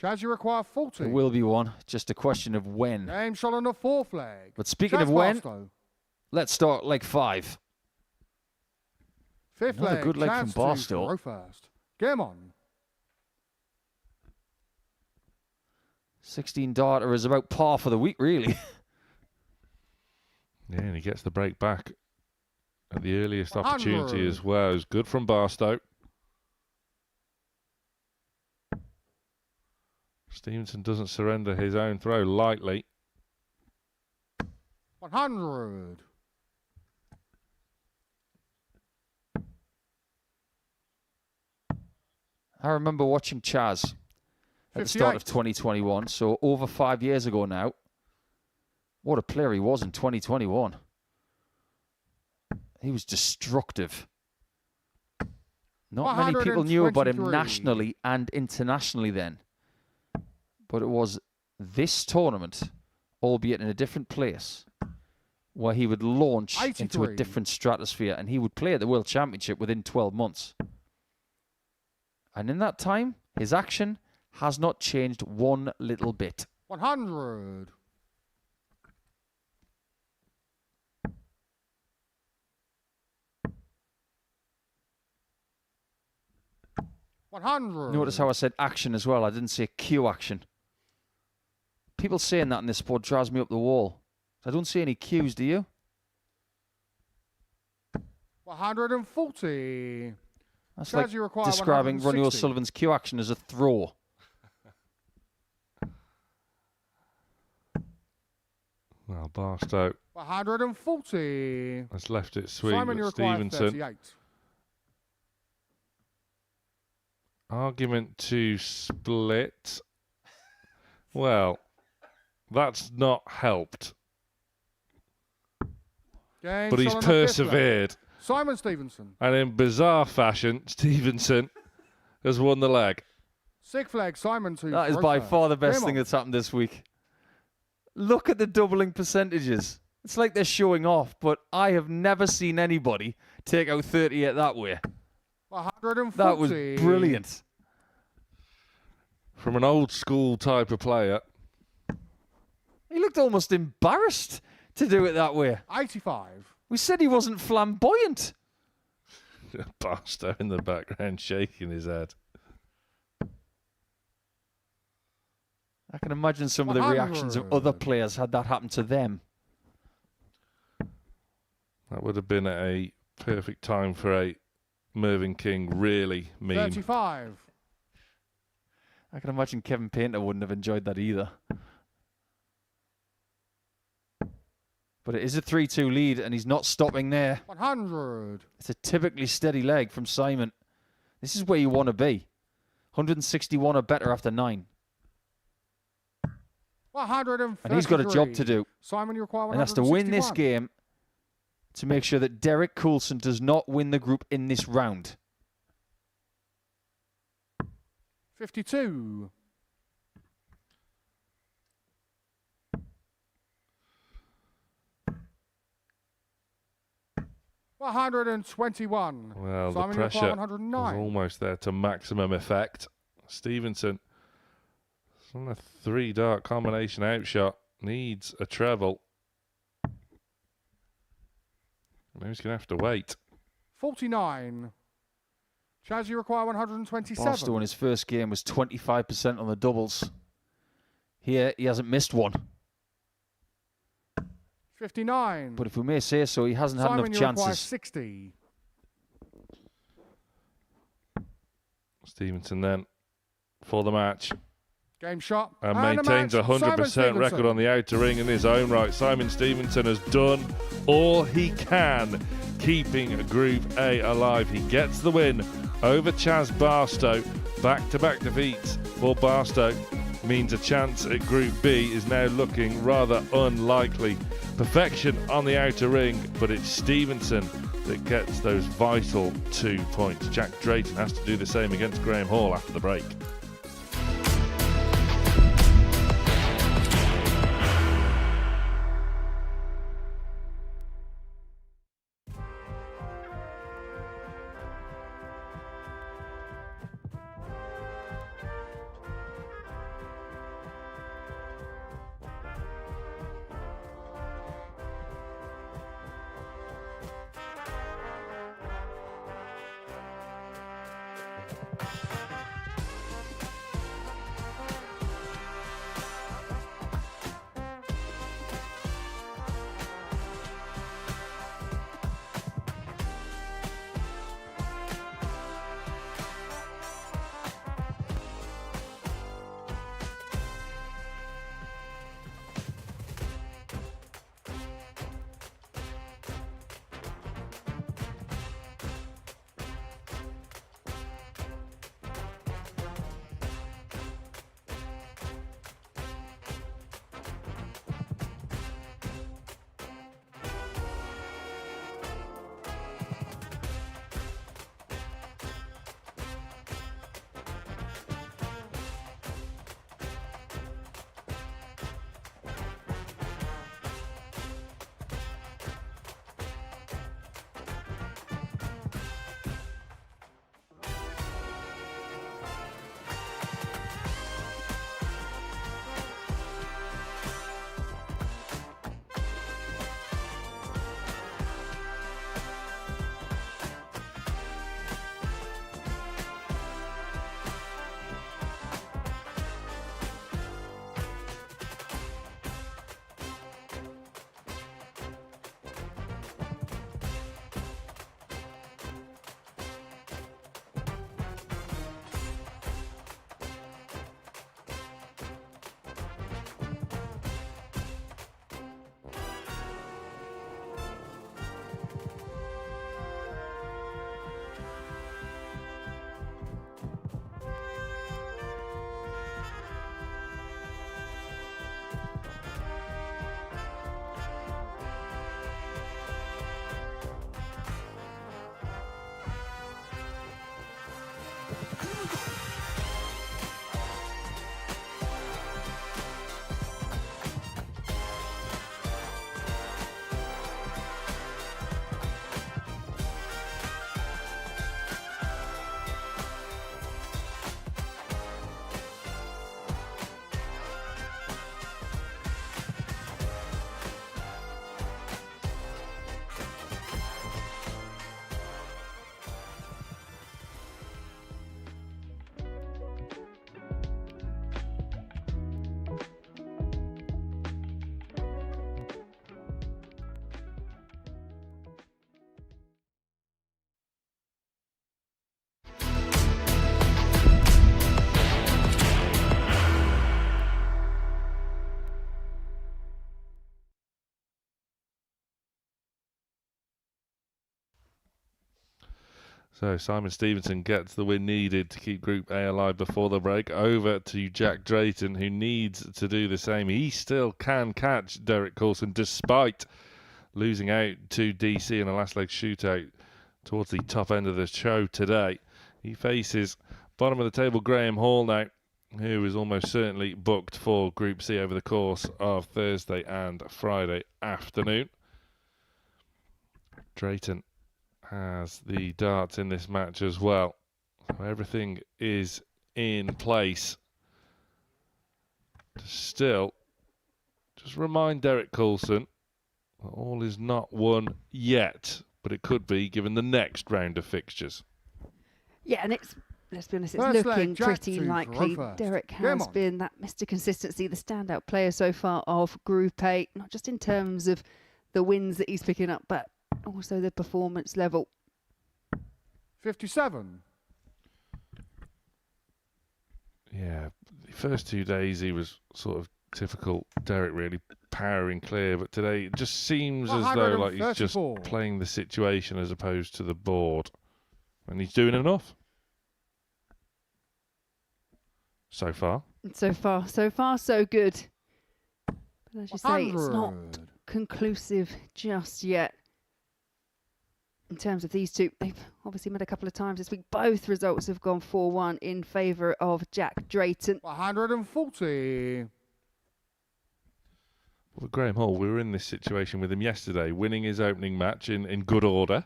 Chaz, you require 40. There will be one, just a question of when. Game shot on the 4th leg. But speaking Chaz of when, Barstow. let's start leg 5. 5th Another leg. good leg Chaz from 2 Barstow. for row first. Game on. 16 darter is about par for the week, really. Yeah, and he gets the break back at the earliest 100. opportunity as well. It was good from Barstow. Stevenson doesn't surrender his own throw lightly. 100. I remember watching Chaz at the start of 2021, so over 5 years ago now. What a player he was in 2021. He was destructive. Not many people knew about him 123. nationally and internationally then. But it was this tournament, albeit in a different place, where he would launch into a 83. different stratosphere, and he would play at the World Championship within 12 months. And in that time, his action has not changed one little bit. 100. 100. Notice how I said action as well. I didn't say cue action. People saying that in this sport drives me up the wall. I don't see any cues, do you? 140. That's Chaz, like you require describing Ronnie 160. O'Sullivan's cue action as a throw. Well, Barstow 140. has left it sweet. Simon, you But require Stevenson, 38. argument to split. Well, that's not helped. Game But he's shot on the 5th leg. persevered. Simon Stevenson. And in bizarre fashion, Stevenson has won the leg. 6th leg. Simon 2. That is for by row far the first. best Game thing on. that's happened this week. Look at the doubling percentages. It's like they're showing off, but I have never seen anybody take out 38 that way. 140. That was brilliant. From an old school type of player. He looked almost embarrassed to do it that way. 85. We said he wasn't flamboyant. Barstow in the background shaking his head. I can imagine some of the reactions of other 100. players had that happen to them. That would have been a perfect time for a Mervyn King really mean. 35. I can imagine Kevin Painter wouldn't have enjoyed that either. But it is a 3-2 lead, and he's not stopping there. 100. It's a typically steady leg from Simon. This is where you want to be. 161 or better after 9. 133. And he's got a job to do. Simon, you require 161. And has to win this game to make sure that Derek Coulson does not win the group in this round. 52. $121. Well, Simon, the you require pressure 109. was almost there to maximum effect. Stevenson, on a 3-dart combination outshot, needs a treble. Maybe he's going to have to wait. 49. Chaz, you require 127. Barstow in his first game was 25% on the doubles. Here, he hasn't missed one. 59. But if we may say so, he hasn't had Simon, enough you require chances. 60. Stevenson then for the match. Game shot. And a maintains a match. Simon 100% Stevenson. record on the outer ring in his own right. Simon Stevenson has done all he can, keeping Group A alive. He gets the win over Chaz Barstow. Back-to-back defeats for Barstow means a chance at Group B is now looking rather unlikely. perfection on the outer ring, but it's Stevenson that gets those vital 2 points. Jack Drayton has to do the same against Graham Hall after the break. So Simon Stevenson gets the win needed to keep Group A alive before the break. Over to Jack Drayton, who needs to do the same. He still can catch Derek Coulson despite losing out to DC in a last leg shootout towards the top end of the show today. He faces bottom of the table Graham Hall now, who is almost certainly booked for Group C over the course of Thursday and Friday afternoon. Drayton has the darts in this match as well. So everything is in place to still just remind Derek Coulson that all is not won yet, but it could be given the next round of fixtures. Yeah, and let's be honest, it's First leg, looking Jack pretty 2 for likely. first. Derek Game has on. been that Mr. Consistency, the standout player so far of Group A, not just in terms of the wins that he's picking up, but also the performance level. 57. Yeah, the first 2 days he was sort of typical Derek, really powering clear, but today it just seems as though like he's just 134. playing the situation as opposed to the board, and he's doing enough so far. So far, so good. But as you say, it's not 100. conclusive just yet. In terms of these two, they've obviously met a couple of times this week. Both results have gone 4-1 in favour of Jack Drayton. 140. Well, Graham Hall, we were in this situation with him yesterday, winning his opening match in good order.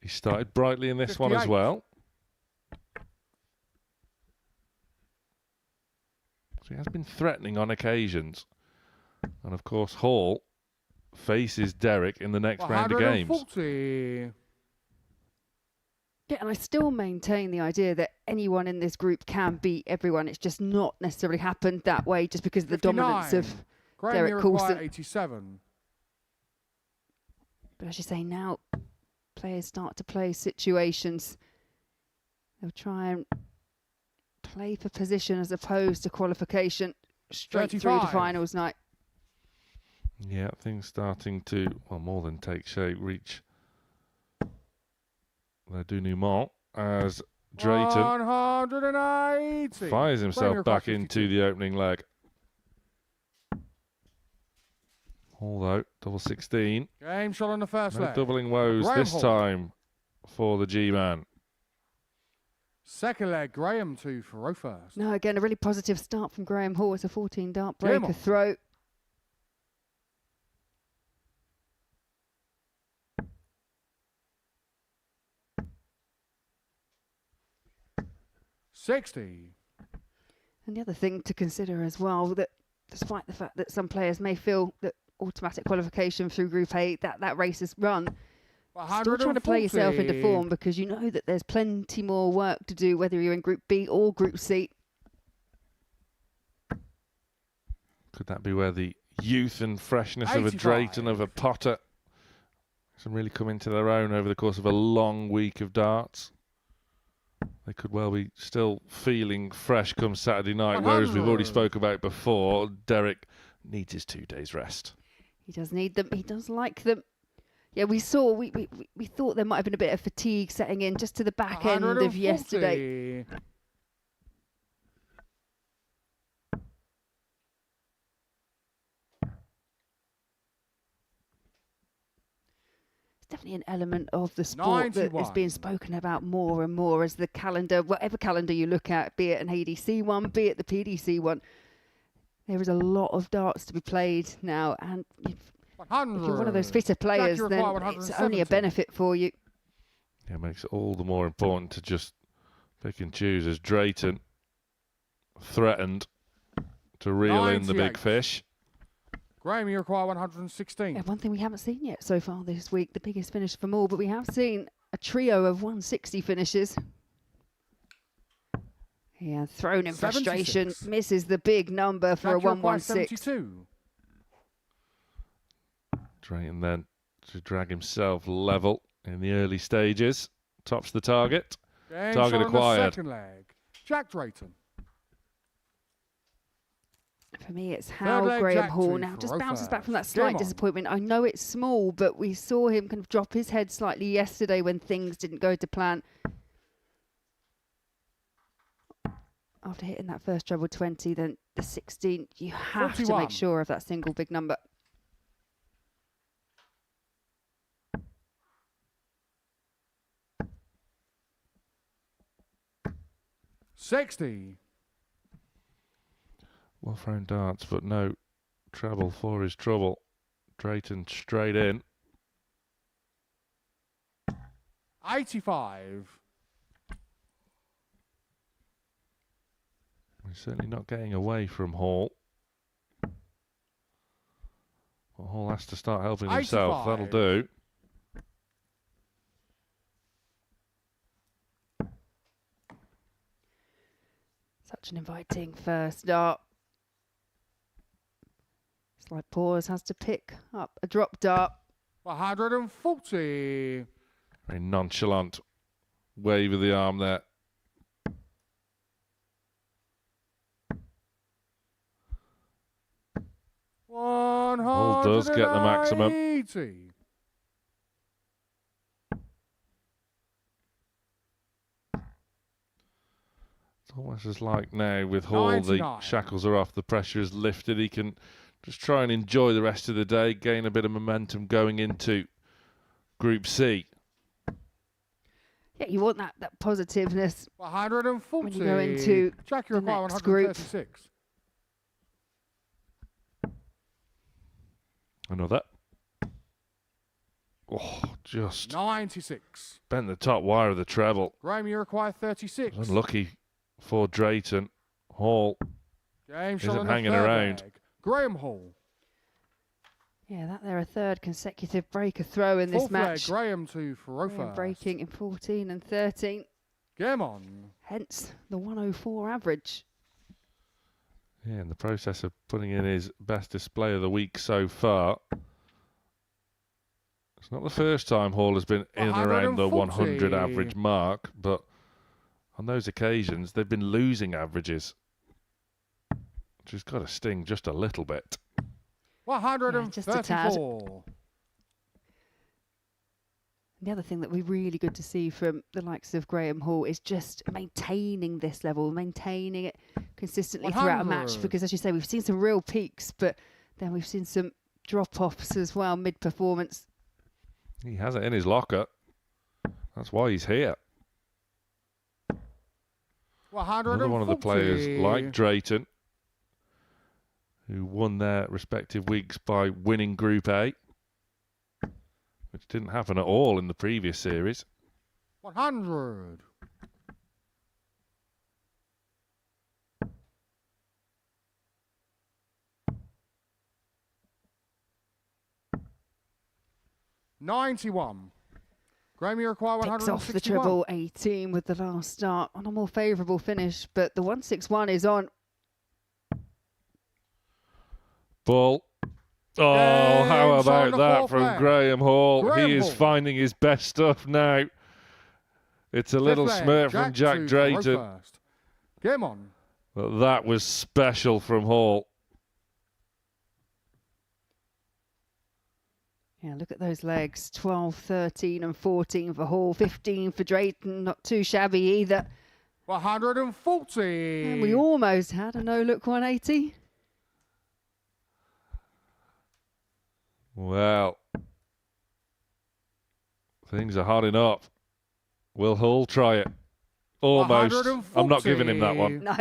He started brightly in this one as 58. well. So he has been threatening on occasions. And of course, Hall faces Derek in the next round of games. 140. Yeah, and I still maintain the idea that anyone in this group can beat everyone. It's just not necessarily happened that way just because of the 59. dominance of Graham, Derek you require Coulson. 87. But as you say, now players start to play situations. They'll try and play for position as opposed to qualification straight through to 35. finals night. Yeah, things starting to, well, more than take shape, reach their denouement as Drayton 180. fires himself Graham, back you require into 52. the opening leg. Although, double 16. Game shot on the first No leg. doubling woes Graham this Hall. time for the G-Man. Second leg, Graham 2 for row first. No, again, a really positive start from Graham Hall. It's a 14 dart Game breaker on. throw. $60. And the other thing to consider as well, that despite the fact that some players may feel that automatic qualification through Group A, that race is run, still trying to play yourself into 140. form because you know that there's plenty more work to do, whether you're in Group B or Group C. Could that be where the youth and freshness of a 85. Drayton, of a Potter, can really come into their own over the course of a long week of darts? They could well be still feeling fresh come Saturday night, whereas we've already 100. spoke about before, Derek needs his 2 days rest. He does need them. He does like them. Yeah, we saw, we thought there might have been a bit of fatigue setting in just to the back end of yesterday. 140. It's definitely an element of the sport that is 91. being spoken about more and more as the calendar, whatever calendar you look at, be it an ADC one, be it the PDC one, there is a lot of darts to be played now. And if you're one of those fitter players, you then require it's only a 170. benefit for you. Yeah, it makes it all the more important to just pick and choose as Drayton threatened to reel in the big 98. fish. Graham, you require 116. And one thing we haven't seen yet so far this week, the biggest finish from all, but we have seen a trio of 160 finishes. Yeah, thrown in 76. frustration, misses the big number for a Jack, you require 116. 72. Drayton then to drag himself level in the early stages. Tops the target. Game Target shot on the acquired. second leg. Jack Drayton. For me, it's how leg, Graham Jack Hall two now for just row bounces back from that first. slight Game on. disappointment. I know it's small, but we saw him kind of drop his head slightly yesterday when things didn't go to plan. After hitting that first treble 20, then the 16, you have to 41. make sure of that single big number. $60. Well thrown darts, but no treble for his trouble. Drayton straight in. 85. He's certainly not getting away from Hall. Well, Hall has to start helping himself. 85. That'll do. Such an inviting first dart. Slight pause, has to pick up a drop dart. 140. Very nonchalant wave of the arm there. Hall does get the maximum. 80. It's almost as like now with Hall, the 99. shackles are off, the pressure is lifted. He can Just try and enjoy the rest of the day, gain a bit of momentum going into Group C. Yeah, you want that positiveness 140. when you go into Jack, you the require next group. 136. Another. Oh, just 96. bent the top wire of the treble. Graham, you require 36. Unlucky for Drayton. Hall Game shot isn't on the hanging third around. leg. Graham Hall. Yeah, that they're a third consecutive breaker throw in this Fourth match. leg, Graham to Graham Farofa. breaking in 14 and 13. Game on. Hence the 104 average. Yeah, in the process of putting in his best display of the week so far. It's not the first time Hall has been in and around the 100 average mark, but on those occasions they've been losing averages, which has got to sting just a little bit. 134. The other thing that we're really good to see from the likes of Graham Hall is just maintaining this level, maintaining it consistently throughout a match. 100. Because as you say, we've seen some real peaks, but then we've seen some drop-offs as well mid-performance. He has it in his locker. That's why he's here. Another one of the players like Drayton, who won their respective weeks by winning Group A, which didn't happen at all in the previous series. 100. $91. Graham, you require Picks 161. off the treble 18 with the last start on a more favourable finish, but the 161 is on. Ball. Oh, Games how on about the that fourth from leg. Graham Hall? Graham He is Hall. finding his best stuff now. It's a little Fifth leg, smirk from Jack to Drayton. first. Game on. But that was special from Hall. Yeah, look at those legs. 12, 13 and 14 for Hall, 15 for Drayton. Not too shabby either. 140. And we almost had a no-look 180. Well, things are hotting up. Will Hull try it? Almost. I'm not giving him that one. No.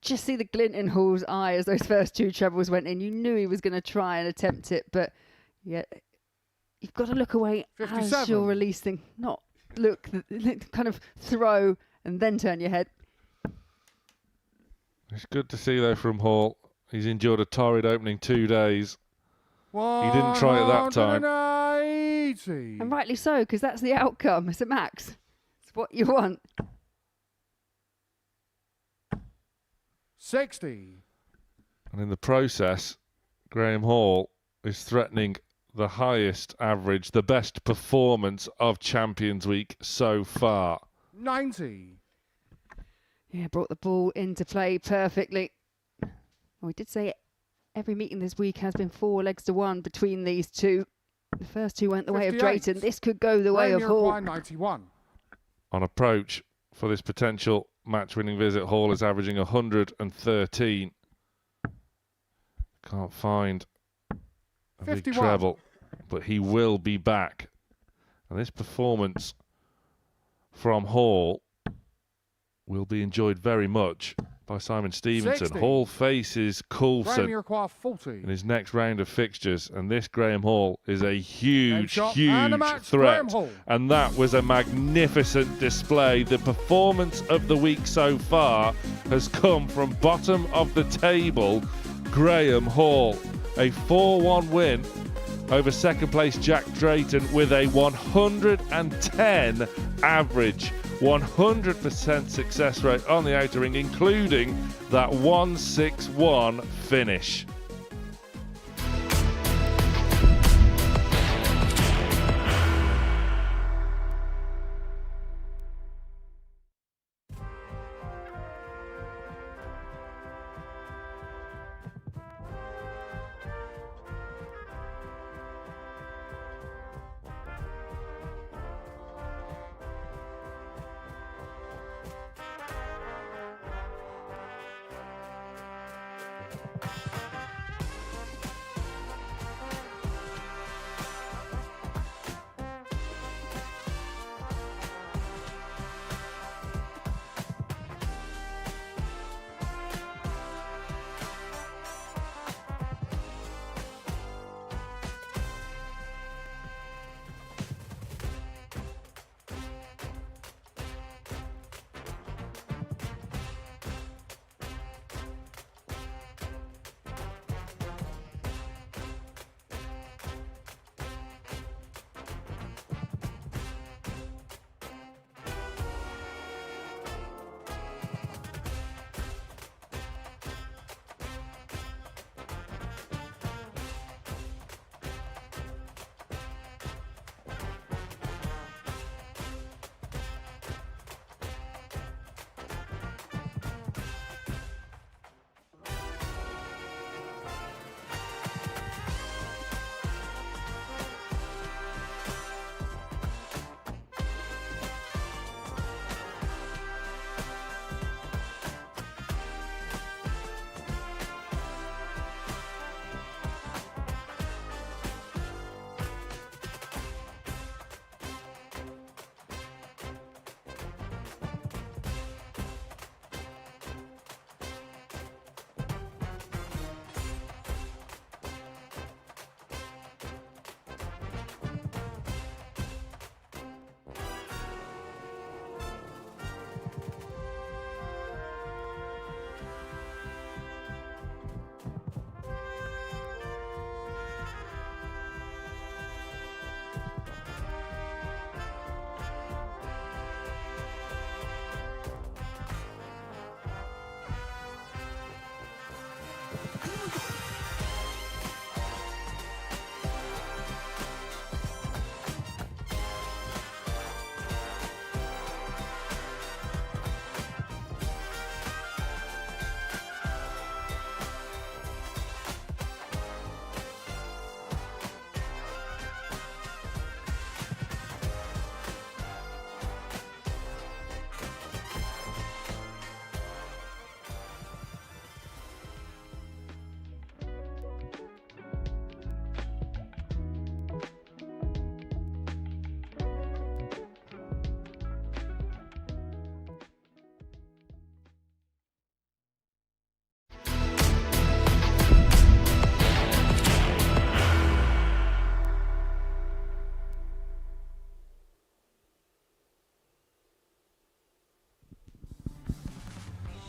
Just see the glint in Hall's eye as those first two trebles went in. You knew he was going to try and attempt it, but yeah, you've got to look away 57. as you're releasing, not look, kind of throw and then turn your head. It's good to see, though, from Hall. He's endured a torrid opening 2 days. He didn't try it that time. 180. And rightly so, because that's the outcome. It's a max. It's what you want. 60. And in the process, Graham Hall is threatening the highest average, the best performance of Champions Week so far. 90. Yeah, brought the ball into play perfectly. We did say every meeting this week has been 4 legs to 1 between these two. The first two went the way of 58. Drayton. This could go the way of Graham, you Hall. require 91. On approach for this potential match-winning visit, Hall is averaging 113. Can't find a big 51. treble, but he will be back. And this performance from Hall will be enjoyed very much by Simon Stevenson. 60. Hall faces Graham, Coulson you require 40. in his next round of fixtures, and this Graham Hall is a huge, shot and a huge match, Graham threat. Hall. And that was a magnificent display. The performance of the week so far has come from bottom of the table, Graham Hall. A 4-1 win over second place Jack Drayton with a 110 average. 100% success rate on the outer ring, including that 161 finish.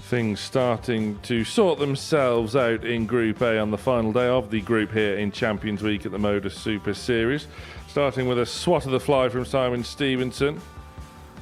things starting to sort themselves out in Group A on the final day of the group here in Champions Week at the Modus Super Series. Starting with a swat of the fly from Simon Stevenson,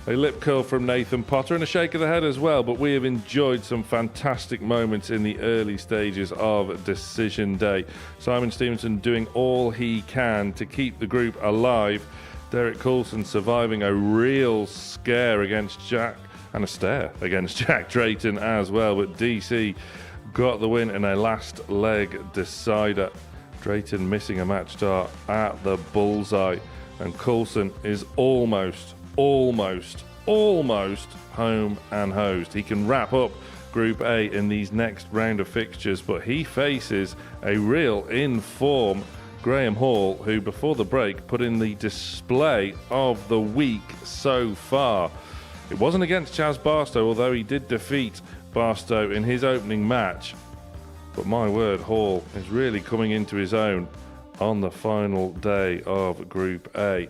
a lip curl from Nathan Potter, and a shake of the head as well. But we have enjoyed some fantastic moments in the early stages of Decision Day. Simon Stevenson doing all he can to keep the group alive. Derek Coulson surviving a real scare against Jack, and a stare against Jack Drayton as well. But DC got the win in a last leg decider. Drayton missing a match start at the bullseye, and Coulson is almost home and hosed. He can wrap up Group A in these next round of fixtures, but he faces a real in-form Graham Hall, who before the break put in the display of the week so far. It wasn't against Chaz Barstow, although he did defeat Barstow in his opening match. But my word, Hall is really coming into his own on the final day of Group A.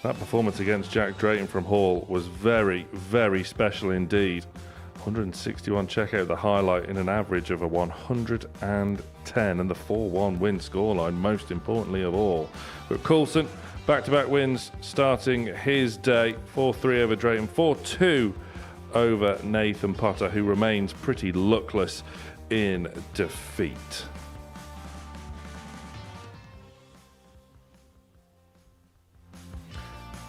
That performance against Jack Drayton from Hall was very, very special indeed. 161 checkout, the highlight in an average of a 110, and the 4-1 win scoreline, most importantly of all. But Coulson, back-to-back wins starting his day. 4-3 over Drayton, 4-2 over Nathan Potter, who remains pretty luckless in defeat.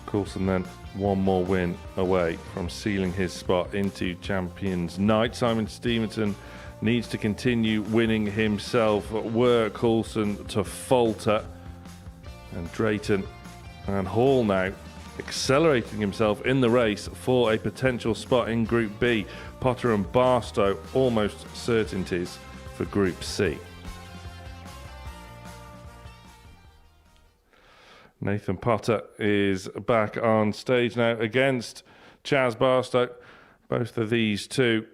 Coulson then one more win away from sealing his spot into Champions Night. Simon Stevenson needs to continue winning himself were Coulson to falter. And Drayton and Hall now accelerating himself in the race for a potential spot in Group B. Potter and Barstow almost certainties for Group C. Nathan Potter is back on stage now against Chaz Barstow. Both of these two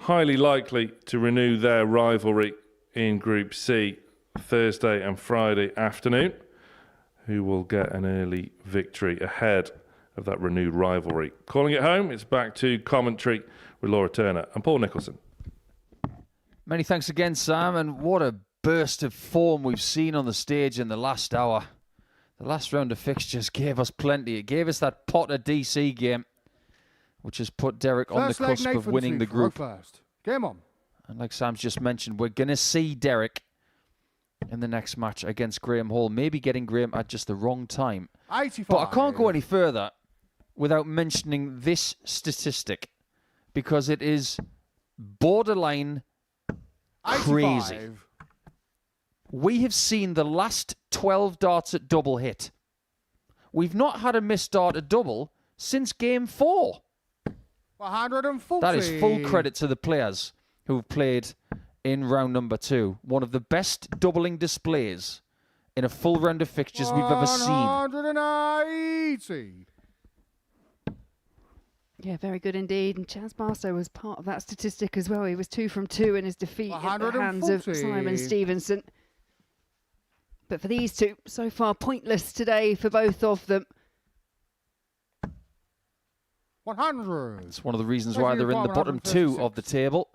highly likely to renew their rivalry in Group C Thursday and Friday afternoon. Who will get an early victory ahead of that renewed rivalry? Calling it home, it's back to commentary with Laura Turner and Paul Nicholson. Many thanks again, Sam, and what a burst of form we've seen on the stage in the last hour. The last round of fixtures gave us plenty. It gave us that Potter DC game, which has put Derek on the cusp of winning the group. First. Game on. And like Sam's just mentioned, we're going to see Derek in the next match against Graham Hall, maybe getting Graham at just the wrong time. 85. But I can't go any further without mentioning this statistic, because it is borderline crazy. 85. We have seen the last 12 darts at double hit. We've not had a missed dart at double since game 4. 140. That is full credit to the players who've played in round number 2. One of the best doubling displays in a full round of fixtures we've ever seen. 180. Yeah, very good indeed. And Chaz Barstow was part of that statistic as well. He was 2 from 2 in his defeat at the hands of Simon Stevenson. But for these two, so far pointless today for both of them. 100. It's one of the reasons why they're in the bottom 2 of the table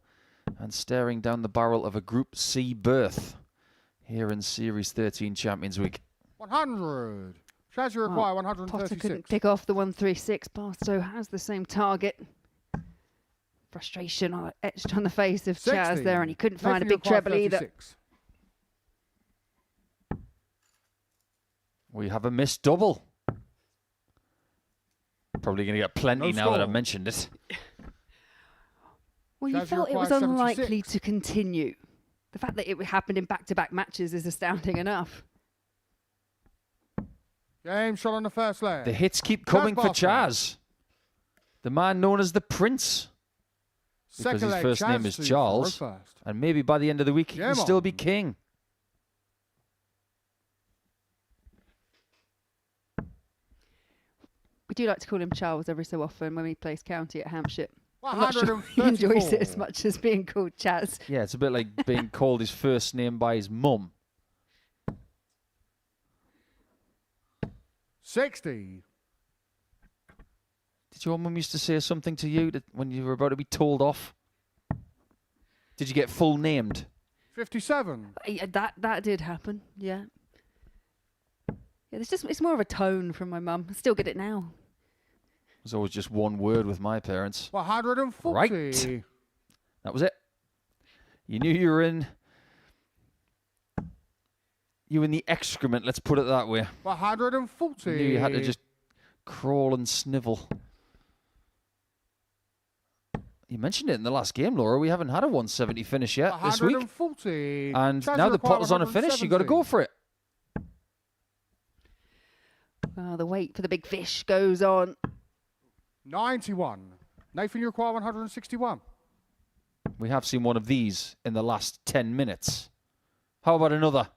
and staring down the barrel of a Group C berth here in Series 13 Champions Week. 100. Chaz, you require 136. Potter couldn't pick off the 136. Barstow has the same target. Frustration etched on the face of Chaz there, and he couldn't find a big treble either. We have a missed double. Probably going to get plenty now that I've mentioned it. Well, you felt it was unlikely to continue. The fact that it happened in back-to-back matches is astounding enough. Game shot on the first leg. The hits keep coming for Chaz. The man known as the Prince. Because his first name is Charles. And maybe by the end of the week he can still be king. We do like to call him Charles every so often when we plays county at Hampshire. I'm not sure he enjoys it as much as being called Chaz. Yeah, it's a bit like being called his first name by his mum. 60. Did your mum used to say something to you that when you were about to be told off? Did you get full named? 57. Yeah, that did happen. Yeah. Yeah, it's more of a tone from my mum. I still get it now. There's always just one word with my parents. 140. Right. That was it. You knew you were in. You were in the excrement, let's put it that way. 140. You knew you had to just crawl and snivel. You mentioned it in the last game, Laura. We haven't had a 170 finish yet this week. 140. And Chaz now the require potter's on a finish. You got to 170. go for it. Well, the wait for the big fish goes on. 91. Nathan, you require 161. We have seen one of these in the last 10 minutes. How about another?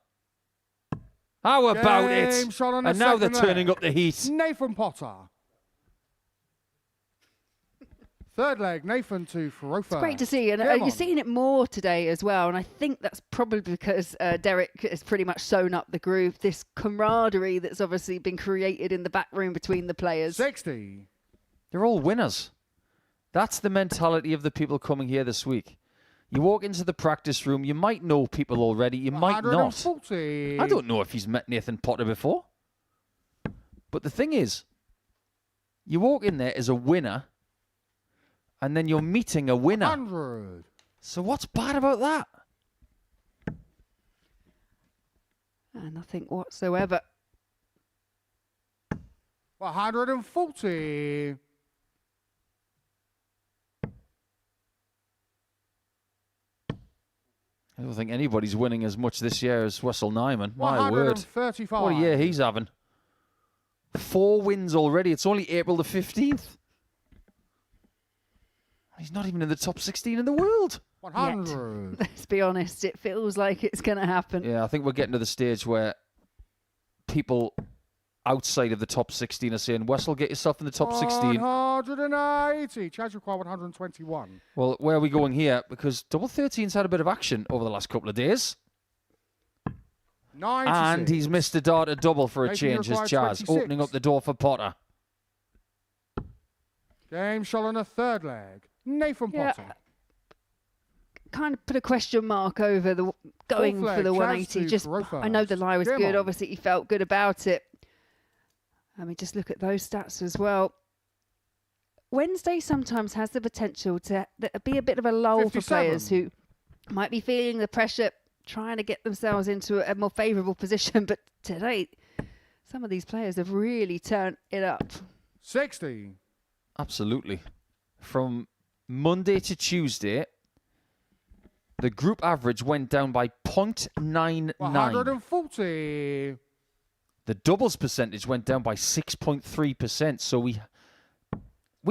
How about Game it? shot on the And now they're second turning leg. up the heat. Nathan Potter. Third leg, Nathan to Farofa. It's great to see, and Come you're on. seeing it more today as well. And I think that's probably because Derek has pretty much sewn up the group. This camaraderie that's obviously been created in the back room between the players. 60. They're all winners. That's the mentality of the people coming here this week. You walk into the practice room, you might know people already, you might not. 140. I don't know if he's met Nathan Potter before. But the thing is, you walk in there as a winner, and then you're meeting a winner. 100. So what's bad about that? Nothing whatsoever. 140. I don't think anybody's winning as much this year as Wessel Nyman. My word. 135. What a year he's having. 4 wins already. It's only April the 15th. He's not even in the top 16 in the world. 100. Let's be honest, it feels like it's going to happen. Yeah, I think we're getting to the stage where people outside of the top 16 are saying, Wessel, get yourself in the top 16. 180. Chaz require 121. Well, where are we going here? Because double 13's had a bit of action over the last couple of days. 96. And he's missed a dart at double for a Nathan, change, you as require Chaz, 26. opening up the door for Potter. Game shot on the third leg. Nathan Yeah. Potter. Kind of put a question mark over the going Fourth for the leg, Chaz 180. to Just, Farofa. I know the lie was Come good. on. Obviously, he felt good about it. I mean, just look at those stats as well. Wednesday sometimes has the potential to be a bit of a lull 57. for players who might be feeling the pressure, trying to get themselves into a more favourable position. But today, some of these players have really turned it up. 60. Absolutely. From Monday to Tuesday, the group average went down by 0.99. 140. The doubles percentage went down by 6.3%. So we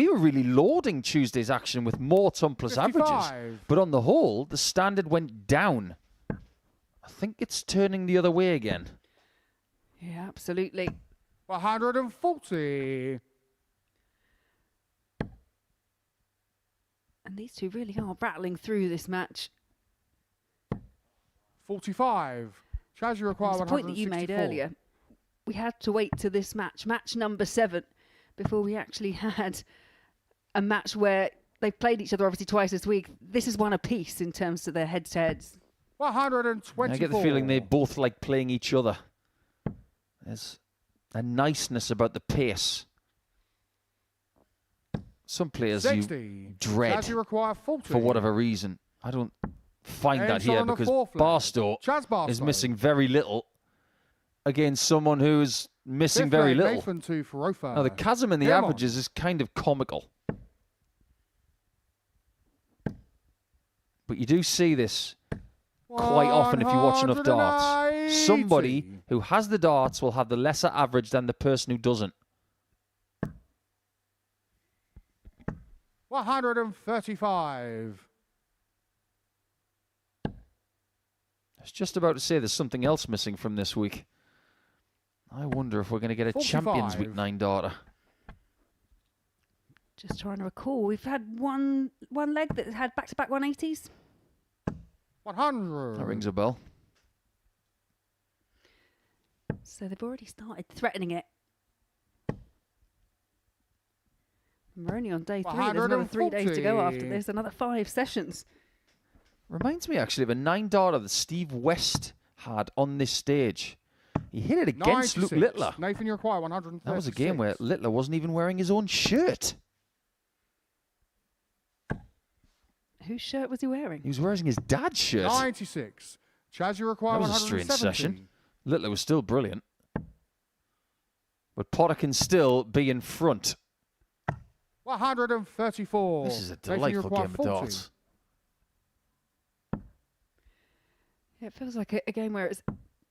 were really lauding Tuesday's action with more tumpless 55. averages. But on the whole, the standard went down. I think it's turning the other way again. Yeah, absolutely. 140. And these two really are rattling through this match. 45. Chaz, you require It's a point that you made 164. earlier. We had to wait to this match number 7, before we actually had a match where they've played each other obviously twice this week. This is one apiece in terms of their head-to-heads. 124. I get the feeling they both like playing each other. There's a niceness about the pace. Some players 60. you dread Chaz, you require 40. for whatever reason. I don't find Aim that shot here on the because fourth leg. Barstow Chaz Barstow. is missing very little against someone who's missing Fifth very leg, little. Nathan to Farofa. Now, the chasm in the Come on. averages is kind of comical. But you do see this quite often if you watch enough darts. 180. Somebody who has the darts will have the lesser average than the person who doesn't. 135. I was just about to say there's something else missing from this week. I wonder if we're going to get a 45. Champions Week 9 darter. Just trying to recall. We've had one leg that had back-to-back 180s. 100. That rings a bell. So they've already started threatening it. And we're only on day 3. There's another 3 days to go after 140. this. Another 5 sessions. Reminds me actually of a 9-darter that Steve West had on this stage. He hit it against 96. Luke Littler. Nathan, you require 136. That was a game where Littler wasn't even wearing his own shirt. Whose shirt was he wearing? He was wearing his dad's shirt. 96. Chaz, you require That was a strange 170. session. Littler was still brilliant. But Potter can still be in front. 134. This is a Nathan, you delightful require game of 40. darts. Yeah, it feels like a game where it's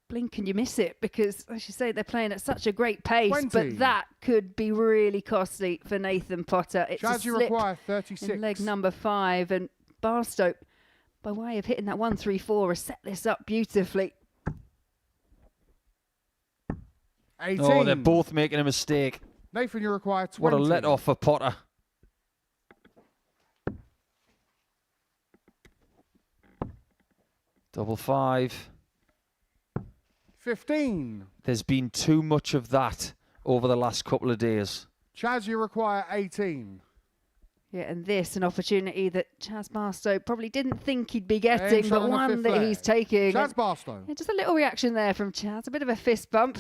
blink and you miss it because, as you say, they're playing at such a great pace. 20. But that could be really costly for Nathan Potter. It's Chaz, a you slip require 36. in leg number 5, and Barstow, by way of hitting that 1-3-4, has set this up beautifully. 18. Oh, they're both making a mistake. Nathan, you require 20. What a let-off for Potter. Double 5. 15. There's been too much of that over the last couple of days. Chaz, you require 18. Yeah, and this, an opportunity that Chaz Barstow probably didn't think he'd be getting, shot but on the one fifth that leg. he's taking. Chaz Barstow. Yeah, just a little reaction there from Chaz, a bit of a fist bump.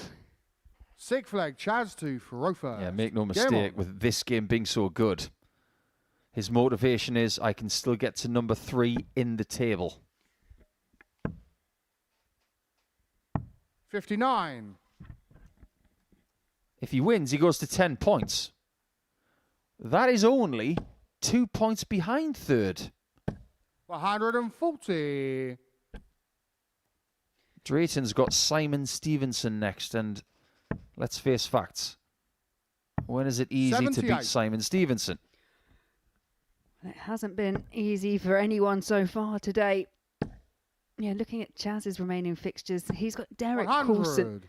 6th leg, Chaz to Farofa. Yeah, make no Game mistake, on. with this game being so good, his motivation is, I can still get to number 3 in the table. 59. If he wins, he goes to 10 points. That is only 2 points behind third. 140. Drayton's got Simon Stevenson next, and let's face facts. When is it easy to 78. beat Simon Stevenson? It hasn't been easy for anyone so far today. Yeah, looking at Chaz's remaining fixtures, he's got Derek 100. Coulson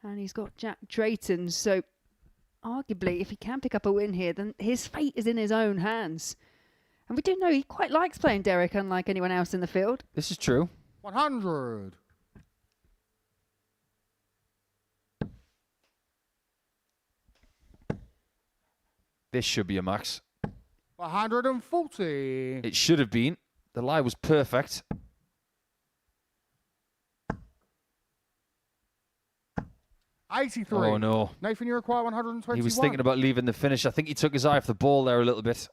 and he's got Jack Drayton. So arguably, if he can pick up a win here, then his fate is in his own hands. And we do know he quite likes playing Derek, unlike anyone else in the field. This is true. 100. This should be a max. 140. It should have been. The lie was perfect. $83. Oh, no. Nathan, you require 121. He was thinking about leaving the finish. I think he took his eye off the ball there a little bit.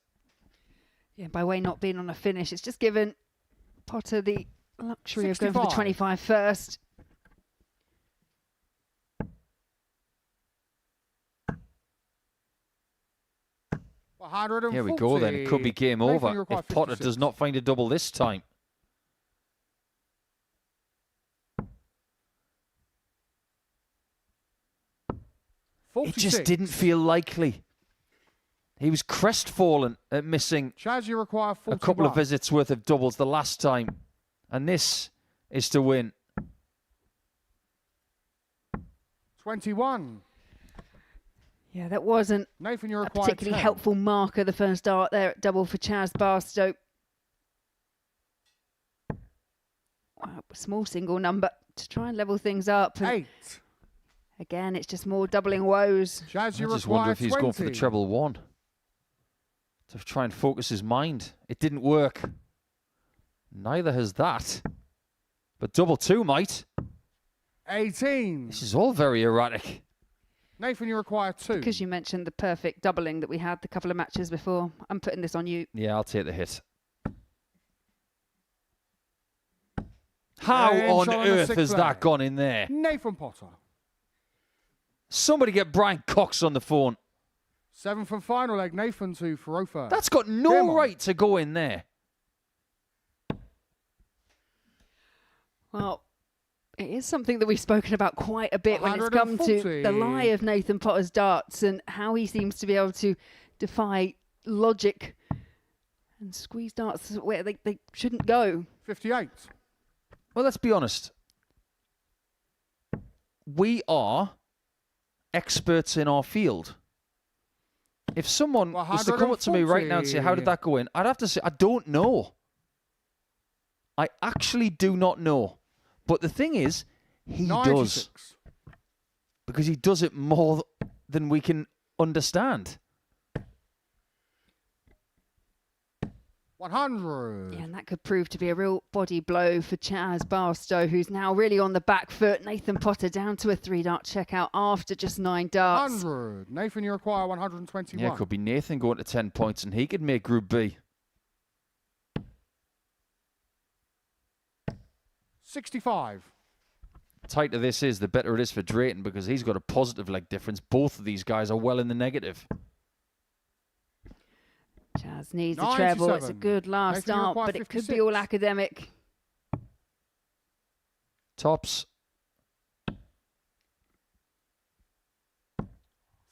Yeah, by way not being on a finish, it's just given Potter the luxury of going for the 25 first. Here we go then. It could be game Nathan, over you require if Potter 56. does not find a double this time. It just 46. didn't feel likely. He was crestfallen at missing Chaz, you require 41. a couple of visits worth of doubles the last time. And this is to win. 21. Yeah, that wasn't Nathan, you a require particularly 10. helpful marker, the first dart there at double for Chaz Barstow. Wow, small single number to try and level things up. And 8. again, it's just more doubling woes. Chaz, you I just require wonder if he's 20. going for the treble 1. To try and focus his mind. It didn't work. Neither has that. But double 2 might. 18. This is all very erratic. Nathan, you require 2. Because you mentioned the perfect doubling that we had the couple of matches before, I'm putting this on you. Yeah, I'll take the hit. How And on shot on the earth sixth has leg. that gone in there? Nathan Potter. Somebody get Brian Cox on the phone. 7th and final leg, Nathan to Farofa. That's got Game no on. right to go in there. Well, it is something that we've spoken about quite a bit when it's come to 140. the lie of Nathan Potter's darts and how he seems to be able to defy logic and squeeze darts where they shouldn't go. 58. Well, let's be honest. We are experts in our field. If someone was to come up to me right now and say, how did that go in? I'd have to say, I don't know. I actually do not know. But the thing is, he 96. does. Because he does it more than we can understand. 100. Yeah, and that could prove to be a real body blow for Chaz Barstow, who's now really on the back foot. Nathan Potter down to a 3-dart checkout after just 9 darts. 100. Nathan, you require 121. Yeah, it could be Nathan going to 10 points and he could make Group B. 65. The tighter this is, the better it is for Drayton because he's got a positive leg difference. Both of these guys are well in the negative. Chaz needs a treble. It's a good last dart, but it could be all academic. Tops.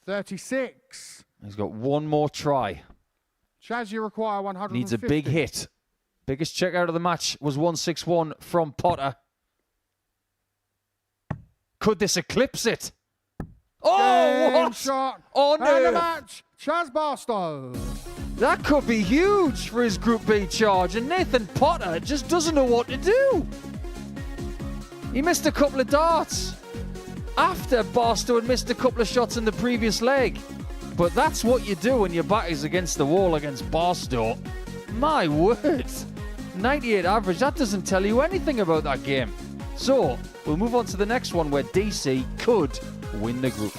36. He's got one more try. Chaz, you require 150. Needs a big hit. Biggest check out of the match was 161 from Potter. Could this eclipse it? Oh, Game what? shot. On And the earth. match, Chaz Barstow. That could be huge for his Group B charge, and Nathan Potter just doesn't know what to do. He missed a couple of darts after Barstow had missed a couple of shots in the previous leg. But that's what you do when your back is against the wall against Barstow. My word. 98 average, that doesn't tell you anything about that game. So, we'll move on to the next one where DC could win the group.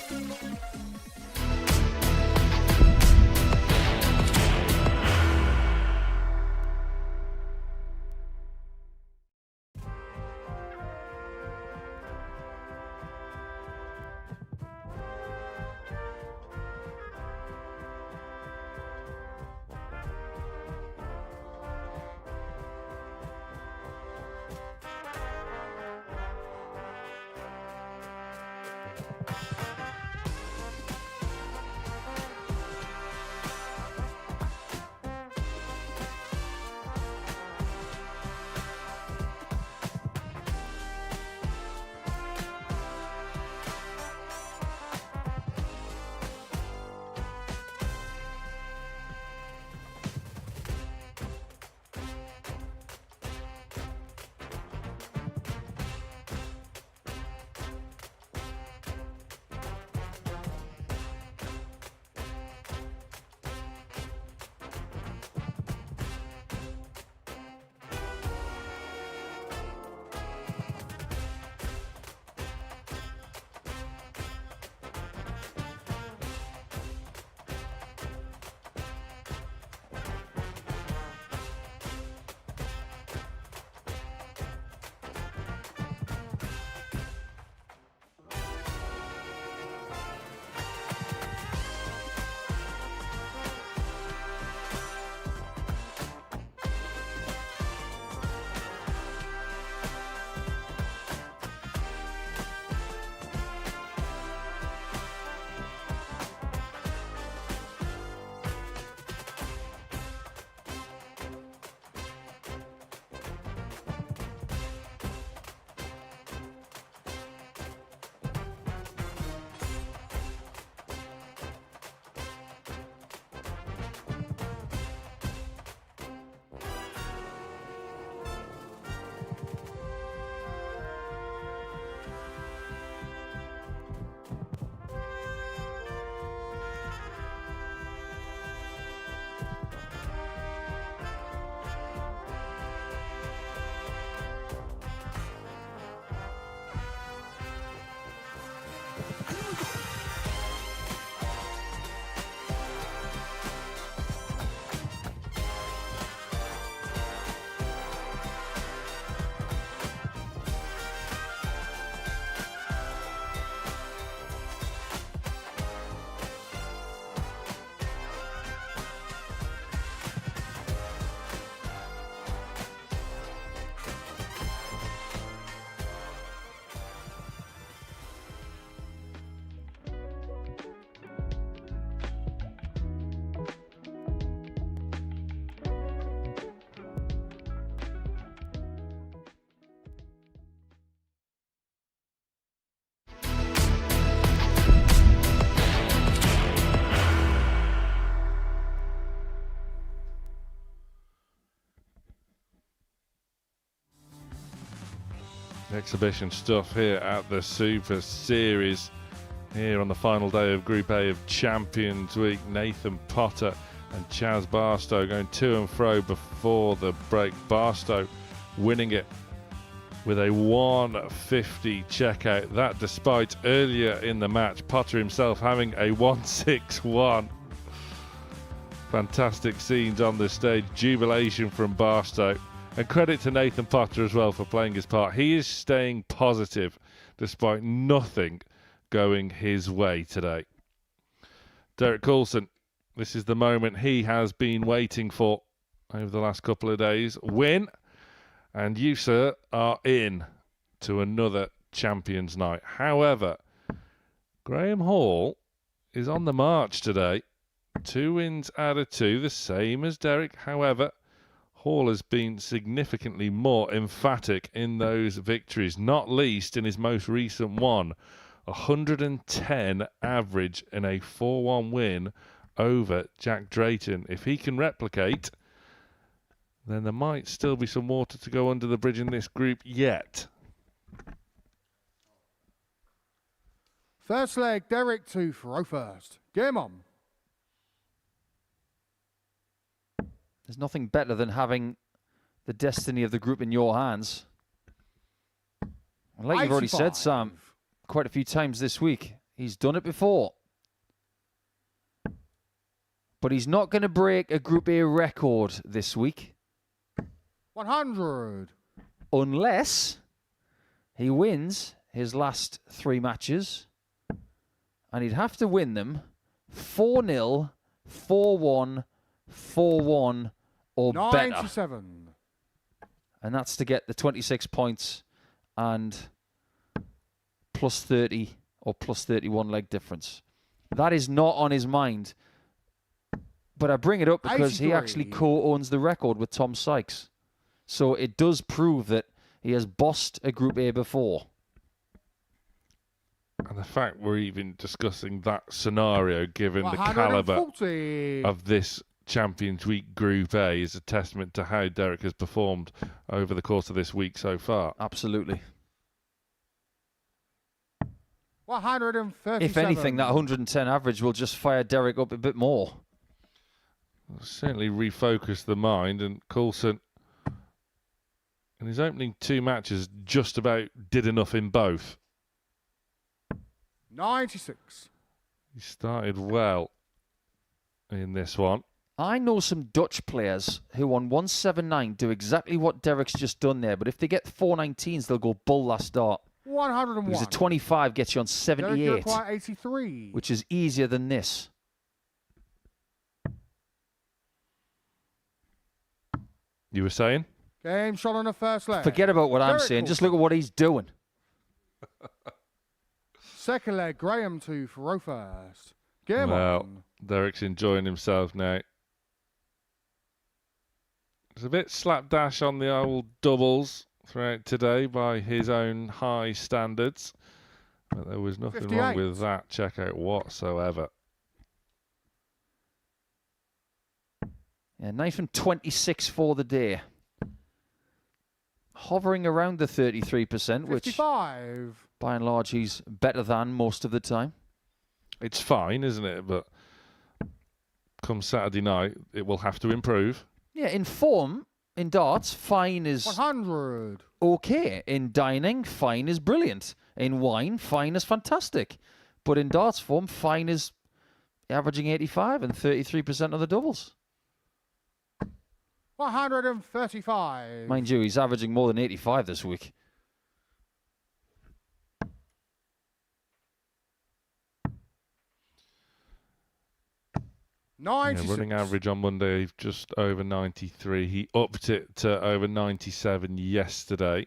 Exhibition stuff here at the Super Series. Here on the final day of Group A of Champions Week, Nathan Potter And Chaz Barstow going to and fro before the break. Barstow winning it with a 150 checkout. That despite earlier in the match, Potter himself having a 161. Fantastic scenes on the stage. Jubilation from Barstow. And credit to Nathan Potter as well for playing his part. He is staying positive despite nothing going his way today. Derek Coulson, this is the moment he has been waiting for over the last couple of days. Win, and you, sir, are in to another Champions Night. However, Graham Hall is on the march today. 2 wins out of 2, the same as Derek. However, Hall has been significantly more emphatic in those victories, not least in his most recent one. 110 average in a 4-1 win over Jack Drayton. If he can replicate, then there might still be some water to go under the bridge in this group yet. First leg, Derek to throw first. Game on. There's nothing better than having the destiny of the group in your hands. And like you've already said, Sam, quite a few times this week, he's done it before. But he's not going to break a Group A record this week. 100. Unless he wins his last 3 matches. And he'd have to win them 4-0, 4-1, 4-1 or 97. better. And that's to get the 26 points and plus 30 or plus 31 leg difference. That is not on his mind. But I bring it up because 83. he actually co-owns the record with Tom Sykes. So it does prove that he has bossed a Group A before. And the fact we're even discussing that scenario, given the 140. calibre of this Champions Week Group A, is a testament to how Derek has performed over the course of this week so far. Absolutely. 137. If anything, that 110 average will just fire Derek up a bit more. Certainly refocus the mind, and Coulson, in his opening 2 matches, just about did enough in both. 96. He started well in this one. I know some Dutch players who on 179 do exactly what Derek's just done there, but if they get 419s, they'll go bull last start. 101. Because a 25 gets you on 78, 83. which is easier than this. You were saying? Game shot on the first leg. Forget about what I'm Derek saying. Coulson. Just look at what he's doing. Second leg, Graham to throw first. Game Well, on. Derek's enjoying himself now. There's a bit slapdash on the old doubles throughout today by his own high standards. But there was nothing 58. wrong with that checkout whatsoever. Yeah, knife and 26 for the day. Hovering around the 33%, which 55. by and large he's better than most of the time. It's fine, isn't it? But come Saturday night, it will have to improve. Yeah, in form, in darts, fine is 100. okay. In dining, fine is brilliant. In wine, fine is fantastic. But in darts form, fine is averaging 85 and 33% of the doubles. 135. Mind you, he's averaging more than 85 this week. Yeah, running average on Monday, just over 93. He upped it to over 97 yesterday.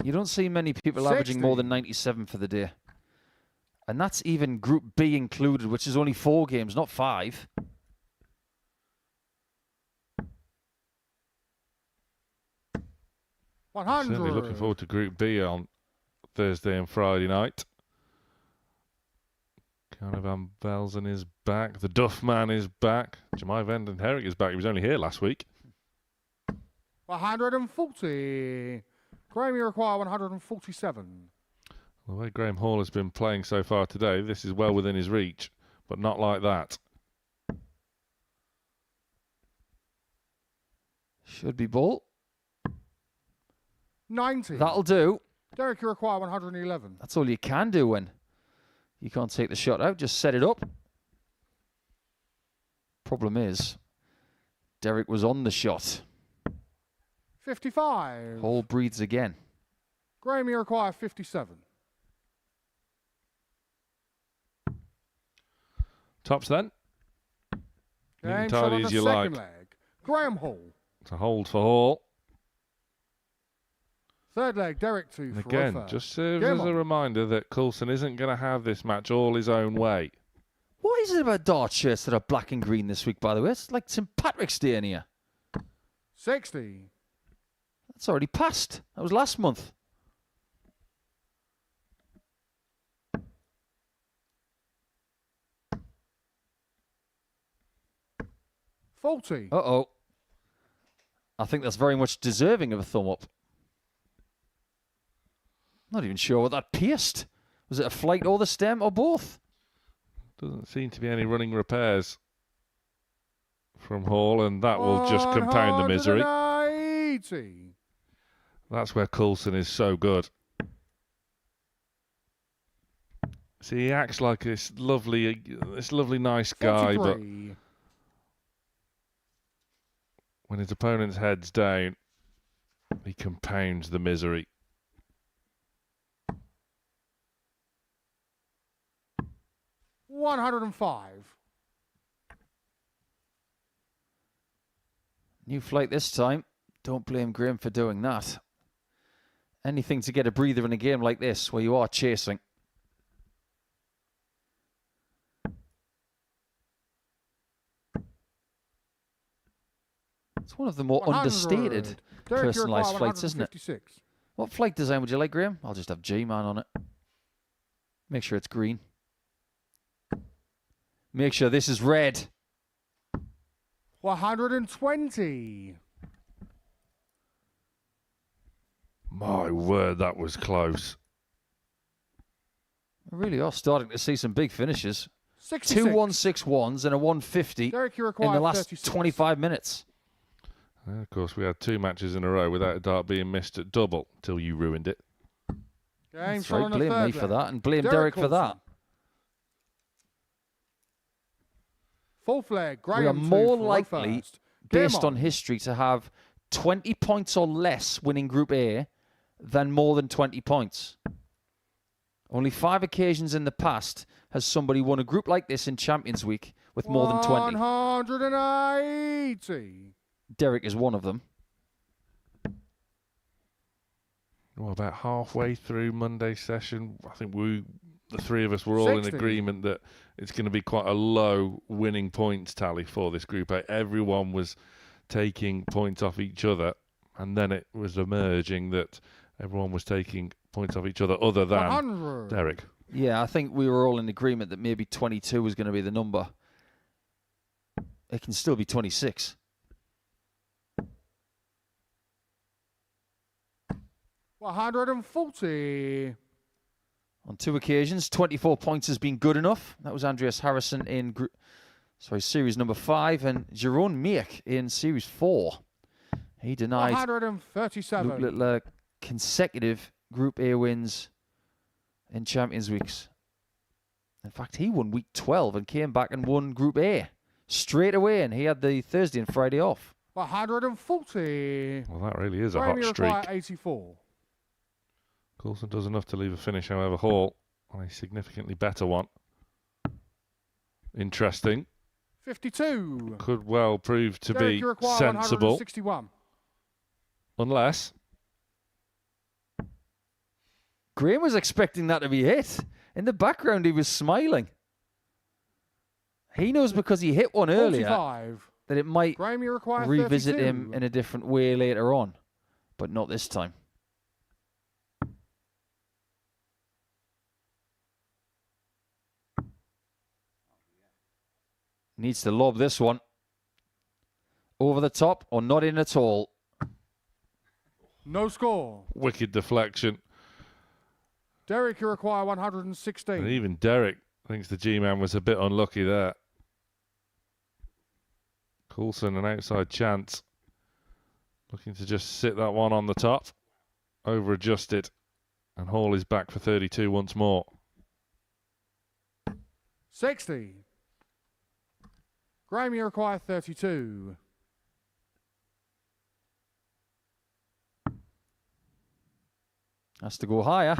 You don't see many people averaging more than 97 for the day. And that's even Group B included, which is only 4 games, not 5. Certainly looking forward to Group B on Thursday and Friday night. Canavan Belsen is back. The Duff Man is back. Jemai Vanden Herrick is back. He was only here last week. 140. Graham, you require 147. The way Graham Hall has been playing so far today, this is well within his reach, but not like that. Should be ball. 90. That'll do. Derek, you require 111. That's all you can do when you can't take the shot out. Just set it up. Problem is, Derek was on the shot. 55. Hall breathes again. Graham, you require 57. Tops then. You can Game shot tidy on as the you second like. leg. Graham Hall. It's a hold for Hall. Third leg, Derek 2 And for again, Rofa. just serves Game as a on. reminder that Coulson isn't going to have this match all his own way. What is it about dart shirts that are black and green this week, by the way? It's like St. Patrick's Day in here. 60. That's already passed. That was last month. Faulty. Uh-oh. I think that's very much deserving of a thumb up. Not even sure what that pierced. Was it a flight or the stem or both? Doesn't seem to be any running repairs from Hall, and that will just compound the misery. 180. That's where Coulson is so good. See, he acts like this lovely nice guy, but 43. when his opponent's head's down, he compounds the misery. $105. New flight this time. Don't blame Graham for doing that. Anything to get a breather in a game like this where you are chasing. It's one of the more 100. understated Derek, you personalised require flights, isn't it? 156. What flight design would you like, Graham? I'll just have G-Man on it. Make sure it's green. Make sure this is red. 120. My word, that was close. We really are starting to see some big finishes. 66. Two 161s and a 150 Derek, you in require the last 36. 25 minutes. And of course, we had 2 matches in a row without a dart being missed at double till you ruined it. Game That's shot right. on the Blame third me for leg. that and blame Derek for that. Coulson. Fourth leg, Graham We are 2 more for likely, first. Game based on history, to have 20 points or less winning Group A than more than 20 points. Only 5 occasions in the past has somebody won a group like this in Champions Week with more than 20. 180. Derek is one of them. Well, about halfway through Monday's session, I think the 3 of us were all 60. in agreement that it's going to be quite a low winning points tally for this Group A. Everyone was taking points off each other, and then it was emerging that everyone was taking points off each other other than 100. Derek. Yeah, I think we were all in agreement that maybe 22 was going to be the number. It can still be 26. $140. On 2 occasions, 24 points has been good enough. That was Andreas Harrison in series number 5 and Jeroen Meek in series 4. He denied 137. Luke Littler consecutive Group A wins in Champions Weeks. In fact, he won week 12 and came back and won Group A straight away, and he had the Thursday and Friday off. 140. Well, that really is a Graham, hot you require streak. 84. Coulson does enough to leave a finish, however, Hall on a significantly better one. Interesting. 52. Could well prove to Derek, be you require sensible, 161. unless Graham was expecting that to be hit. In the background, he was smiling. He knows because he hit one earlier 45. that it might Graham, you require revisit 32. him in a different way later on, but not this time. Needs to lob this one over the top or not in at all. No score. wicked deflection. Derek, you require 116. And even Derek thinks the G-Man was a bit unlucky there. Coulson, an outside chance. Looking to just sit that one on the top. Over adjusted. And Hall is back for 32 once more. 60. Graham, you require 32. Has to go higher.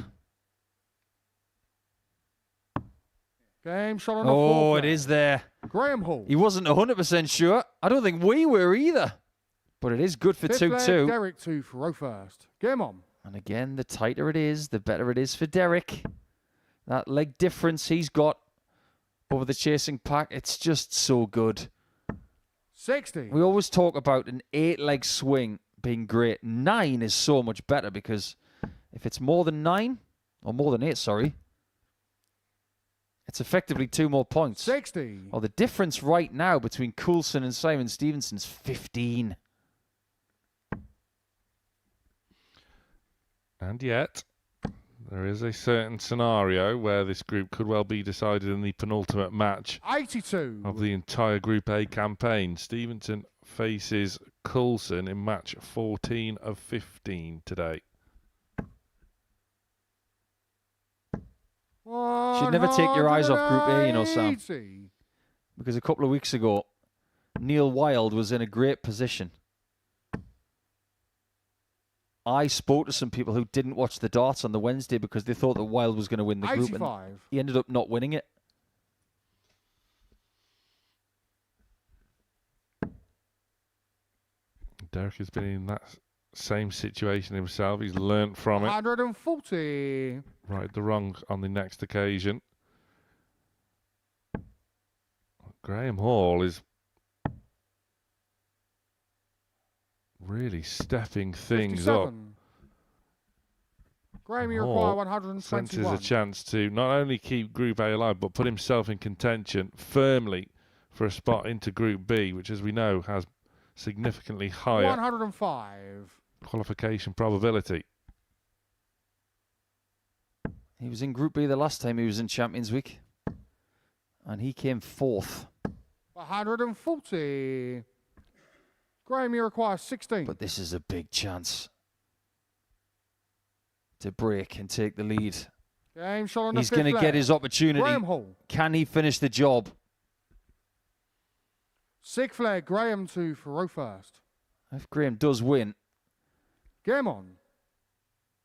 Game shot on the Oh, fourth it leg. is there. Graham Hall. He wasn't 100% sure. I don't think we were either. But it is good for Fifth leg, 2-2. Derek 2 for row first. Game on. And again, the tighter it is, the better it is for Derek. That leg difference he's got over the chasing pack, it's just so good. 60. We always talk about an 8-leg swing being great. 9 is so much better because if it's more than 9, or more than 8, sorry, it's effectively 2 more points. 60. Oh, the difference right now between Coulson and Simon Stevenson is 15. And yet, there is a certain scenario where this group could well be decided in the penultimate match 82. of the entire Group A campaign. Stevenson faces Coulson in match 14 of 15 today. Should never take your eyes off Group A, you know, Sam. 180. Because a couple of weeks ago, Neil Wild was in a great position. I spoke to some people who didn't watch the darts on the Wednesday because they thought that Wild was going to win the group. And 85. he ended up not winning it. Derek has been in that same situation himself. He's learnt from it. 140. Right the wrong on the next occasion. Graham Hall is really stepping things up. 57. Graham, you Hall require senses 121. a chance to not only keep Group A alive, but put himself in contention firmly for a spot into Group B, which, as we know, has significantly higher 105. qualification probability. He was in Group B the last time he was in Champions Week. And he came 4th. 140. Graham, you require 16. But this is a big chance to break and take the lead. Game shot on the He's fifth going to leg. get his opportunity. Graham Hall. Can he finish the job? Sixth leg, Graham 2 for row first. If Graham does win, Game on.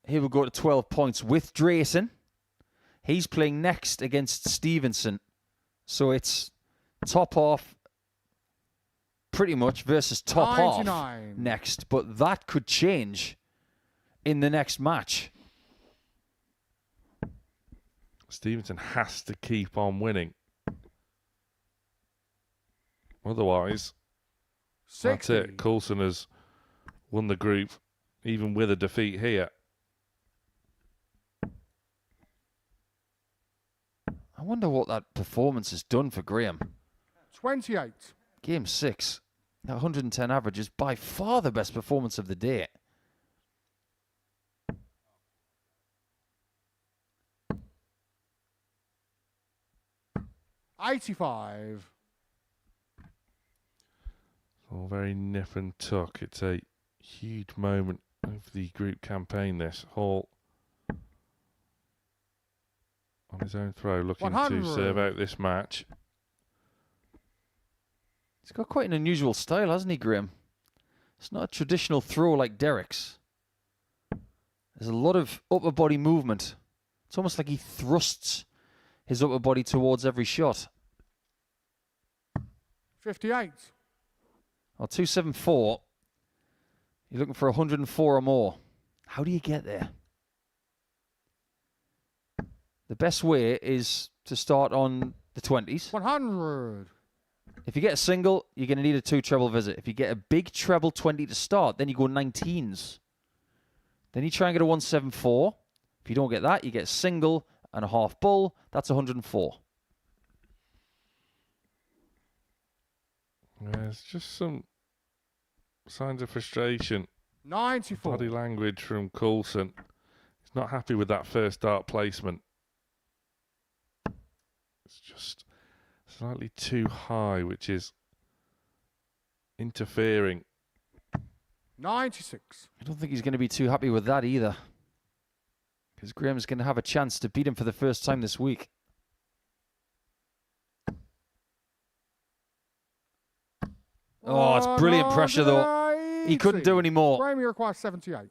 he will go to 12 points with Drayton. He's playing next against Stevenson. So it's top half pretty much versus top 99. half next. But that could change in the next match. Stevenson has to keep on winning. Otherwise, 60. that's it. Coulson has won the group, even with a defeat here. I wonder what that performance has done for Graham. 28. Game 6, that 110 average is by far the best performance of the day. $85. All very nip and tuck. It's a huge moment of the group campaign, this. Hall on his own throw, looking 100. to serve out this match. He's got quite an unusual style, hasn't he, Graham? It's not a traditional throw like Derek's. There's a lot of upper body movement. It's almost like he thrusts his upper body towards every shot. 58. Well, 274. You're looking for 104 or more. How do you get there? The best way is to start on the 20s. 100. If you get a single, you're going to need a 2 treble visit. If you get a big treble 20 to start, then you go 19s. Then you try and get a 174. If you don't get that, you get a single and a half bull. That's 104. There's just some signs of frustration. 94. Body language from Coulson. He's Not happy with that first dart placement. It's just slightly too high, which is interfering. 96. I don't think he's going to be too happy with that either. Because Graham's going to have a chance to beat him for the first time this week. Oh, it's brilliant pressure, though. He couldn't do any more. Graham, you require 78.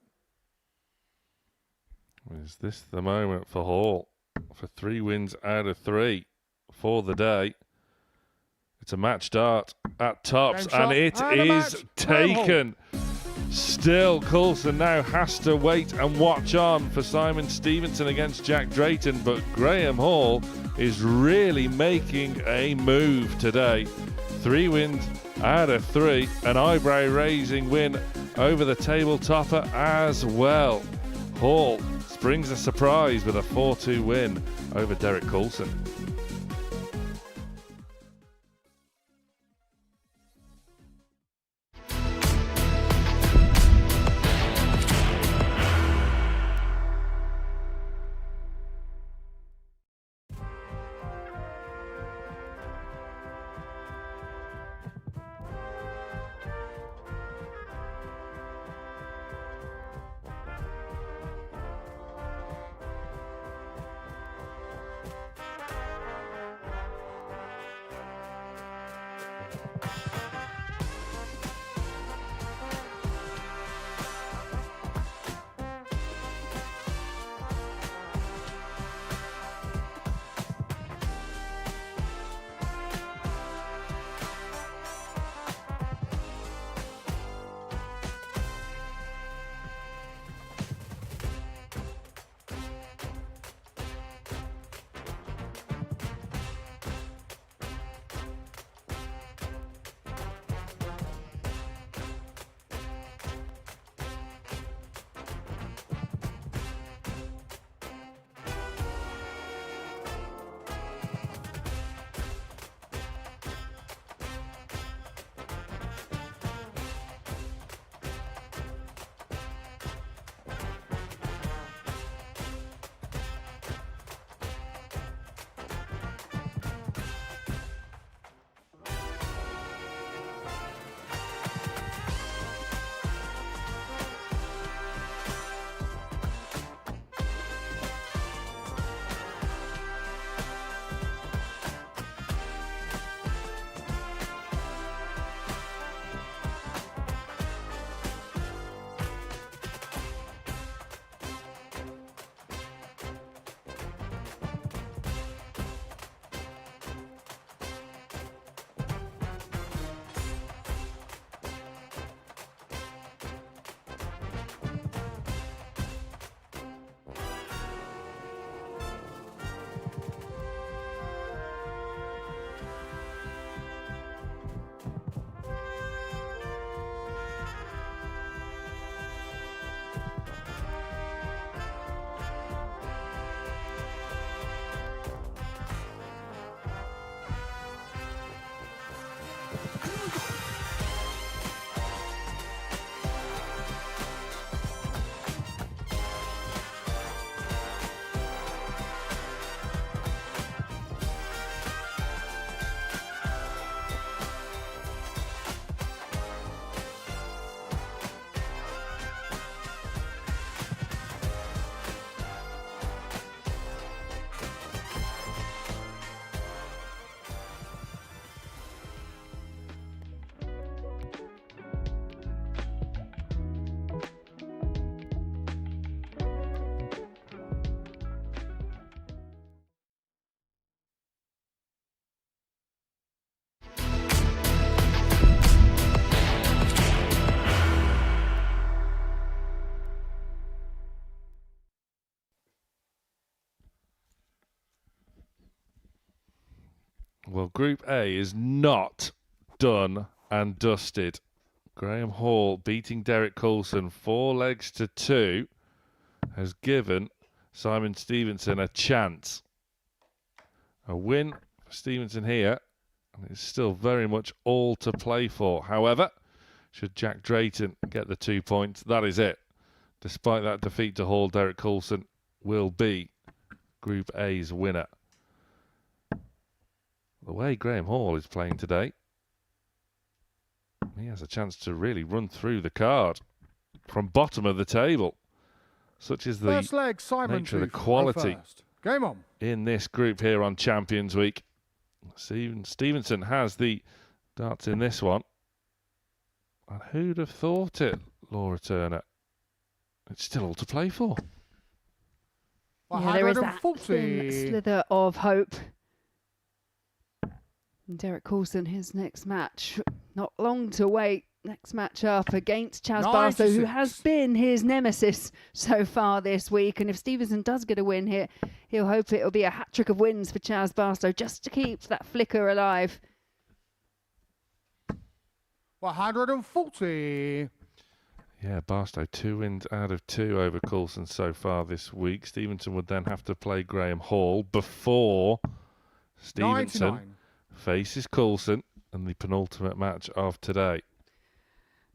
Is this the moment for Hall? For 3 wins out of 3 for the day. It's a match dart at tops, and it is taken. Still, Coulson now has to wait and watch on for Simon Stevenson against Jack Drayton, but Graham Hall is really making a move today. 3 wins out of 3, an eyebrow-raising win over the table topper as well. Hall brings a surprise with a 4-2 win over Derek Coulson. Well, Group A is not done and dusted. Graham Hall beating Derek Coulson 4 legs to 2 has given Simon Stevenson a chance. A win for Stevenson here, and it's still very much all to play for. However, should Jack Drayton get the 2 points, that is it. Despite that defeat to Hall, Derek Coulson will be Group A's winner. The way Graham Hall is playing today, he has a chance to really run through the card from bottom of the table. Such is the First leg, Simon nature of the 2 for quality first. Game on. in this group here on Champions Week. Stevenson has the darts in this one. And who'd have thought it, Laura Turner? It's still all to play for. Yeah, there is that 140. thin slither of hope. And Derek Coulson, his next match, not long to wait. Next match up against Chaz Barstow, who 96. has been his nemesis so far this week. And if Stevenson does get a win here, he'll hope it'll be a hat-trick of wins for Chaz Barstow just to keep that flicker alive. 140. Yeah, Barstow 2 wins out of 2 over Coulson so far this week. Stevenson would then have to play Graham Hall before Stevenson 99. faces Coulson in the penultimate match of today.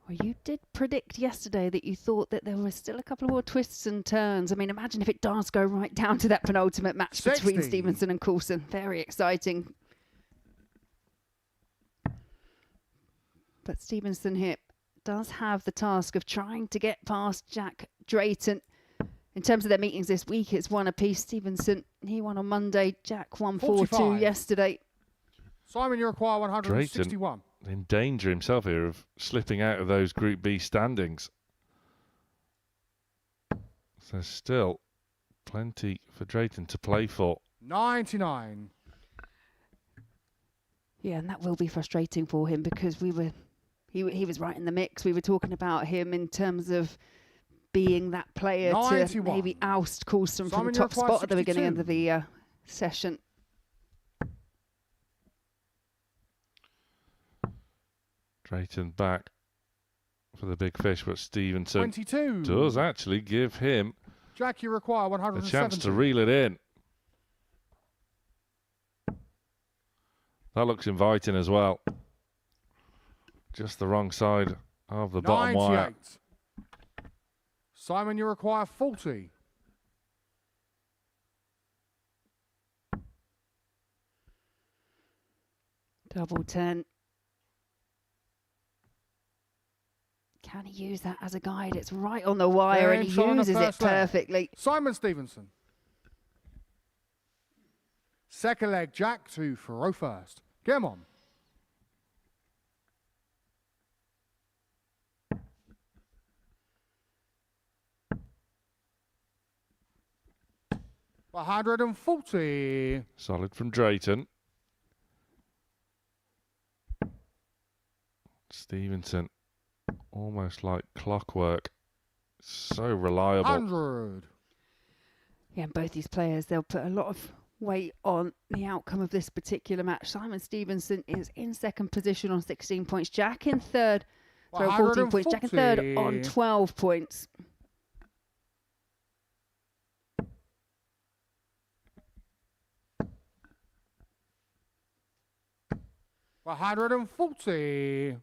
Well, you did predict yesterday that you thought that there were still a couple more twists and turns. I mean, imagine if it does go right down to that penultimate match 60. between Stevenson and Coulson. Very exciting. But Stevenson here does have the task of trying to get past Jack Drayton. In terms of their meetings this week, it's one apiece. Stevenson, he won on Monday. Jack won 4-2 45. yesterday. Simon, you require 161. In danger himself here of slipping out of those Group B standings. There's still plenty for Drayton to play for. 99. Yeah, and that will be frustrating for him because he was right in the mix. We were talking about him in terms of being that player 91. to maybe oust Coulson from Simon, the you top require spot at the beginning 62. of the session. Drayton back for the big fish, but Stevenson 22. does actually give him Jack, you require a 170. chance to reel it in. That looks inviting as well. Just the wrong side of the bottom 98. wire. Simon, you require 40. Double 10. Can he use that as a guide? It's right on the wire and he James on the uses it first leg. perfectly. Simon Stevenson. Second leg, Jack 2 for row first. Game on. $140. Solid from Drayton. Stevenson, almost like clockwork. So reliable. 100. Yeah, and both these players, they'll put a lot of weight on the outcome of this particular match. Simon Stevenson is in second position on 16 points. Jack in third, 14 points. Jack in third on 12 points. $140.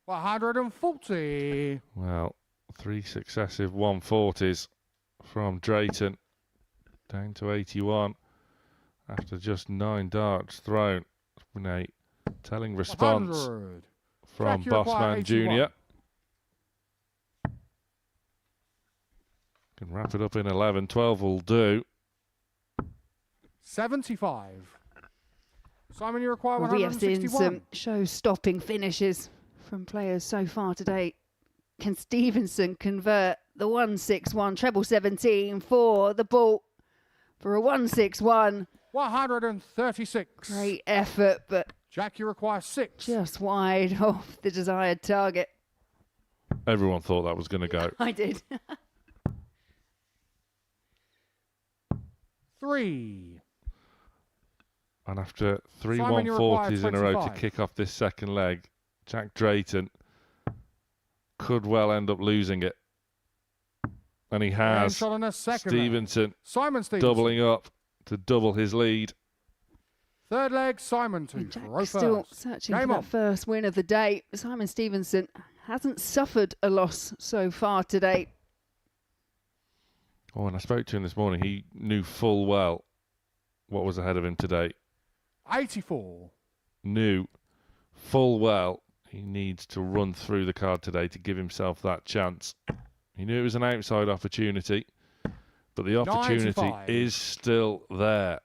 $140. Well, 3 successive 140s from Drayton. Down to 81 after just 9 darts thrown. From a telling response 100. from Jack, you require Bossman 81. Jr. Can wrap it up in 11. 12 will do. 75. Simon, you require Well, we have seen 161. some show-stopping finishes from players so far today. Can Stevenson convert the 161 treble 17 for the ball for a 161? 136. Great effort, but Jack, you require 6. just wide of the desired target. Everyone thought that was going to go. I did. 3. And after 3 Simon, you require 140s in a row to 25. kick off this second leg, Jack Drayton could well end up losing it. And he has. Shot on a second leg. Stevenson Simon Stevenson. doubling up to double his lead. Third leg, Simon 2 Jack for still first. searching Game for on. that first win of the day. Simon Stevenson hasn't suffered a loss so far today. Oh, and I spoke to him this morning. He knew full well what was ahead of him today. 84. Knew full well he needs to run through the card today to give himself that chance. He knew it was an outside opportunity, but the opportunity 95. is still there.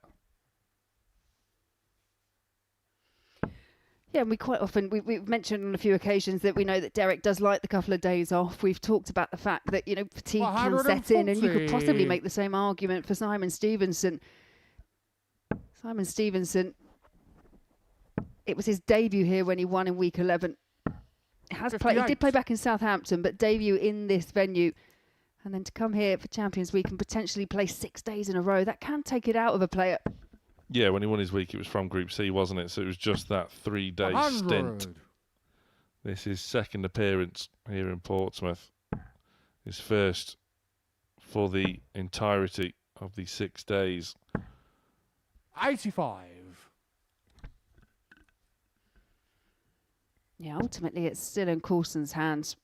Yeah, and we quite often, we've mentioned on a few occasions that we know that Derek does like the couple of days off. We've talked about the fact that, you know, fatigue can set in, and you could possibly 140. make the same argument for Simon Stevenson. Simon Stevenson, it was his debut here when he won in week 11. He did play back in Southampton, but debut in this venue. And then to come here for Champions Week and potentially play 6 days in a row, that can take it out of a player. Yeah, when he won his week, it was from Group C, wasn't it? So it was just that 3-day 100. stint. This is his second appearance here in Portsmouth. His first for the entirety of the 6 days. 85. Yeah, ultimately it's still in Coulson's hands.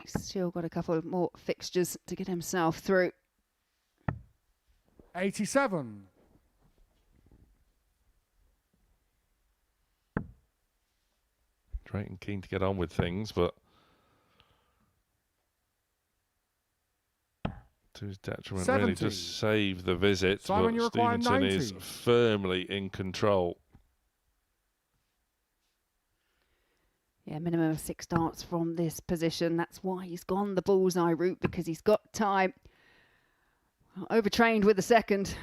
He's still got a couple of more fixtures to get himself through. 87. Drayton keen to get on with things, but to his detriment, 70. really just save the visit. Simon, you but require Stevenson 90. is firmly in control. Yeah, minimum of 6 darts from this position. That's why he's gone the bullseye route, because he's got time. Overtrained with the second.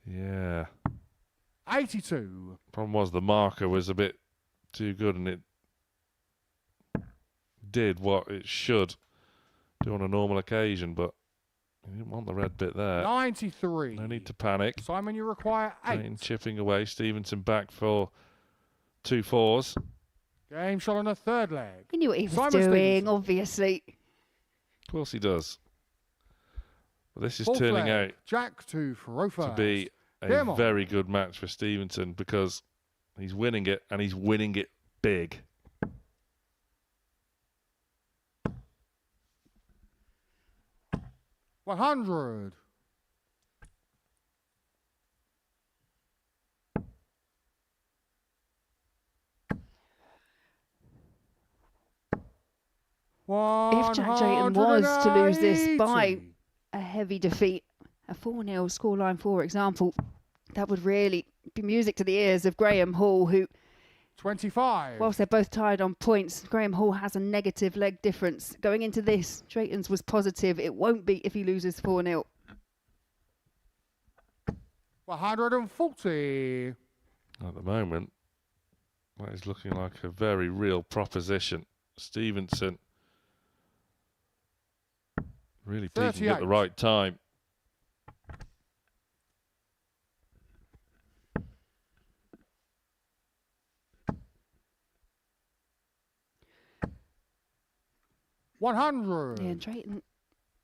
Yeah. 82. Problem was the marker was a bit too good, and it did what it should do on a normal occasion, but you didn't want the red bit there. 93. No need to panic. Simon, you require 8. Drayton chipping away. Stevenson back for 2 fours. Game shot on the third leg. He knew what he was Simon doing, Stevenson. obviously. Of course he does. But this is Fourth turning leg, out Jack 2 for to first. be a Game on. very good match for Stevenson, because he's winning it, and he's winning it big. $100. If Jack Drayton was to lose this by a heavy defeat, a 4-0 scoreline, for example, that would really be music to the ears of Graham Hall, who, 25. whilst they're both tied on points, Graham Hall has a negative leg difference. Going into this, Drayton's was positive. It won't be if he loses 4-0. 140. At the moment, that is looking like a very real proposition. Stevenson really peaking at the 38. right time. $100. Yeah, Drayton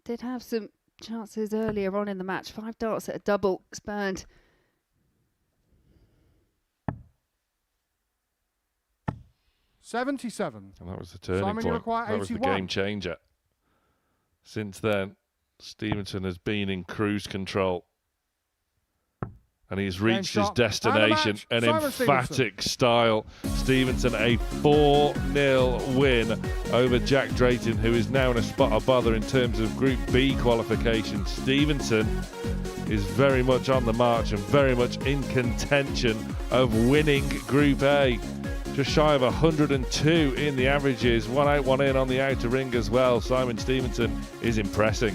did have some chances earlier on in the match. 5 darts at a double, spurned. $77. And that was the turning Simon, you point. require That was the 81. game changer. Since then, Stevenson has been in cruise control. And he's reached his shot. destination. And An the match, Simon emphatic style. Stevenson, a 4-0 win over Jack Drayton, who is now in a spot of bother in terms of Group B qualification. Stevenson is very much on the march and very much in contention of winning Group A. Just shy of 102 in the averages. 1 out, 1 in on the outer ring as well. Simon Stevenson is impressing.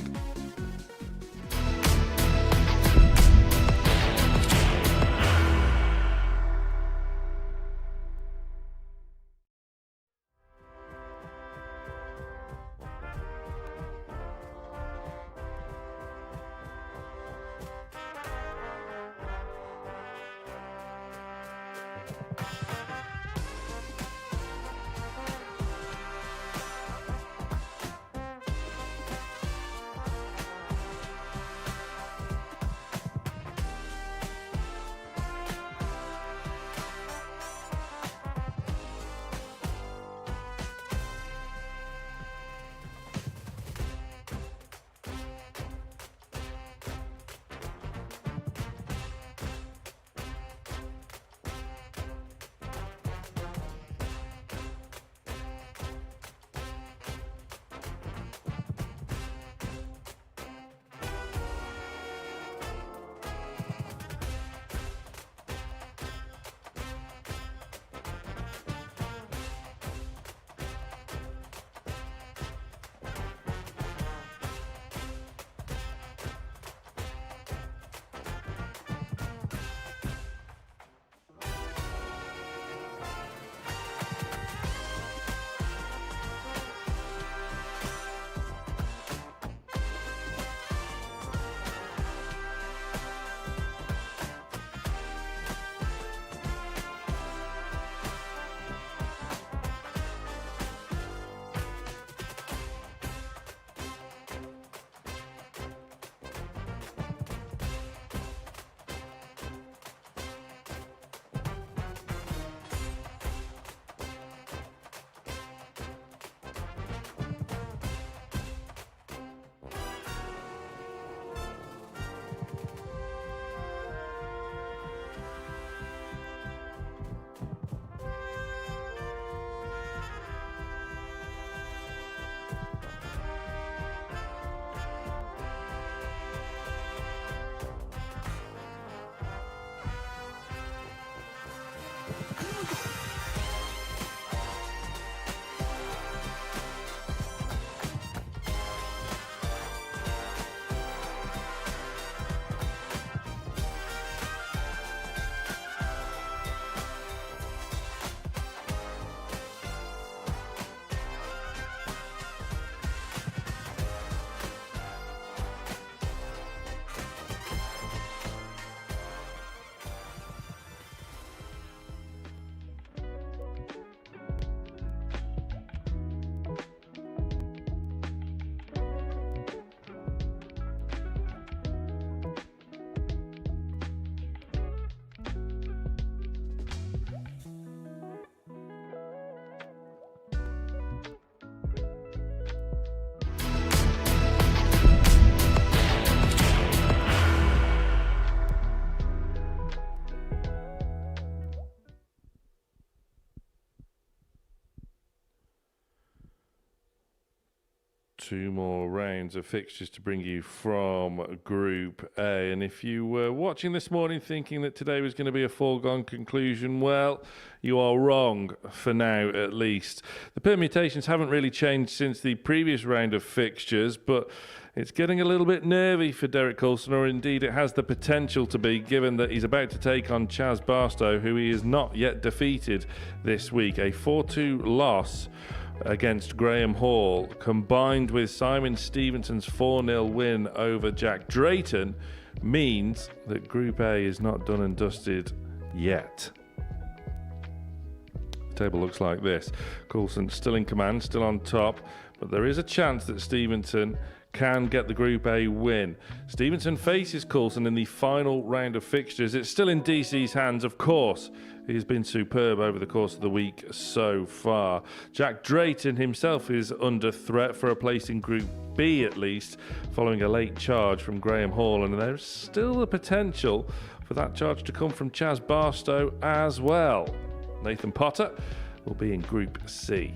2 more rounds of fixtures to bring you from Group A. And if you were watching this morning thinking that today was going to be a foregone conclusion, well, you are wrong for now, at least. The permutations haven't really changed since the previous round of fixtures, but it's getting a little bit nervy for Derek Coulson, or indeed it has the potential to be, given that he's about to take on Chaz Barstow, who he has not yet defeated this week. A 4-2 loss against Graham Hall, combined with Simon Stevenson's 4-0 win over Jack Drayton, means that Group A is not done and dusted yet. The table looks like this. Coulson still in command, still on top, but there is a chance that Stevenson can get the Group A win. Stevenson faces Coulson in the final round of fixtures. It's still in DC's hands, of course. He's been superb over the course of the week so far. Jack Drayton himself is under threat for a place in Group B at least, following a late charge from Graham Hall, and there's still the potential for that charge to come from Chaz Barstow as well. Nathan Potter will be in Group C.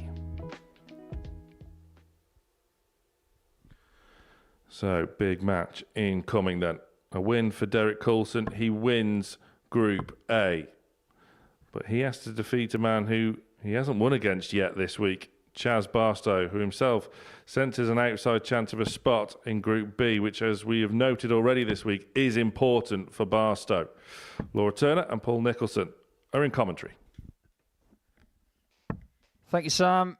So, big match incoming then. A win for Derek Coulson. He wins Group A. But he has to defeat a man who he hasn't won against yet this week, Chaz Barstow, who himself centres an outside chance of a spot in Group B, which, as we have noted already this week, is important for Barstow. Laura Turner and Paul Nicholson are in commentary. Thank you, Sam.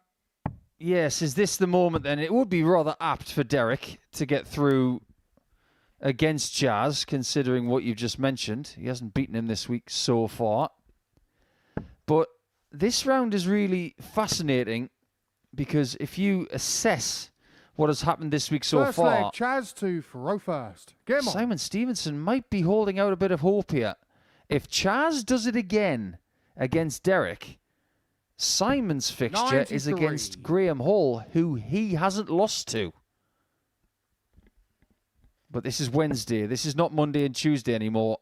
Yes, is this the moment then? It would be rather apt for Derek to get through against Chaz, considering what you've just mentioned. He hasn't beaten him this week so far. But this round is really fascinating because if you assess what has happened this week so First far, leg, Chaz to throw first. Get him on. Simon Stevenson might be holding out a bit of hope here. If Chaz does it again against Derek, Simon's fixture is 93. against Graham Hall, who he hasn't lost to. But this is Wednesday. This is not Monday and Tuesday anymore.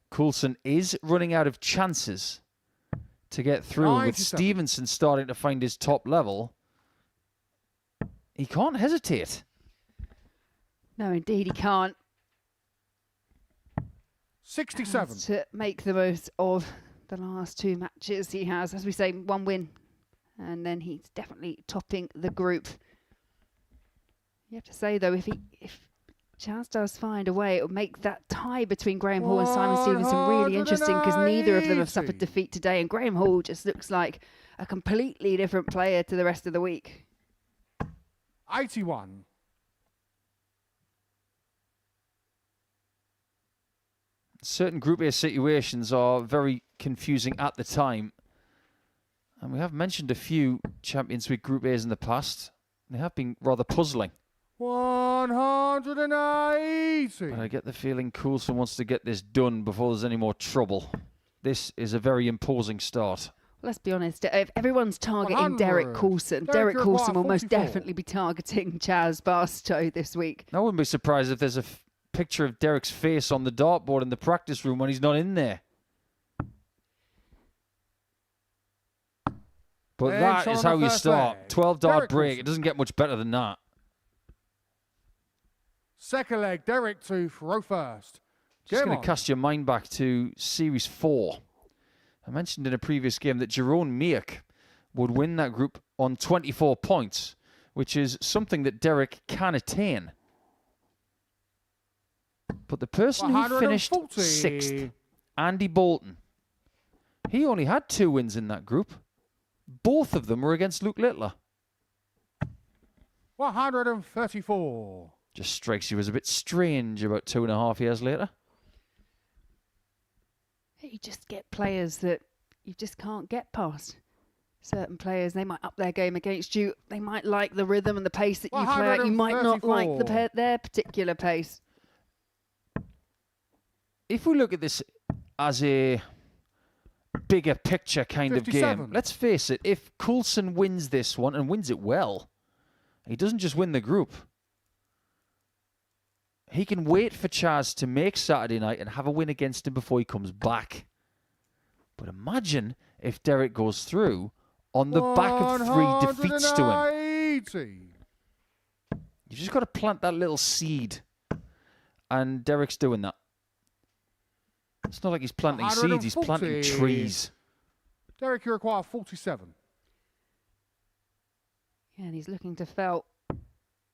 Coulson is running out of chances to get through. 97. With Stevenson starting to find his top level, he can't hesitate. No, indeed, he can't. 67. Has to make the most of the last 2 matches he has. As we say, 1 win. And then he's definitely topping the group. You have to say, though, if Chaz does find a way, it will make that tie between Graham Hall and Simon Stevenson really interesting, because neither of them have suffered defeat today. And Graham Hall just looks like a completely different player to the rest of the week. 81. Certain Group A situations are very confusing at the time. And we have mentioned a few Champions Week Group A's in the past. They have been rather puzzling. 180. But I get the feeling Coulson wants to get this done before there's any more trouble. This is a very imposing start. Let's be honest, if everyone's targeting 100. Derek Coulson, Derek Derek Coulson will Coulson, most 44. definitely be targeting Chaz Barstow this week. I wouldn't be surprised if there's a picture of Derek's face on the dartboard in the practice room when he's not in there. But And that Sean is on how the you first start. leg. 12-dart Derek break. Coulson. It doesn't get much better than that. Second leg, Derek to throw first. Just Get going him to cast your mind back to Series 4. I mentioned in a previous game that Jerome Meek would win that group on 24 points, which is something that Derek can attain. But the person who finished 140. 6th, Andy Bolton, he only had 2 wins in that group. Both of them were against Luke Littler. 134. Just strikes you as a bit strange about 2.5 years later. You just get players that you just can't get past. Certain players, they might up their game against you. They might like the rhythm and the pace that you play at. You might not like their particular pace. If we look at this as a bigger picture kind of 57. game, let's face it, if Coulson wins this one and wins it well, he doesn't just win the group. He can wait for Chaz to make Saturday night and have a win against him before he comes back. But imagine if Derek goes through on the back of 3 defeats to him. 180. You just got to plant that little seed. And Derek's doing that. It's not like he's planting seeds, he's planting trees. Derek, you require 47. Yeah, and he's looking to felt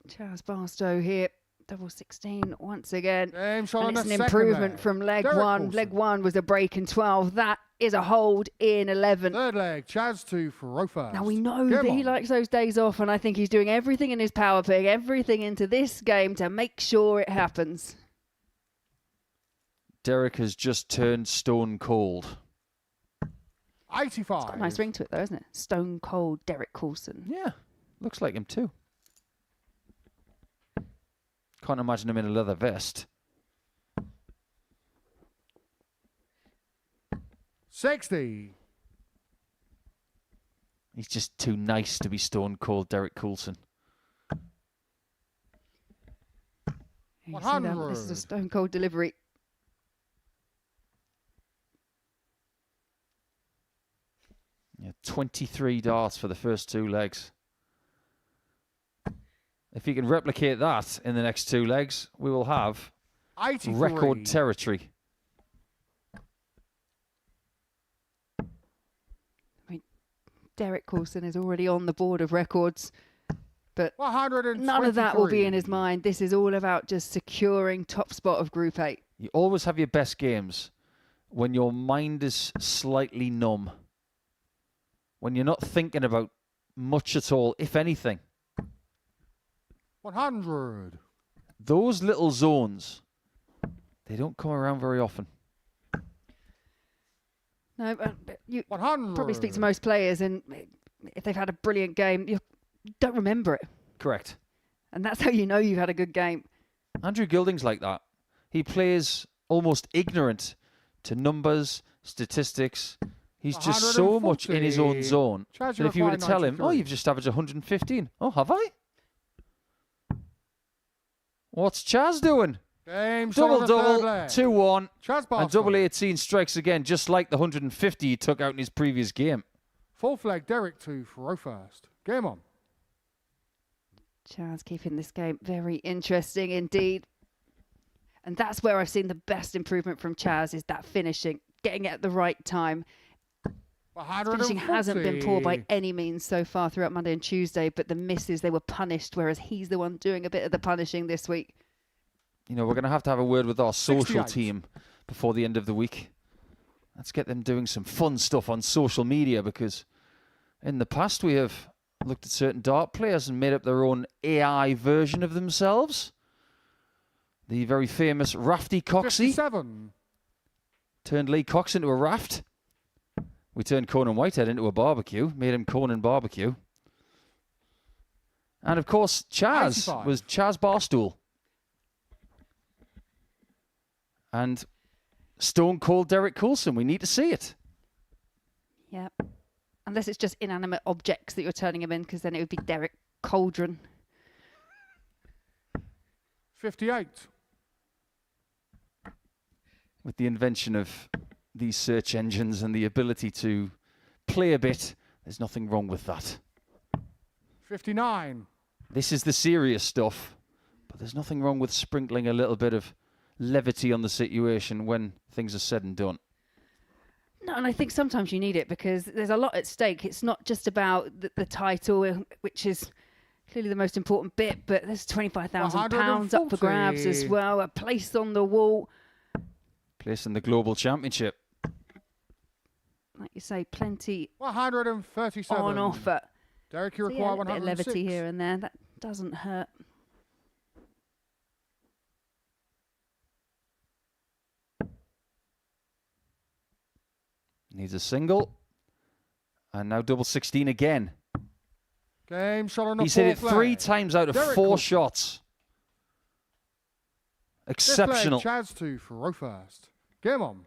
Charles Barstow here. Double 16 once again. And it's an improvement from leg Derek one. Coulson. Leg one was a break in 12. That is a hold in 11. Third leg, Chaz 2 for row first. Now we know that he likes those days off, and I think he's doing everything in his power, putting everything into this game to make sure it happens. Derek has just turned stone cold. 85. It's got a nice ring to it, though, isn't it? Stone cold Derek Coulson. Yeah, looks like him too. Can't imagine him in a leather vest. 60. He's just too nice to be stone cold Derek Coulson. You see that? This is a stone cold delivery. Yeah, 23 darts for the first 2 legs. If he can replicate that in the next 2 legs, we will have 83. record territory. I mean, Derek Coulson is already on the board of records, but none of that will be in his mind. This is all about just securing top spot of Group 8. You always have your best games when your mind is slightly numb. When you're not thinking about much at all, if anything. 100. Those little zones, they don't come around very often. No, but you 100. probably speak to most players, and if they've had a brilliant game, you don't remember it. Correct. And that's how you know you've had a good game. Andrew Gilding's like that. He plays almost ignorant to numbers, statistics. He's just so much in his own zone that if you were to tell him, oh, you've just averaged 115. Oh, have I? What's Chaz doing? Double-double, 2-1, and double 18 strikes again, just like the 150 he took out in his previous game. Fourth leg, Derek 2 for row first. Game on. Chaz keeping this game very interesting indeed. And that's where I've seen the best improvement from Chaz, is that finishing, getting it at the right time. Finishing hasn't been poor by any means so far throughout Monday and Tuesday, but the misses, they were punished, whereas he's the one doing a bit of the punishing this week. You know, we're going to have a word with our social 68. team before the end of the week. Let's get them doing some fun stuff on social media, because in the past we have looked at certain dart players and made up their own AI version of themselves. The very famous Rafty Coxey 57. turned Lee Cox into a raft. We turned Conan Whitehead into a barbecue, made him Conan Barbecue. And of course, Chaz 85. was Chaz Barstow. And Stone Cold Derek Coulson, we need to see it. Yep. Unless it's just inanimate objects that you're turning him in, because then it would be Derek Cauldron. 58. With the invention of these search engines and the ability to play a bit, there's nothing wrong with that. 59. This is the serious stuff, but there's nothing wrong with sprinkling a little bit of levity on the situation when things are said and done. No, and I think sometimes you need it, because there's a lot at stake. It's not just about the title, which is clearly the most important bit, but there's £25,000 up for grabs as well, a place on the wall. Place in the Global Championship. Like you say, plenty 137. on offer. Derek, you So require yeah, a bit of 106. levity here and there. That doesn't hurt. Needs a single. And now double 16 again. Game shot on the He's hit it fourth 3 leg. times out of Derek 4 Coulson. shots. Exceptional. Fifth leg, Chaz 2 for row first. Game on.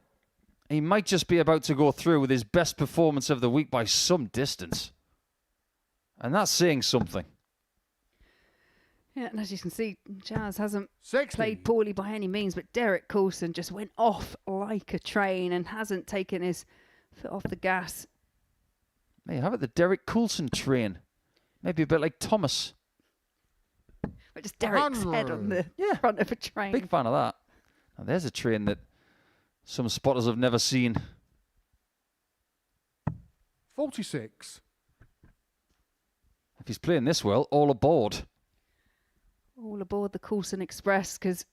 He might just be about to go through with his best performance of the week by some distance. And that's saying something. Yeah, and as you can see, Chaz hasn't 60. played poorly by any means, but Derek Coulson just went off like a train and hasn't taken his foot off the gas. There you have it, the Derek Coulson train. Maybe a bit like Thomas. But just Derek's head on the front of a train. Big fan of that. And there's a train that some spotters have never seen. 46. If he's playing this well, all aboard. All aboard the Coulson Express, because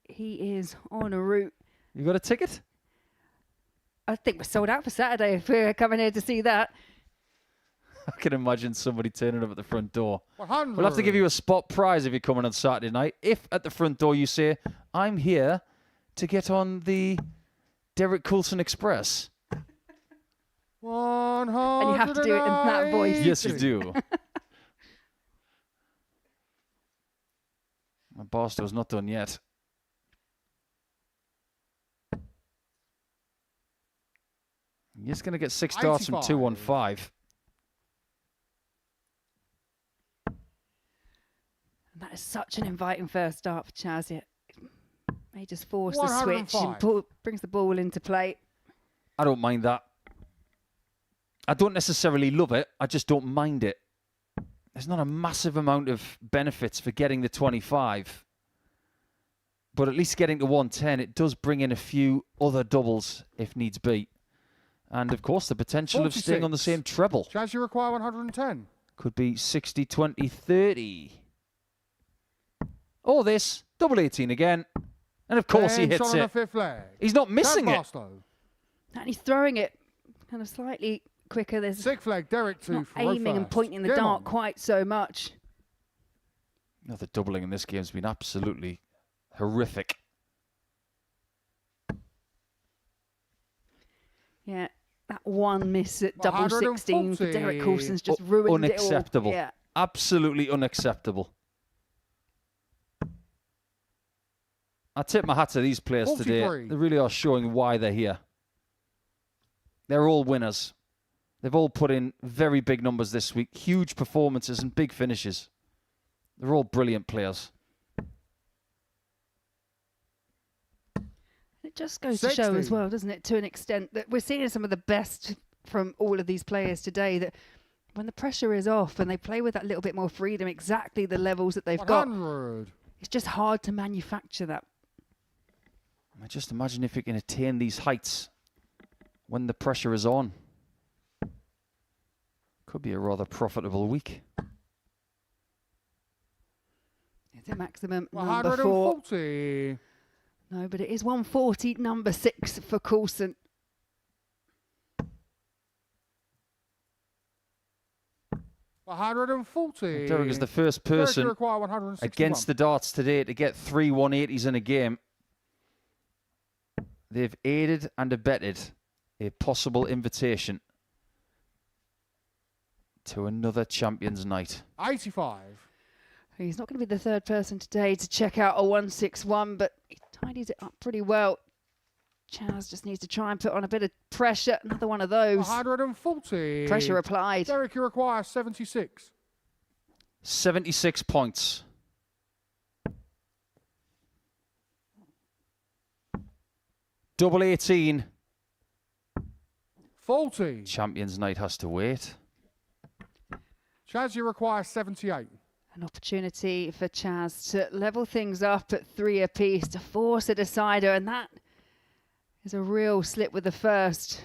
he is on a route. You got a ticket? I think we're sold out for Saturday if we're coming here to see that. I can imagine somebody turning up at the front door. 100. We'll have to give you a spot prize if you're coming on Saturday night. If at the front door you say, I'm here to get on the Derek Coulson Express. 100. And you have to do it in that voice. Yes, you do. My Barstow's not done yet. You're just going to get 6 darts from 215. That is such an inviting first start for Chaz. He just force the switch and brings the ball into play. I don't mind that. I don't necessarily love it. I just don't mind it. There's not a massive amount of benefits for getting the 25. But at least getting to 110, it does bring in a few other doubles if needs be. And, of course, the potential 46. of staying on the same treble. Chaz, you require 110. Could be 60, 20, 30. Or this, double 18 again. And, of course, he hits it. He's not missing it. And he's throwing it kind of slightly quicker. There's 6 flag, Derek 2 not for aiming and pointing the dart quite so much. The doubling in this game has been absolutely horrific. Yeah, that one miss at double 16 for Derek Coulson's just ruined it all. Unacceptable. Yeah. Absolutely unacceptable. I tip my hat to these players 43. today. They really are showing why they're here. They're all winners. They've all put in very big numbers this week. Huge performances and big finishes. They're all brilliant players. It just goes to show as well, doesn't it, to an extent, that we're seeing some of the best from all of these players today, that when the pressure is off and they play with that little bit more freedom, exactly the levels that they've 100. got, it's just hard to manufacture that. I just imagine if you can attain these heights when the pressure is on. Could be a rather profitable week. It's a maximum number 140. 4. No, but it is 140, number 6 for Coulson. $140. Derek is the first person against the darts today to get 3 180s in a game. They've aided and abetted a possible invitation to another Champions Night. 85. He's not going to be the third person today to check out a 161, but he tidies it up pretty well. Chaz just needs to try and put on a bit of pressure. Another one of those. 140. Pressure applied. Derek, you require 76. 76 points. Double 18. 40. Champions Night has to wait. Chaz, you require 78. An opportunity for Chaz to level things up at 3 apiece, to force a decider, and that is a real slip with the first.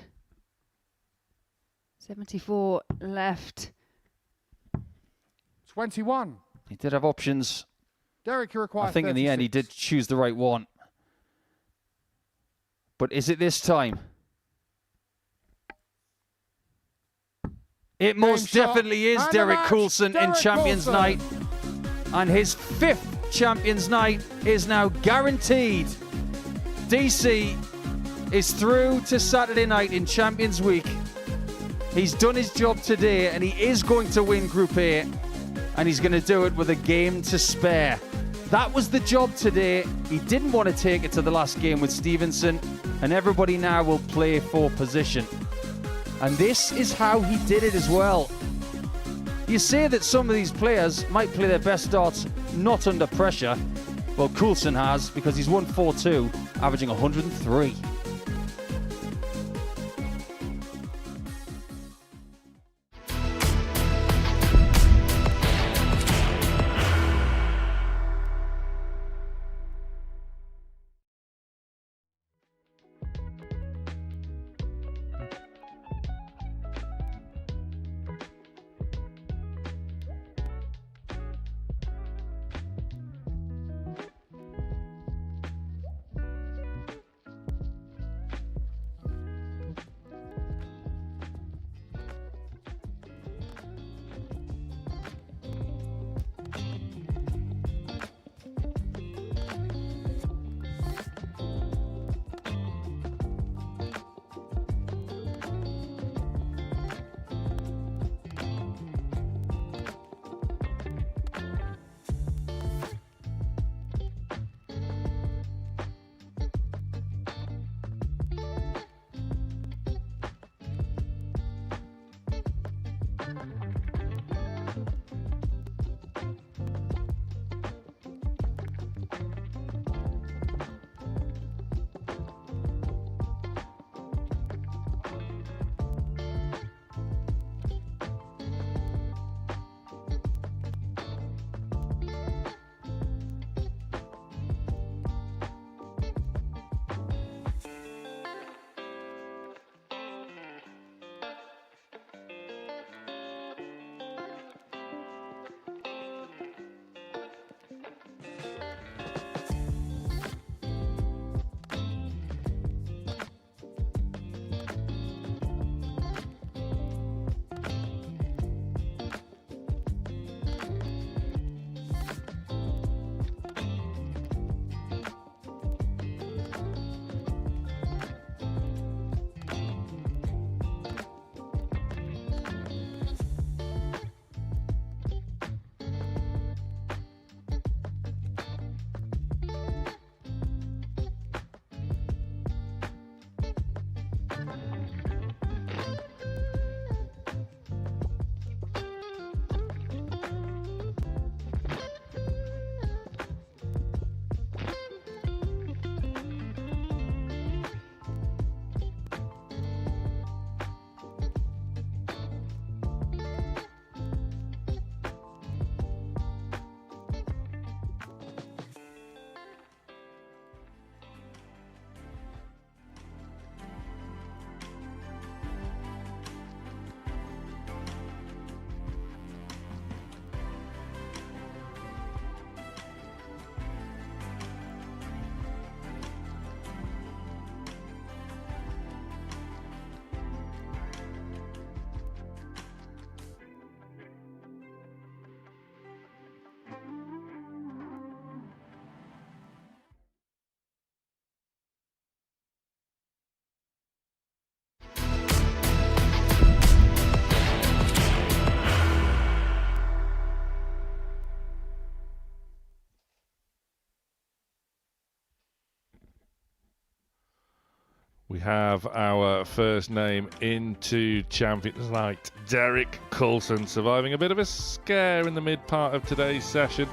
74 left. 21. He did have options. Derek, you require I think 36. in the end he did choose the right one. But is it this time? It most definitely is Derek Coulson in Champions Night. And his 5th Champions Night is now guaranteed. DC is through to Saturday night in Champions Week. He's done his job today and he is going to win Group A. And he's going to do it with a game to spare. That was the job today. He didn't want to take it to the last game with Stevenson. And everybody now will play for position. And this is how he did it as well. You say that some of these players might play their best darts not under pressure. Well, Coulson has, because he's won 4-2, averaging 103. We have our first name into Champions Night. Derek Coulson surviving a bit of a scare in the mid part of today's session,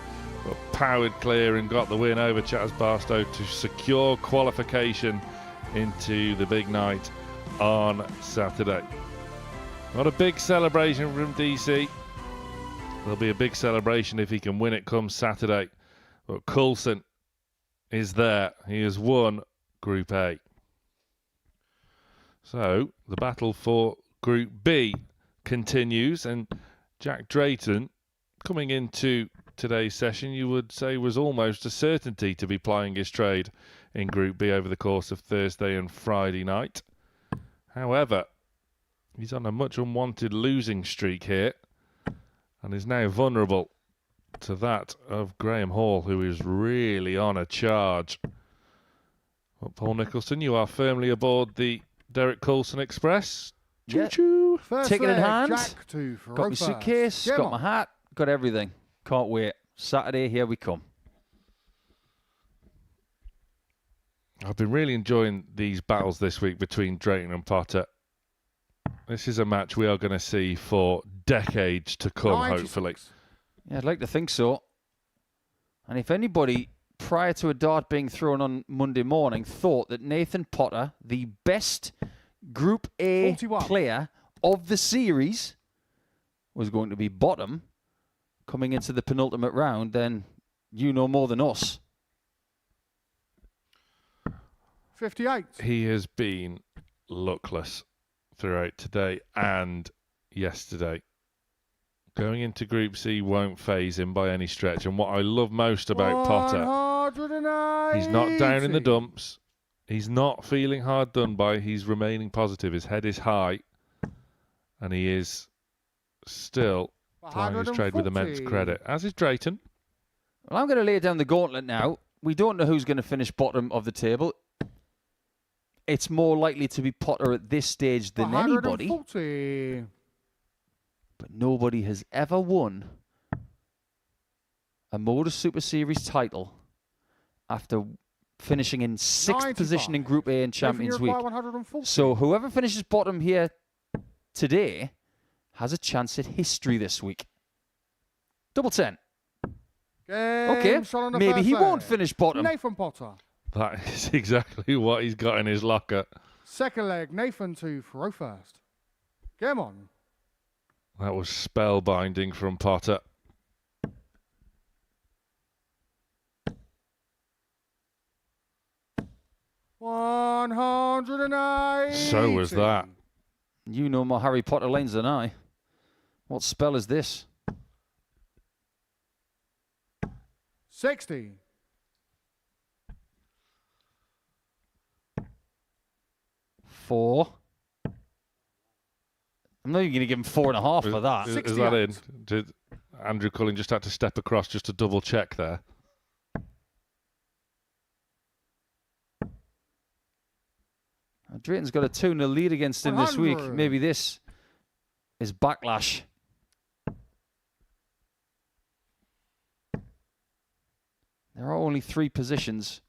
but powered clear and got the win over Barstow to secure qualification into the big night on Saturday. Not a big celebration from DC. There'll be a big celebration if he can win it come Saturday. But Coulson is there. He has won Group A. So the battle for Group B continues, and Jack Drayton, coming into today's session, you would say was almost a certainty to be plying his trade in Group B over the course of Thursday and Friday night. However, he's on a much unwanted losing streak here and is now vulnerable to that of Graham Hall, who is really on a charge. Well, Paul Nicholson, you are firmly aboard the Derek Coulson Express. Yeah. Choo-choo. Ticket in hand. Jack 2 for Got my Rofast. suitcase, Come got on. my hat, got everything. Can't wait. Saturday, here we come. I've been really enjoying these battles this week between Drayton and Potter. This is a match we are going to see for decades to come, 96. hopefully. Yeah, I'd like to think so. And if anybody, prior to a dart being thrown on Monday morning, thought that Nathan Potter, the best Group A 41. player of the series, was going to be bottom coming into the penultimate round, then you know more than us. 58. He has been luckless throughout today and yesterday. Going into Group C won't faze him by any stretch. And what I love most about Potter, 180. he's not down in the dumps. He's not feeling hard done by. He's remaining positive. His head is high. And he is still plying his trade with immense 140. credit, as is Drayton. Well, I'm going to lay down the gauntlet now. We don't know who's going to finish bottom of the table. It's more likely to be Potter at this stage than anybody. 140. But nobody has ever won a Modus Super Series title after finishing in 6th position in 95. Group A in Champions Nathan, you Week. require 140. So whoever finishes bottom here today has a chance at history this week. Double 10. Okay, Game shot on the maybe first he leg. won't finish bottom. Nathan Potter. That is exactly what he's got in his locker. Second leg, Nathan 2 for first. Game on. That was spellbinding from Potter. $180. So was that. You know more Harry Potter lanes than I. What spell is this? 60. Four. I'm not even going to give him 4.5 for that. Is that in? Did Andrew Cullen just had to step across just to double check there? Drayton's got a 2-0 lead against him this week. 100. Maybe this is backlash. There are only 3 positions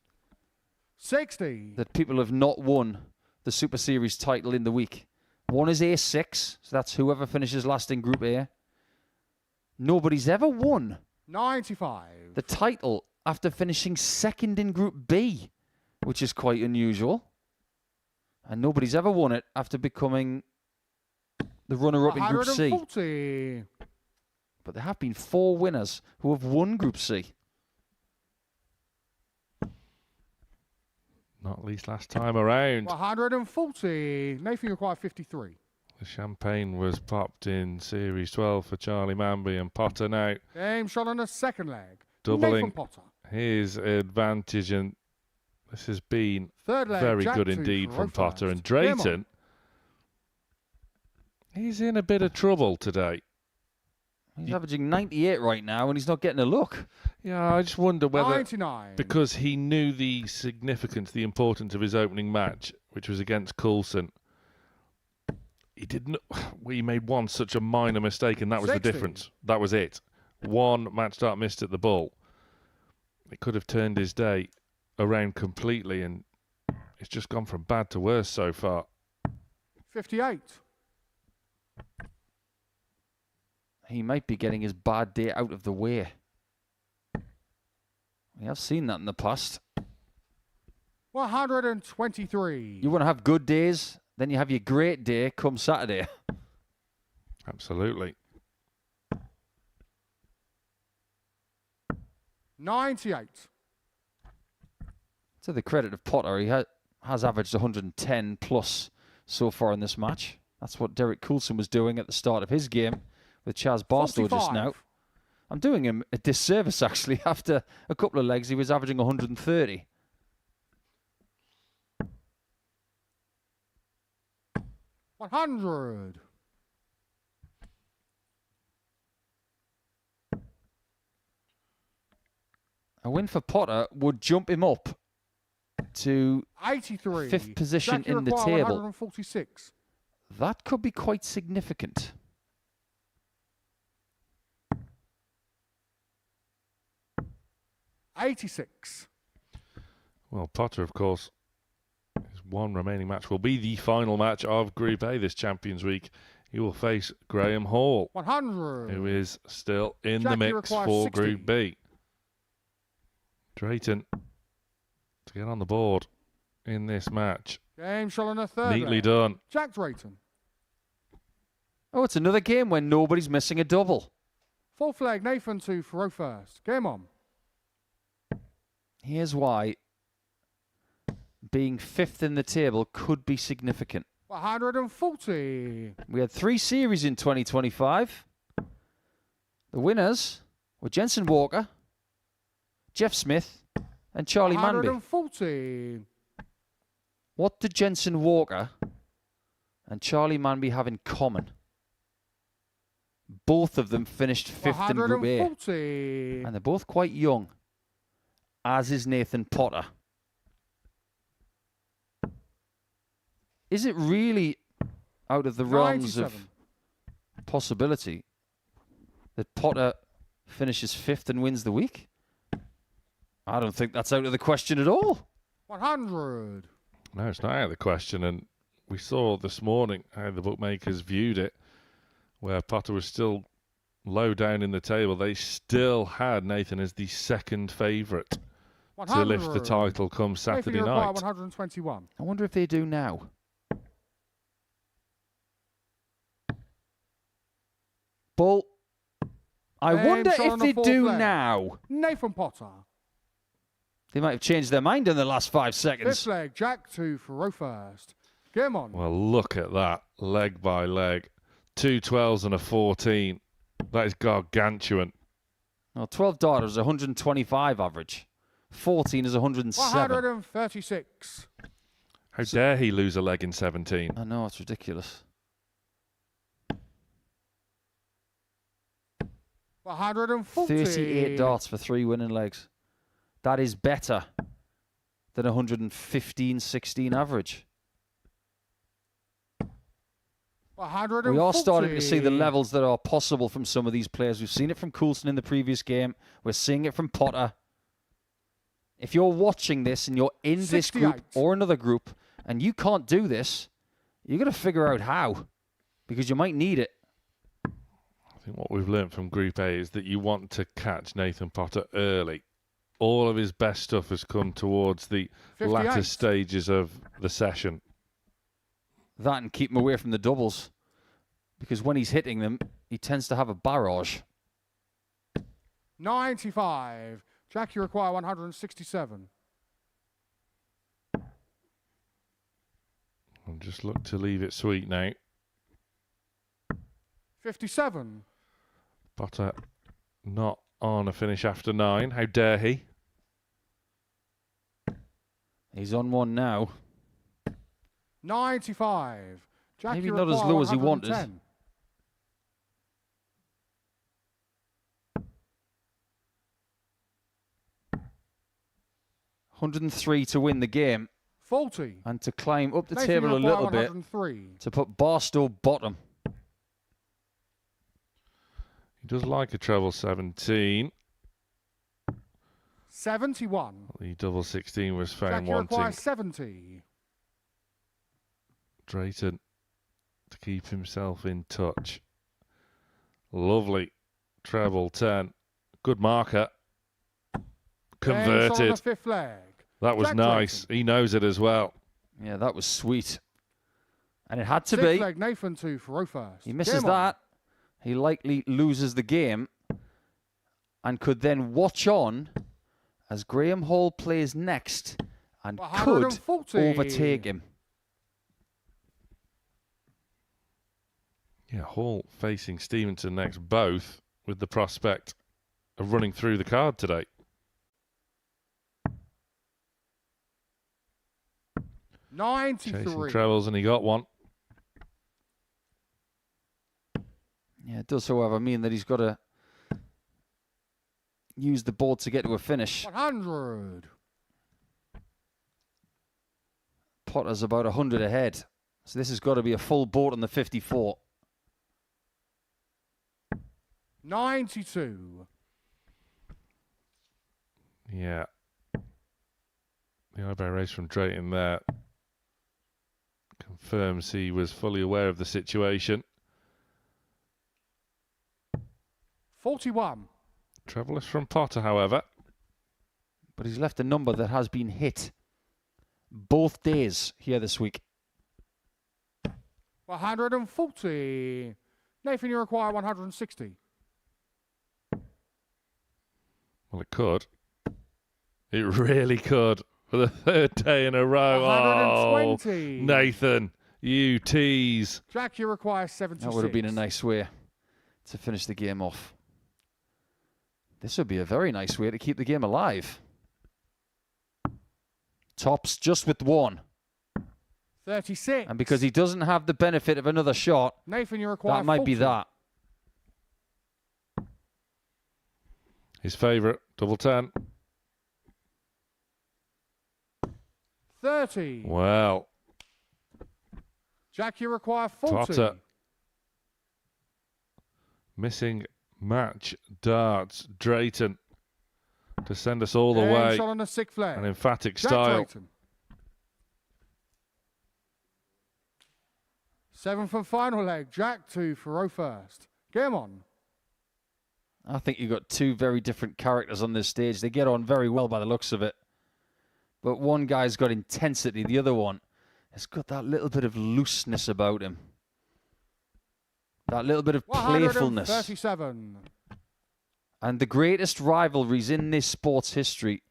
60. that people have not won the Super Series title in the week. One is A6, so that's whoever finishes last in Group A. Nobody's ever won 95. the title after finishing 2nd in Group B, which is quite unusual. And nobody's ever won it after becoming the runner-up in Group C. 140. But there have been 4 winners who have won Group C. Not least last time around. 140. Nathan, you require 53. The champagne was popped in Series 12 for Charlie Manby, and Potter now Game shot on the second leg. doubling Nathan Potter. his advantage, and this has been Third leg. very Jack good 2 indeed for from Potter. first. And Game on. Drayton, he's in a bit of trouble today. He's averaging 98 right now, and he's not getting a look. Yeah, I just wonder whether, 99. because he knew the significance, the importance of his opening match, which was against Coulson, he didn't. He made one such a minor mistake, and that was 60. the difference. That was it. One match start missed at the ball. It could have turned his day around completely, and It's just gone from bad to worse so far. 58. He might be getting his bad day out of the way. We have seen that in the past. 123. You want to have good days, then you have your great day come Saturday. Absolutely. 98. To the credit of Potter, he has averaged 110 plus so far in this match. That's what Derek Coulson was doing at the start of his game with Chaz Barstow just now. I'm doing him a disservice, actually. After a couple of legs, he was averaging 130. $100. A win for Potter would jump him up to 83. fifth position Jackie in the require table. 146. That could be quite significant. $86. Well, Potter, of course, his one remaining match will be the final match of Group A this Champions Week. He will face Graham Hall, 100. who is still in the Jackie mix requires for 60. Group B. Drayton to get on the board in this match. Game shot in the third. Neatly leg. done. Jack Drayton. Oh, it's another game when nobody's missing a double. Fourth leg, Nathan 2 for row first. Game on. Here's why being fifth in the table could be significant. 140. We had 3 series in 2025. The winners were Jensen Walker, Jeff Smith, and Charlie Manby. 140. What do Jensen Walker and Charlie Manby have in common? Both of them finished fifth in Group A. 140. And they're both quite young, as is Nathan Potter. Is it really out of the realms 97. of possibility that Potter finishes fifth and wins the week? I don't think that's out of the question at all. 100. No, it's not out of the question. And we saw this morning how the bookmakers viewed it, where Potter was still low down in the table. They still had Nathan as the second favourite to lift the title come Saturday Nathan, night. 121. I wonder if they do now. Bull. I Game wonder shot if on the they fourth do leg. now. Nathan Potter. They might have changed their mind in the last 5 Fifth seconds. leg, Jack 2 for row first. Game on. Well, look at that, leg by leg. 2 12s and a 14. That is gargantuan. Well, 12 data is 125 average. 14 is 107. 136. How dare he lose a leg in 17? I know, it's ridiculous. 140. 38 darts for 3 winning legs. That is better than 115-16 average. 140. We are starting to see the levels that are possible from some of these players. We've seen it from Coulson in the previous game. We're seeing it from Potter. If you're watching this and you're in this group 68. or another group and you can't do this, you're going to figure out how, because you might need it. I think what we've learned from Group A is that you want to catch Nathan Potter early. All of his best stuff has come towards the 58. latter stages of the session. That and keep him away from the doubles, because when he's hitting them, he tends to have a barrage. 95. Jack, you require 167. And just look to leave it sweet now. 57. Potter not on a finish after 9. How dare he? He's on one now. 95. Jack, Maybe you not as require low as he wanted. 110. $103 to win the game 40. and to climb up the Nathan, table you a require little bit 103. to put Barstow bottom. He does like a treble 17. 71. The double 16 was Jack, found you require wanting. 70. Drayton to keep himself in touch. Lovely treble 10. Good marker. Converted. On the fifth leg. That was nice. Drayton. He knows it as well. Yeah, that was sweet. And it had to Sixth be. leg, Nathan 2 for row first. He misses Game on. that. He likely loses the game and could then watch on as Graham Hall plays next and could 140. overtake him. Yeah, Hall facing Stevenson next, both with the prospect of running through the card today. Chasing 93. trebles, and he got one. Yeah, it does, however, mean that he's got to use the board to get to a finish. 100. Potter's about 100 ahead. So this has got to be a full board on the 54. 92. Yeah. The eyebrow raise from Drayton there confirms he was fully aware of the situation. 41. Trebleless from Potter, however. But he's left a number that has been hit both days here this week. 140. Nathan, you require 160. Well, it could. It really could. For the third day in a row. 120. Oh, Nathan, you tease. Jack, you require 76. That would have been a nice way to finish the game off. This would be a very nice way to keep the game alive. Tops just with one. 36. And because he doesn't have the benefit of another shot, Nathan, you require that might 40. be that. His favourite, double 10. 30. Well, Jack, you require 40. Potter missing match darts. Drayton to send us all the And way. shot on the sixth leg. An emphatic Jack style. Drayton. Seventh and final leg. Jack 2 for row first. Game on. I think you've got two very different characters on this stage. They get on very well by the looks of it. But one guy's got intensity. The other one has got that little bit of looseness about him. That little bit of playfulness. 137. And the greatest rivalries in this sport's history,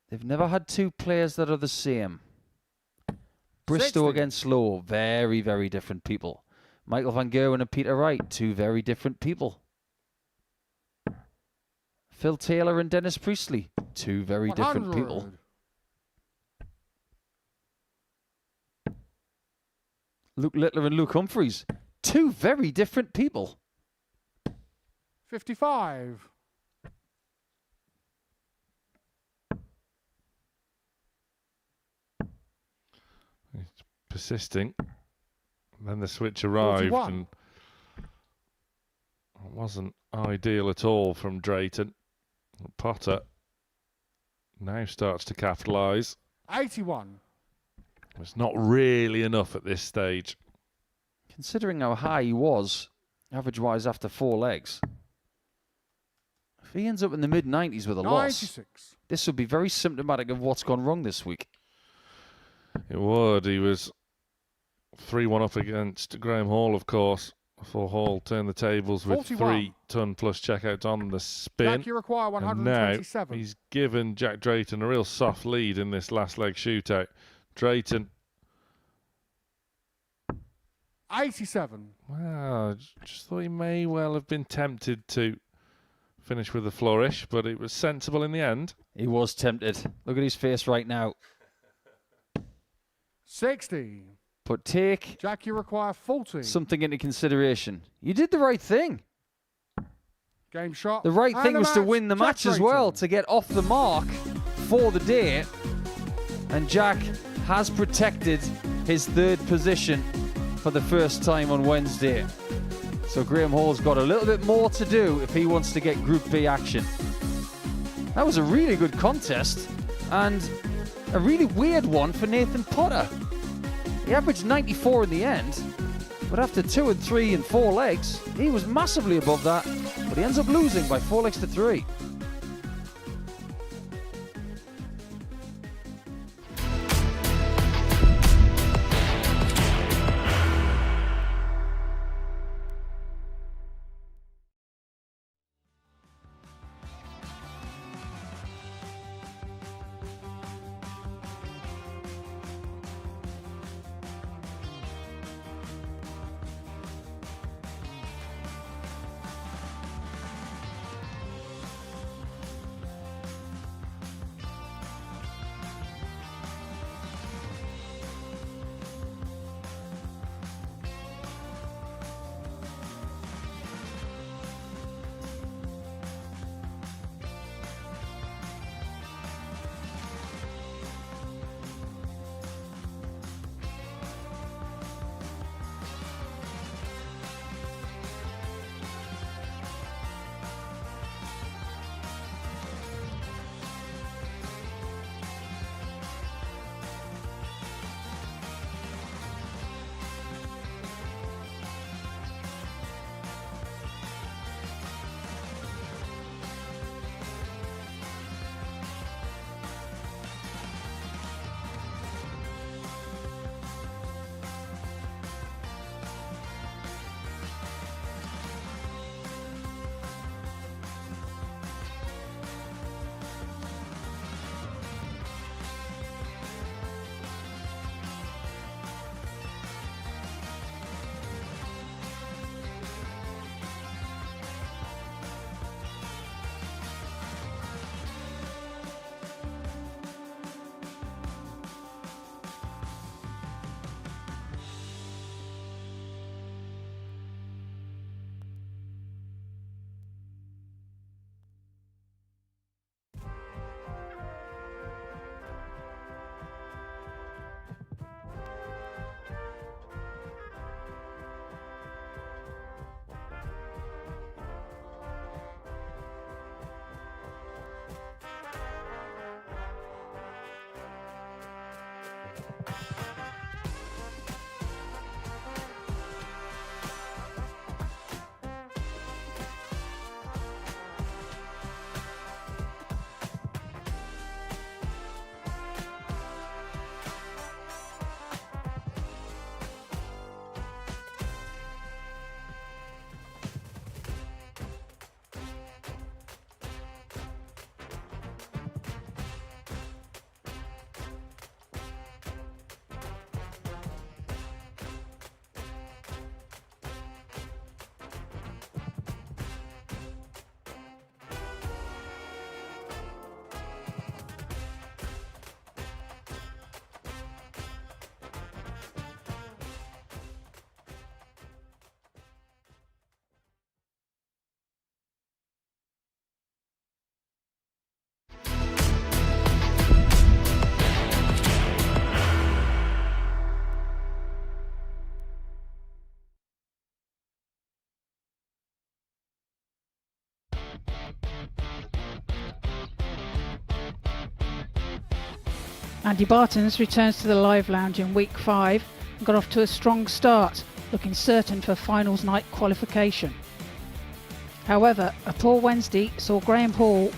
they've never had two players that are the same. Bristow 60. against Lowe, very, very different people. Michael van Gerwen and Peter Wright, two very different people. Phil Taylor and Dennis Priestley, two very different people. 100. Luke Littler and Luke Humphreys, two very different people. 55. He's persisting. Then the switch arrived 41. and it wasn't ideal at all from Drayton. Potter now starts to capitalise. 81. It's not really enough at this stage. Considering how high he was, average-wise after 4 legs, if he ends up in the mid-90s with a loss, 96. this would be very symptomatic of what's gone wrong this week. It would. He was 3-1 up against Graham Hall, of course, before Hall turned the tables with 41. 3 ton plus checkouts on the spin. Jack, you require And now 127. he's given Jack Drayton a real soft lead in this last leg shootout. Drayton, 87. well, just thought he may well have been tempted to finish with a flourish, but it was sensible in the end. He was tempted. Look at his face right now. 60. But take Jack, you require 40. something into consideration. You did the right thing. Game shot. The right And thing the was to match, win the Jack match as well, Drayton. to get off the mark for the day. And Jack has protected his third position for the first time on Wednesday. So Graham Hall's got a little bit more to do if he wants to get Group B action. That was a really good contest and a really weird one for Nathan Potter. He averaged 94 in the end, but after 2 and 3 and 4 legs, he was massively above that, but he ends up losing by 4 legs to 3. Andy Bartons returns to the Live Lounge in week 5 and got off to a strong start, looking certain for finals night qualification. However, a poor Wednesday saw Graham Hall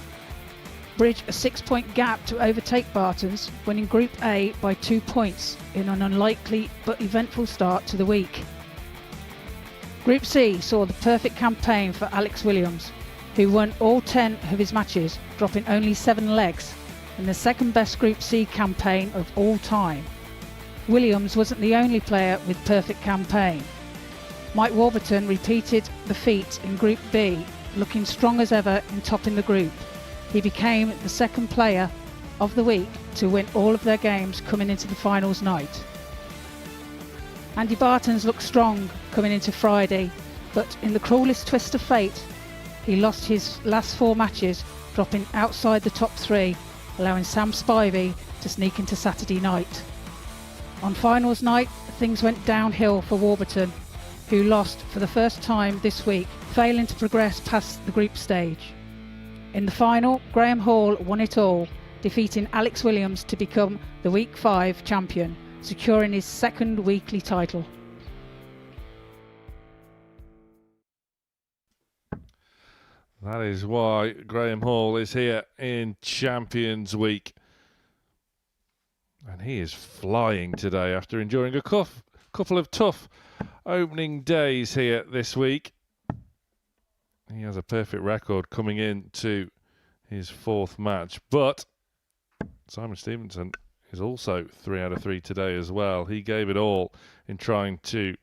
bridge a 6-point gap to overtake Bartons, winning Group A by 2 points in an unlikely but eventful start to the week. Group C saw the perfect campaign for Alex Williams, who won all 10 of his matches, dropping only 7 legs, in the second best Group C campaign of all time. Williams wasn't the only player with perfect campaign. Mike Warburton repeated the feat in Group B, looking strong as ever in topping the group. He became the second player of the week to win all of their games coming into the finals night. Andy Bartons looked strong coming into Friday, but in the cruelest twist of fate, he lost his last 4 matches, dropping outside the top 3, allowing Sam Spivey to sneak into Saturday night. On finals night, things went downhill for Warburton, who lost for the first time this week, failing to progress past the group stage. In the final, Graham Hall won it all, defeating Alex Williams to become the Week 5 champion, securing his second weekly title. That is why Graham Hall is here in Champions Week. And he is flying today after enduring a couple of tough opening days here this week. He has a perfect record coming into his fourth match. But Simon Stevenson is also 3 out of 3 today as well. He gave it all in trying to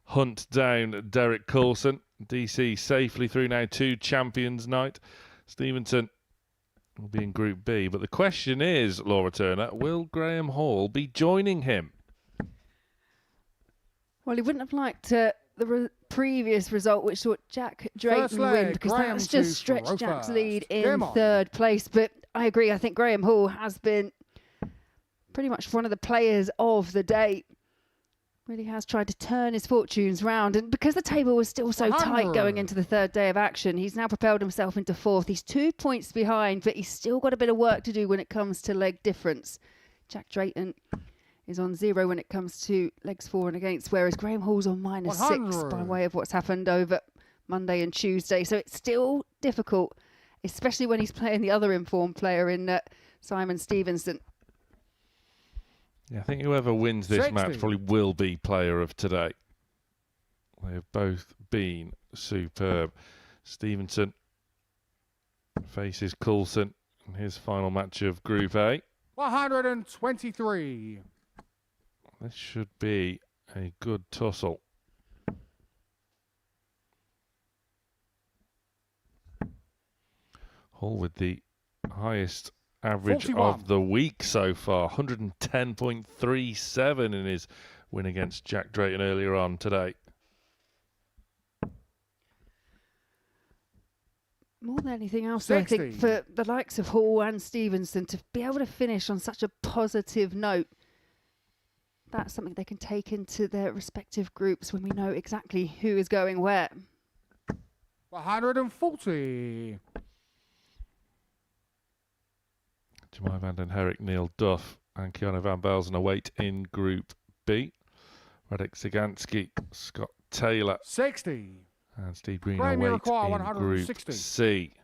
hunt down Derek Coulson. DC safely through now to Champions Night. Stevenson will be in Group B. But the question is, Laura Turner, will Graham Hall be joining him? Well, he wouldn't have liked the previous result, which saw Jack Drayton win, because that was just stretched Jack's lead in third place. But I agree. I think Graham Hall has been pretty much one of the players of the day. Really has tried to turn his fortunes round, and because the table was still so tight going into the third day of action, he's now propelled himself into fourth. He's 2 points behind, but he's still got a bit of work to do when it comes to leg difference. Jack Drayton is on 0 when it comes to legs for and against, whereas Graham Hall's on -6 by way of what's happened over Monday and Tuesday. So it's still difficult, especially when he's playing the other informed player in Simon Stevenson. Yeah, I think whoever wins this match probably will be player of today. They have both been superb. Stevenson faces Coulson in his final match of Group A. 123. This should be a good tussle. Hall with the highest average 41 of the week so far, 110.37 in his win against Jack Drayton earlier on today. More than anything else, I think, for the likes of Hall and Stevenson to be able to finish on such a positive note, that's something they can take into their respective groups when we know exactly who is going where. 140. Jemai van den Herrick, Neil Duff and Kiana Van Belzen await in Group B. Radek Ziganski, Scott Taylor 60. and Steve Green Graham await Iroquois, in 160. Group C.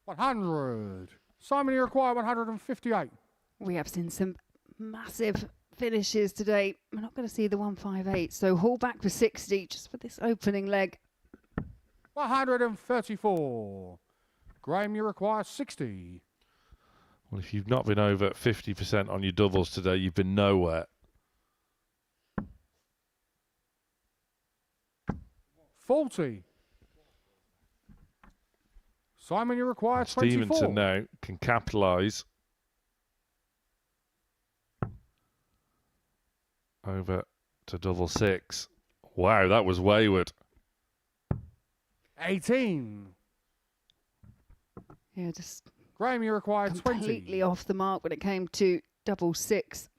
$100. Simon Iroquois, 158. We have seen some massive finishes today. We're not going to see the 158, so Hall back for 60 just for this opening leg. 134. Graham Iroquois, 60. Well, if you've not been over 50% on your doubles today, you've been nowhere. 40. Simon Iroquois, 24. Stevenson now can capitalise over to double 6. Wow, that was wayward. 18. Yeah, just Graham Iroquois, completely 20. off the mark when it came to double 6.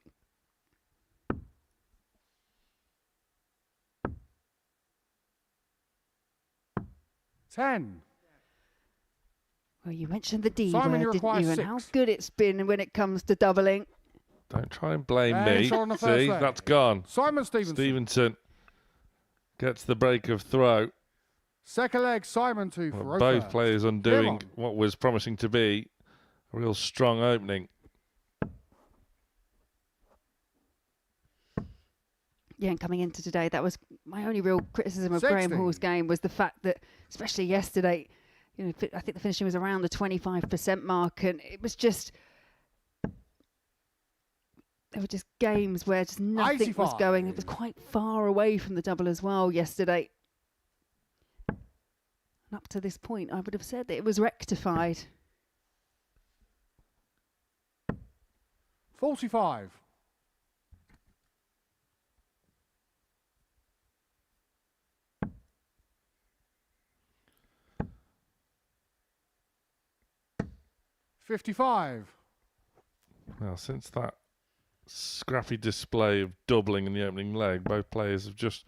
$10. Well, you mentioned the D Simon, word, you didn't require you? And 6. how good it's been when it comes to doubling. Don't try and blame And me. it's on the first See, leg. that's gone. Simon Stevenson. Stevenson gets the break of throw. Second leg, Simon 2 for Well, both Ophir. players undoing Come what was promising to be a real strong opening. Yeah, and coming into today, that was my only real criticism of 60. Graham Hall's game, was the fact that, especially yesterday, you know, I think the finishing was around the 25% mark, and it was just, there were just games where just nothing was 85. going. It was quite far away from the double as well yesterday. And up to this point, I would have said that it was rectified. 45. $55. Well, since that scrappy display of doubling in the opening leg, both players have just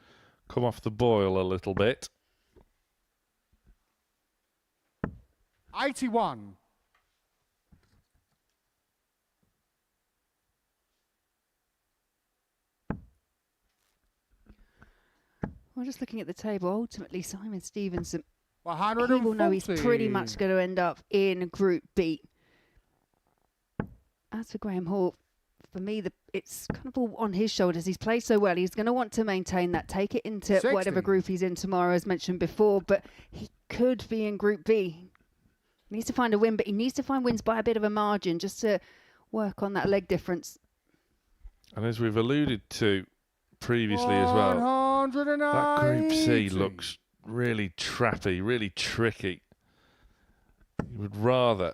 come off the boil a little bit. 81. Well, just looking at the table, ultimately Simon Stevenson, he 140. will know he's pretty much going to end up in Group B. As for Graham Hall, for me, it's kind of all on his shoulders. He's played so well. He's going to want to maintain that, take it into 60. whatever group he's in tomorrow, as mentioned before. But he could be in Group B. He needs to find a win, but he needs to find wins by a bit of a margin just to work on that leg difference. And as we've alluded to previously as well, that Group C looks really trappy, really tricky. You would rather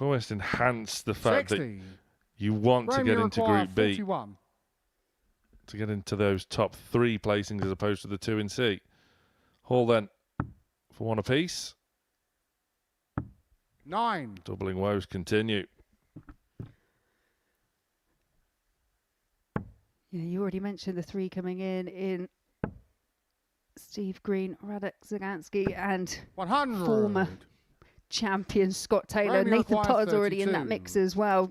almost enhance the fact 60. that you want to get into Group B 41. to get into those top 3 placings as opposed to the 2 in C. Hall then for 1 apiece. 9. Doubling woes continue. Yeah, you already mentioned the 3 coming in Steve Green, Radek Zagansky, and 100. former champion Scott Taylor. Romeo Nathan requires Potter's already in that 32. mix as well.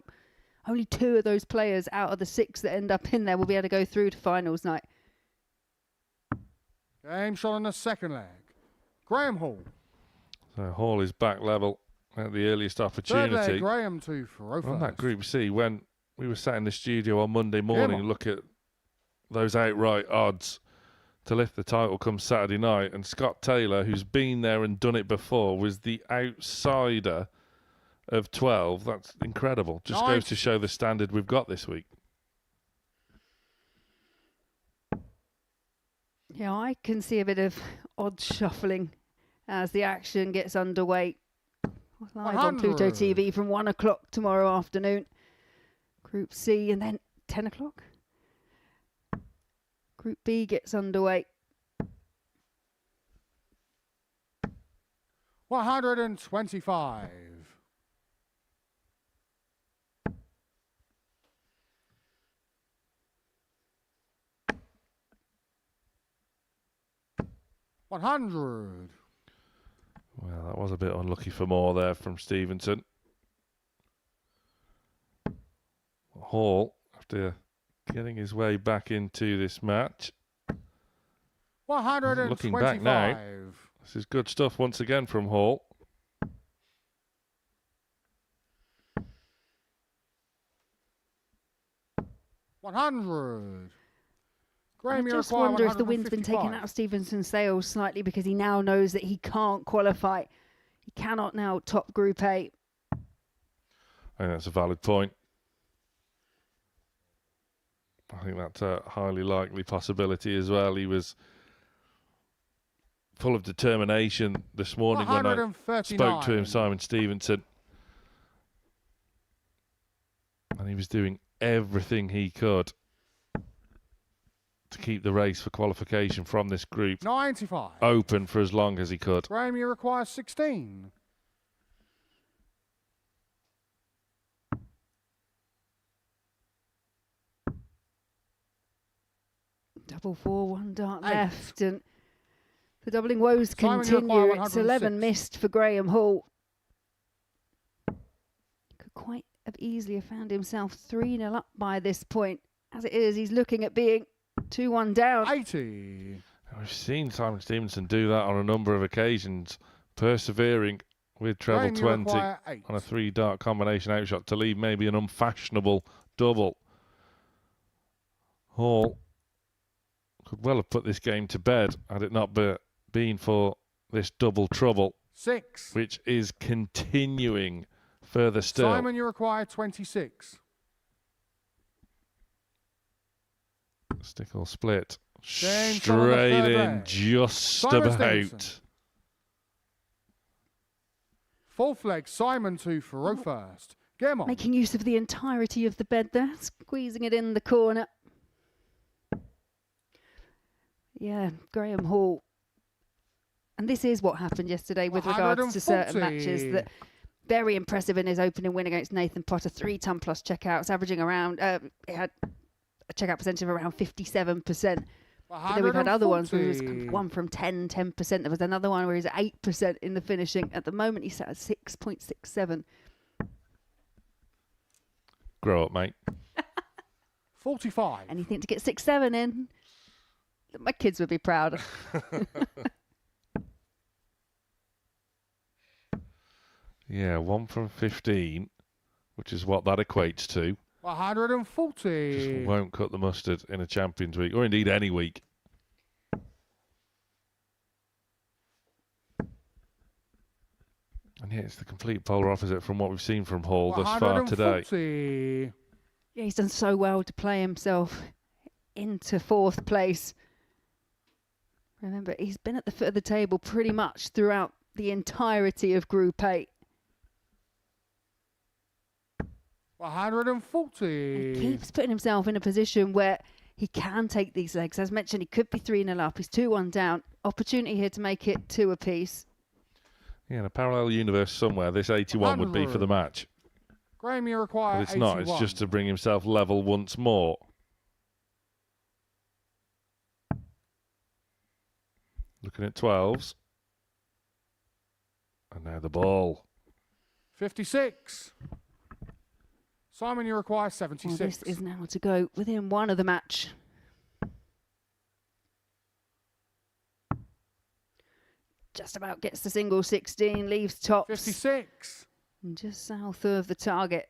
Only 2 of those players out of the 6 that end up in there will be able to go through to finals night. Game shot on the second leg. Graham Hall. So Hall is back level at the earliest Third opportunity. leg, Graham 2 for On that Rofast. Group C, when we were sat in the studio on Monday morning and look at those outright odds to lift the title come Saturday night, and Scott Taylor, who's been there and done it before, was the outsider of 12. That's incredible. Just goes to show the standard we've got this week. Yeah, I can see a bit of odds shuffling as the action gets underway. Live on Pluto 100. TV from 1 o'clock tomorrow afternoon. Group C, and then 10 o'clock. Group B gets underway. 125. $100. Well, that was a bit unlucky for more there from Stevenson. Hall, after getting his way back into this match. 125. Looking back now, this is good stuff once again from Hall. $100. I just wonder if the wind's been taken out of Stevenson's sails slightly because he now knows that he can't qualify. He cannot now top Group A. I think that's a valid point. I think that's a highly likely possibility as well. He was full of determination this morning when I spoke to him, Simon Stevenson. And he was doing everything he could to keep the race for qualification from this group 95. open for as long as he could. Graham, you require 16. Double 4, 1 dart 8. left, and the doubling woes Simon, you continue. require It's 11 106. missed for Graham Hall. Could quite have easily have found himself 3-0 up by this point. As it is, he's looking at being 2-1 down. 80. We've seen Simon Stevenson do that on a number of occasions, persevering with treble Graham, you 20 require 8. on a 3-dart combination outshot to leave maybe an unfashionable double. Hall could well have put this game to bed had it not been for this double trouble, 6. which is continuing further still. Simon, you require 26. Stickle split. James on the Straight third in, leg. just Simon Stevenson. about. Fourth leg, Simon 2 for row first. Get him on. Making use of the entirety of the bed there, squeezing it in the corner. Yeah, Graham Hall. And this is what happened yesterday with regards to certain 140. matches. That very impressive in his opening win against Nathan Potter. 3-ton plus checkouts, averaging around, it had a checkout percentage of around 57%. But then we've had other ones where he was 140. one from 10%. There was another one where he's at 8% in the finishing. At the moment, he's at 6.67. Grow up, mate. 45. Anything to get 6-7 in. My kids would be proud. Yeah, 1 from 15, which is what that equates to. 140. Just won't cut the mustard in a Champions Week, or indeed any week. And yeah, it's the complete polar opposite from what we've seen from Hall thus far today. 140. Yeah, he's done so well to play himself into 4th place. Remember, he's been at the foot of the table pretty much throughout the entirety of Group A. 140. And keeps putting himself in a position where he can take these legs. As mentioned, he could be 3-0 up. He's 2-1 down. Opportunity here to make it 2 apiece. Yeah, in a parallel universe somewhere, this 81 would be for the match. Graham, you require But it's not. It's 81. just to bring himself level once more. Looking at 12s. And now the ball. 56. Simon, you require Well, 76. this is now to go within 1 of the match. Just about gets the single 16, leaves tops. 56. And just south of the target.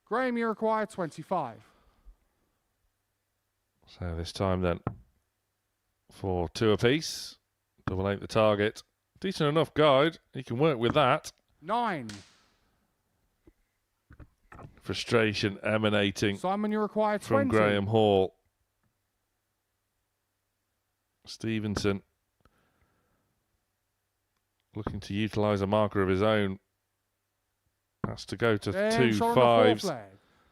Graham, you require 25. So this time then for 2 apiece. Double 8 the target. Decent enough guide. He can work with that. 9. Frustration emanating Simon, you require 20. from Graham Hall. Stevenson looking to utilise a marker of his own. Has to go to Then 2 shot on the 4th 5s. leg.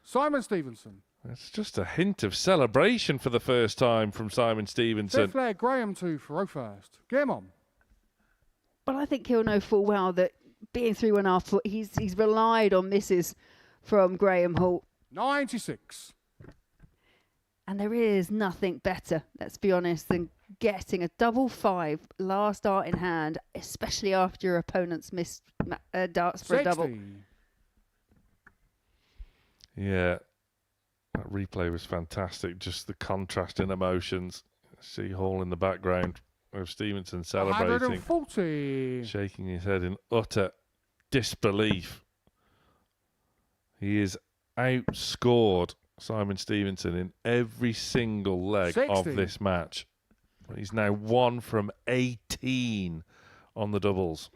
Simon Stevenson. It's just a hint of celebration for the first time from Simon Stevenson. 5th leg, Graham 2 for 0 first. Game on. But I think he'll know full well that being 3-1 up, he's relied on misses from Graham Hall. 96. And there is nothing better, let's be honest, than getting a double 5 last dart in hand, especially after your opponent's missed darts for 60. a double. Yeah, that replay was fantastic. Just the contrast in emotions. See Hall in the background with Stevenson celebrating, 140. shaking his head in utter disbelief. He is outscored Simon Stevenson in every single leg 60. of this match. He's now 1 from 18 on the doubles.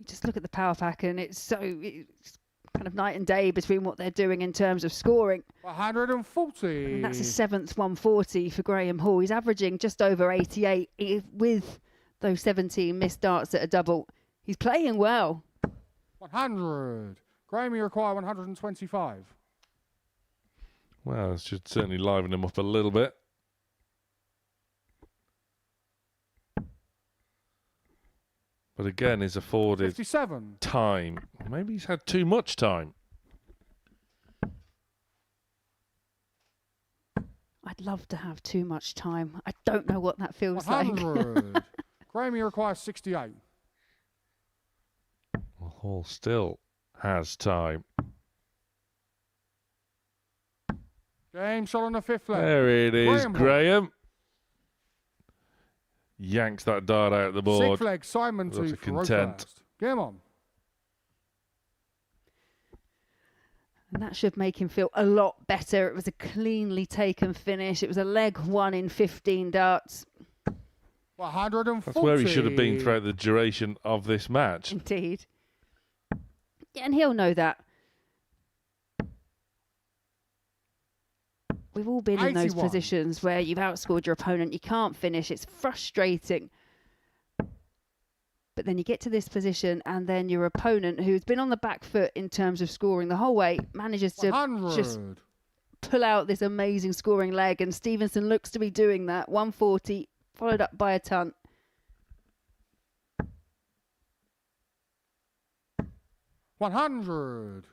You just look at the power pack and it's kind of night and day between what they're doing in terms of scoring. 140. And that's a 7th 140 for Graham Hall. He's averaging just over 88 with those 17 missed darts at a double. He's playing well. 100. Graham, you require 125. Well, it should certainly liven him up a little bit. But again, is afforded 57. time. Maybe he's had too much time. I'd love to have too much time. I don't know what that feels like. 100. Graham, you require 68. Well, Hall still has time. Game shot on the 5th leg. There it is, Graham Hall. Graham. Yanks that dart out of the board. 6th leg, Simon What 2 a for 0 content. first. Game on. And that should make him feel a lot better. It was a cleanly taken finish. It was a leg 1 in 15 darts. 140. That's where he should have been throughout the duration of this match. Indeed. Yeah, and he'll know that. We've all been in those 81. positions where you've outscored your opponent. You can't finish. It's frustrating. But then you get to this position and then your opponent, who's been on the back foot in terms of scoring the whole way, manages to 100. just pull out this amazing scoring leg. And Stevenson looks to be doing that. 140, followed up by a ton. 100.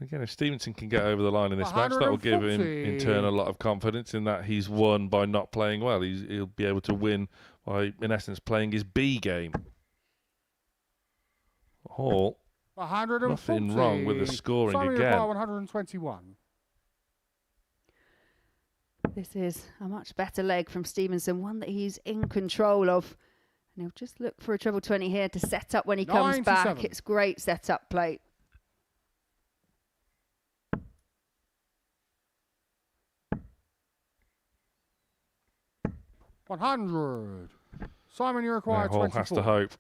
Again, if Stevenson can get over the line in this match, that will give him, in turn, a lot of confidence in that he's won by not playing well. He'll be able to win by, in essence, playing his B game. Hall, nothing wrong with the scoring again. 121. This is a much better leg from Stevenson, one that he's in control of. And he'll just look for a treble 20 here to set up when he comes back. It's great setup play. $100. Simon, you require 24. Hall has to hope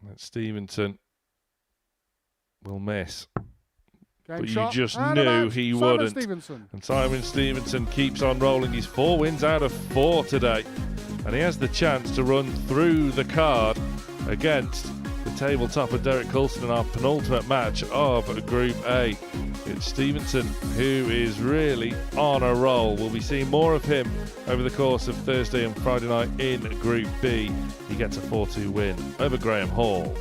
that Stevenson will miss. But you just knew he wouldn't. And Simon Stevenson keeps on rolling. He's 4 wins out of 4 today. And he has the chance to run through the card against the table topper Derek Coulson in our penultimate match of Group A. It's Stevenson who is really on a roll. We'll be seeing more of him over the course of Thursday and Friday night in Group B. He gets a 4-2 win over Graham Hall.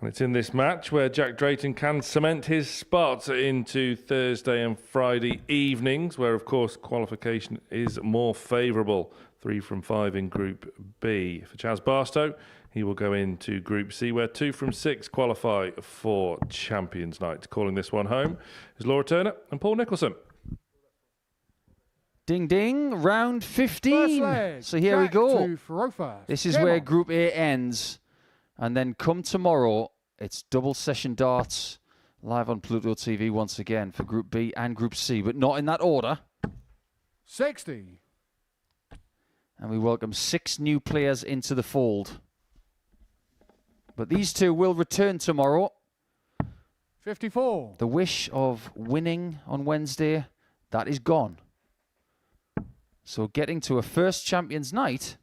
And it's in this match where Jack Drayton can cement his spot into Thursday and Friday evenings, where, of course, qualification is more favourable. 3 from 5 in Group B. For Chaz Barstow, he will go into Group C, where 2 from 6 qualify for Champions Night. Calling this one home is Laura Turner and Paul Nicholson. Ding ding, round 15. leg, So here we Jack go. to throw first. This is Game where on. Group A ends. And then come tomorrow, it's double session darts live on Pluto TV once again for Group B and Group C, but not in that order. 60. And we welcome 6 new players into the fold. But these 2 will return tomorrow. 54. The wish of winning on Wednesday, that is gone. So getting to a first Champions Night,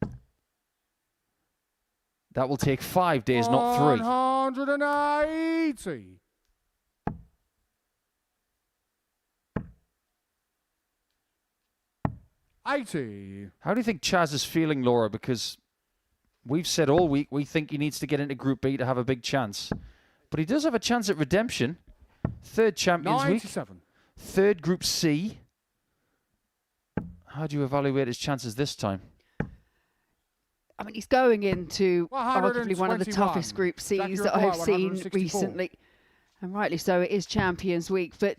that will take 5 days, not 3. 180. How do you think Chaz is feeling, Laura? Because we've said all week we think he needs to get into Group B to have a big chance. But he does have a chance at redemption. 3rd Champions 97. Week. 3rd Group C. How do you evaluate his chances this time? I mean, he's going into arguably one of the 121. toughest Group Cs that I've seen 164. recently. And rightly so, it is Champions Week. But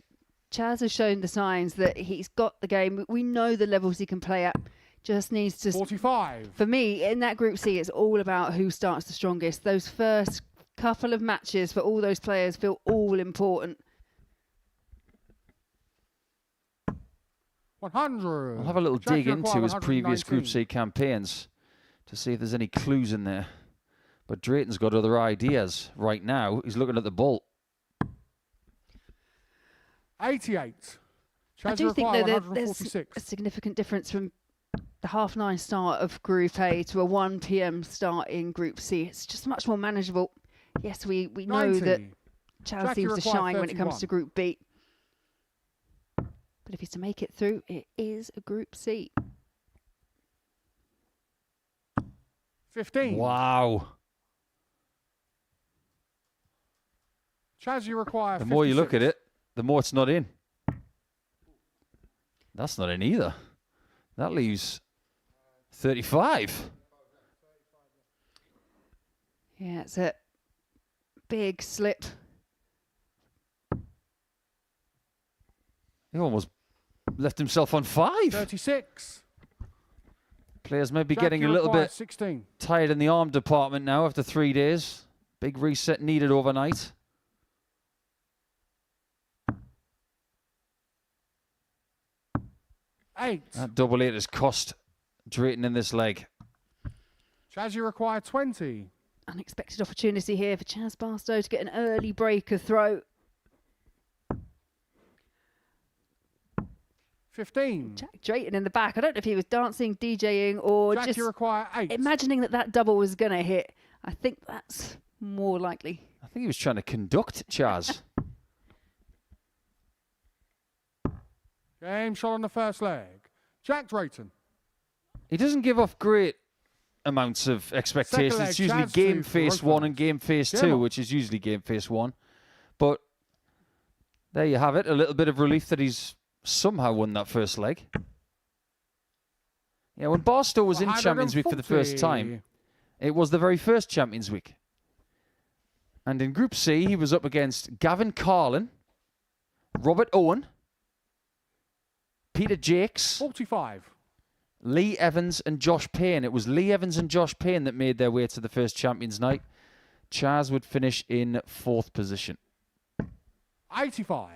Chaz has shown the signs that he's got the game. We know the levels he can play at. Just needs to... 45. For me, in that Group C, it's all about who starts the strongest. Those first couple of matches for all those players feel all important. 100. I'll have a little Jack, dig you into require his previous Group 119. C campaigns to see if there's any clues in there. But Drayton's got other ideas. Right now, he's looking at the bolt. 88. I Chaz, do you think require though that there's a 146. significant difference from the 9:30 start of Group A to a 1 p.m. start in Group C. It's just much more manageable. Yes, we know 90. that Chaz Jack, seems you to require shine when it comes 31. to Group B. But if he's to make it through, it is a Group C. 15. Wow. Chaz, you require The more you look 56. at it, the more it's not in. That's not in either. That leaves 35. Yeah, it's a big slip. He almost left himself on 5. 36. Players may be Jack, getting you a little require bit 16. tired in the arm department now after 3 days. Big reset needed overnight. That double 8 has cost Drayton in this leg. Chaz, you require 20. Unexpected opportunity here for Chaz Barstow to get an early breaker throw. 15. Jack Drayton in the back. I don't know if he was dancing, DJing, or Jack, just you require 8. imagining that double was going to hit. I think that's more likely. I think he was trying to conduct Chaz. Game shot on the first leg. Jack Drayton. He doesn't give off great amounts of expectations. leg, It's usually Chaz game to phase throw 1 and first. game phase Game 2, on. which is usually game phase 1. But there you have it. A little bit of relief that he's somehow won that first leg. Yeah, when Barstow was in Champions Week for the first time, it was the very first Champions Week. And in Group C, he was up against Gavin Carlin, Robert Owen, Peter Jakes, 45. Lee Evans and Josh Payne. It was Lee Evans and Josh Payne that made their way to the first Champions Night. Chaz would finish in 4th position. 85.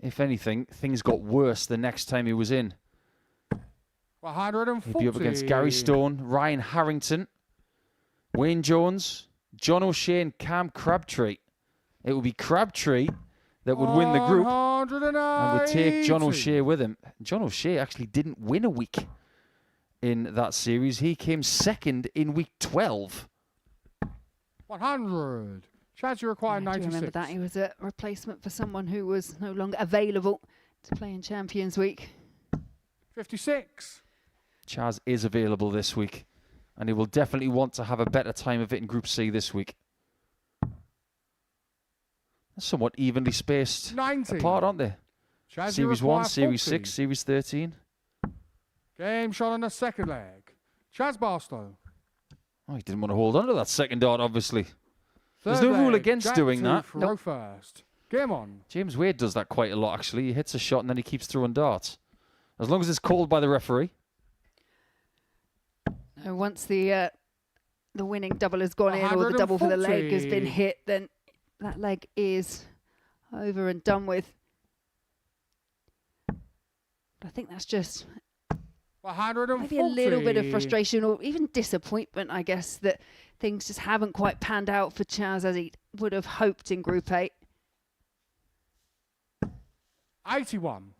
If anything, things got worse the next time he was in. 140. He'd be up against Gary Stone, Ryan Harrington, Wayne Jones, John O'Shea and Cam Crabtree. It would be Crabtree that would win the group and would take John O'Shea with him. John O'Shea actually didn't win a week in that series. He came 2nd in week 12. 100. Chaz, you require I do 96. remember that. He was a replacement for someone who was no longer available to play in Champions Week. 56. Chaz is available this week, and he will definitely want to have a better time of it in Group C this week. They're somewhat evenly spaced 90. apart, aren't they? Chaz, you Series require 1, Series 40. 6, Series 13. Game shot on the second leg. Chaz Barstow. Oh, he didn't want to hold on to that second dart, obviously. There's Third no rule leg, against Jack doing 2 that. for row first. Game on. James Wade does that quite a lot, actually. He hits a shot and then he keeps throwing darts. As long as it's called by the referee. Once the winning double has gone in, or the double for the leg has been 140. hit, then that leg is over and done with. But I think that's just 140. maybe a little bit of frustration or even disappointment, I guess, that things just haven't quite panned out for Chaz as he would have hoped in Group 8. 81.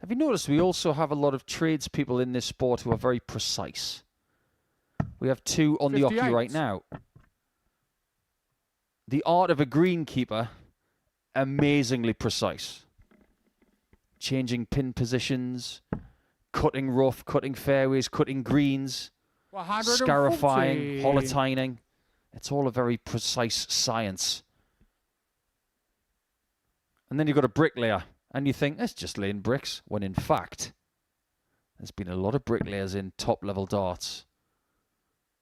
Have you noticed we also have a lot of tradespeople in this sport who are very precise? We have two on the 58. oche right now. The art of a greenkeeper, amazingly precise. Changing pin positions, cutting rough, cutting fairways, cutting greens, 140. scarifying, holotining. It's all a very precise science. And then you've got a bricklayer, and you think, that's just laying bricks, when in fact, there's been a lot of bricklayers in top-level darts.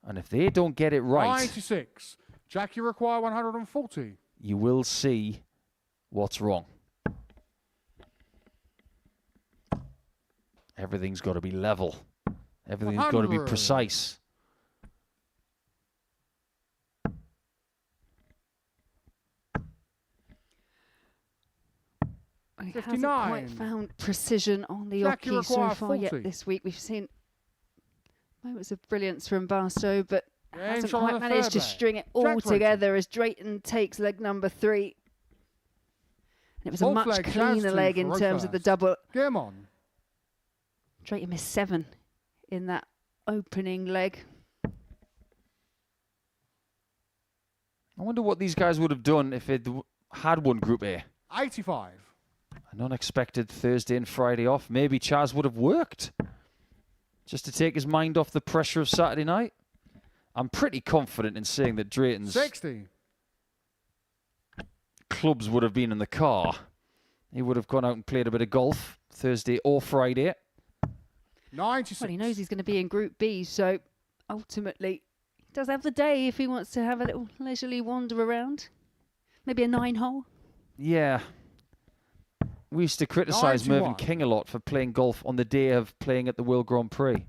And if they don't get it right, 96. Jack, you require 140. you will see what's wrong. Everything's got to be level. Everything's got to be 100. precise. He hasn't 59. quite found precision on the Jack, you oche so require far yet 40. this week. We've seen moments of brilliance from Barstow, but Game hasn't shot on quite the managed third to leg. string it all Jack Drayton. together as Drayton takes leg number 3. And it was a Fourth much leg, Chaz cleaner 2 leg for in row terms of the first. double. Game on. Drayton missed 7 in that opening leg. I wonder what these guys would have done if they'd had won Group A. 85. An unexpected Thursday and Friday off. Maybe Chaz would have worked just to take his mind off the pressure of Saturday night. I'm pretty confident in saying that Drayton's 60. clubs would have been in the car. He would have gone out and played a bit of golf Thursday or Friday. 96. Well, he knows he's going to be in Group B, so ultimately he does have the day if he wants to have a little leisurely wander around. Maybe a 9-hole. Yeah. We used to criticise 91. Mervyn King a lot for playing golf on the day of playing at the World Grand Prix.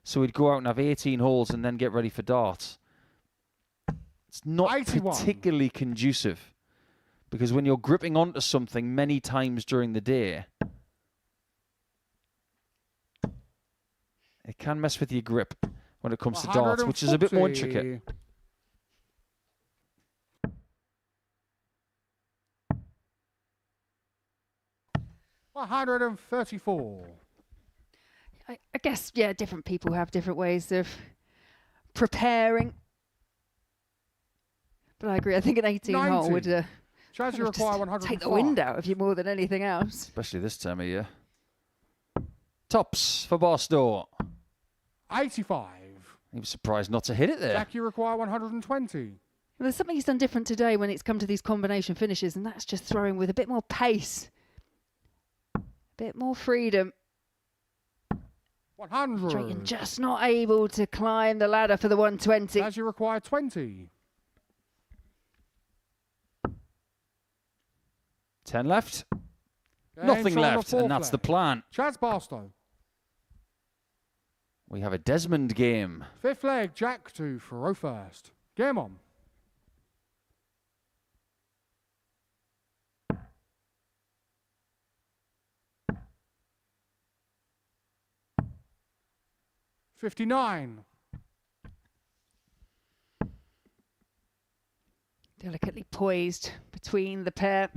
So he'd go out and have 18 holes and then get ready for darts. It's not 81. particularly conducive, because when you're gripping onto something many times during the day, it can mess with your grip when it comes to darts, which is a bit more intricate. 140. $134. I guess, yeah, different people have different ways of preparing. But I agree. I think an 18-hole 90. would Chaz, kind you of require just 105. take the wind out of you more than anything else. Especially this time of year. Tops for Barstow. 85. He was surprised not to hit it there. Jack, you require 120. Well, there's something he's done different today when it's come to these combination finishes, and that's just throwing with a bit more pace, a bit more freedom. 100. Drayton just not able to climb the ladder for the 120. Chaz, you require 20. 10 left. Game Nothing shot on the left, fourth and that's leg. the plan. Chaz Barstow. We have a Desmond game. Fifth leg, Jack 2 for row first. Game on. $59. Delicately poised between the pair.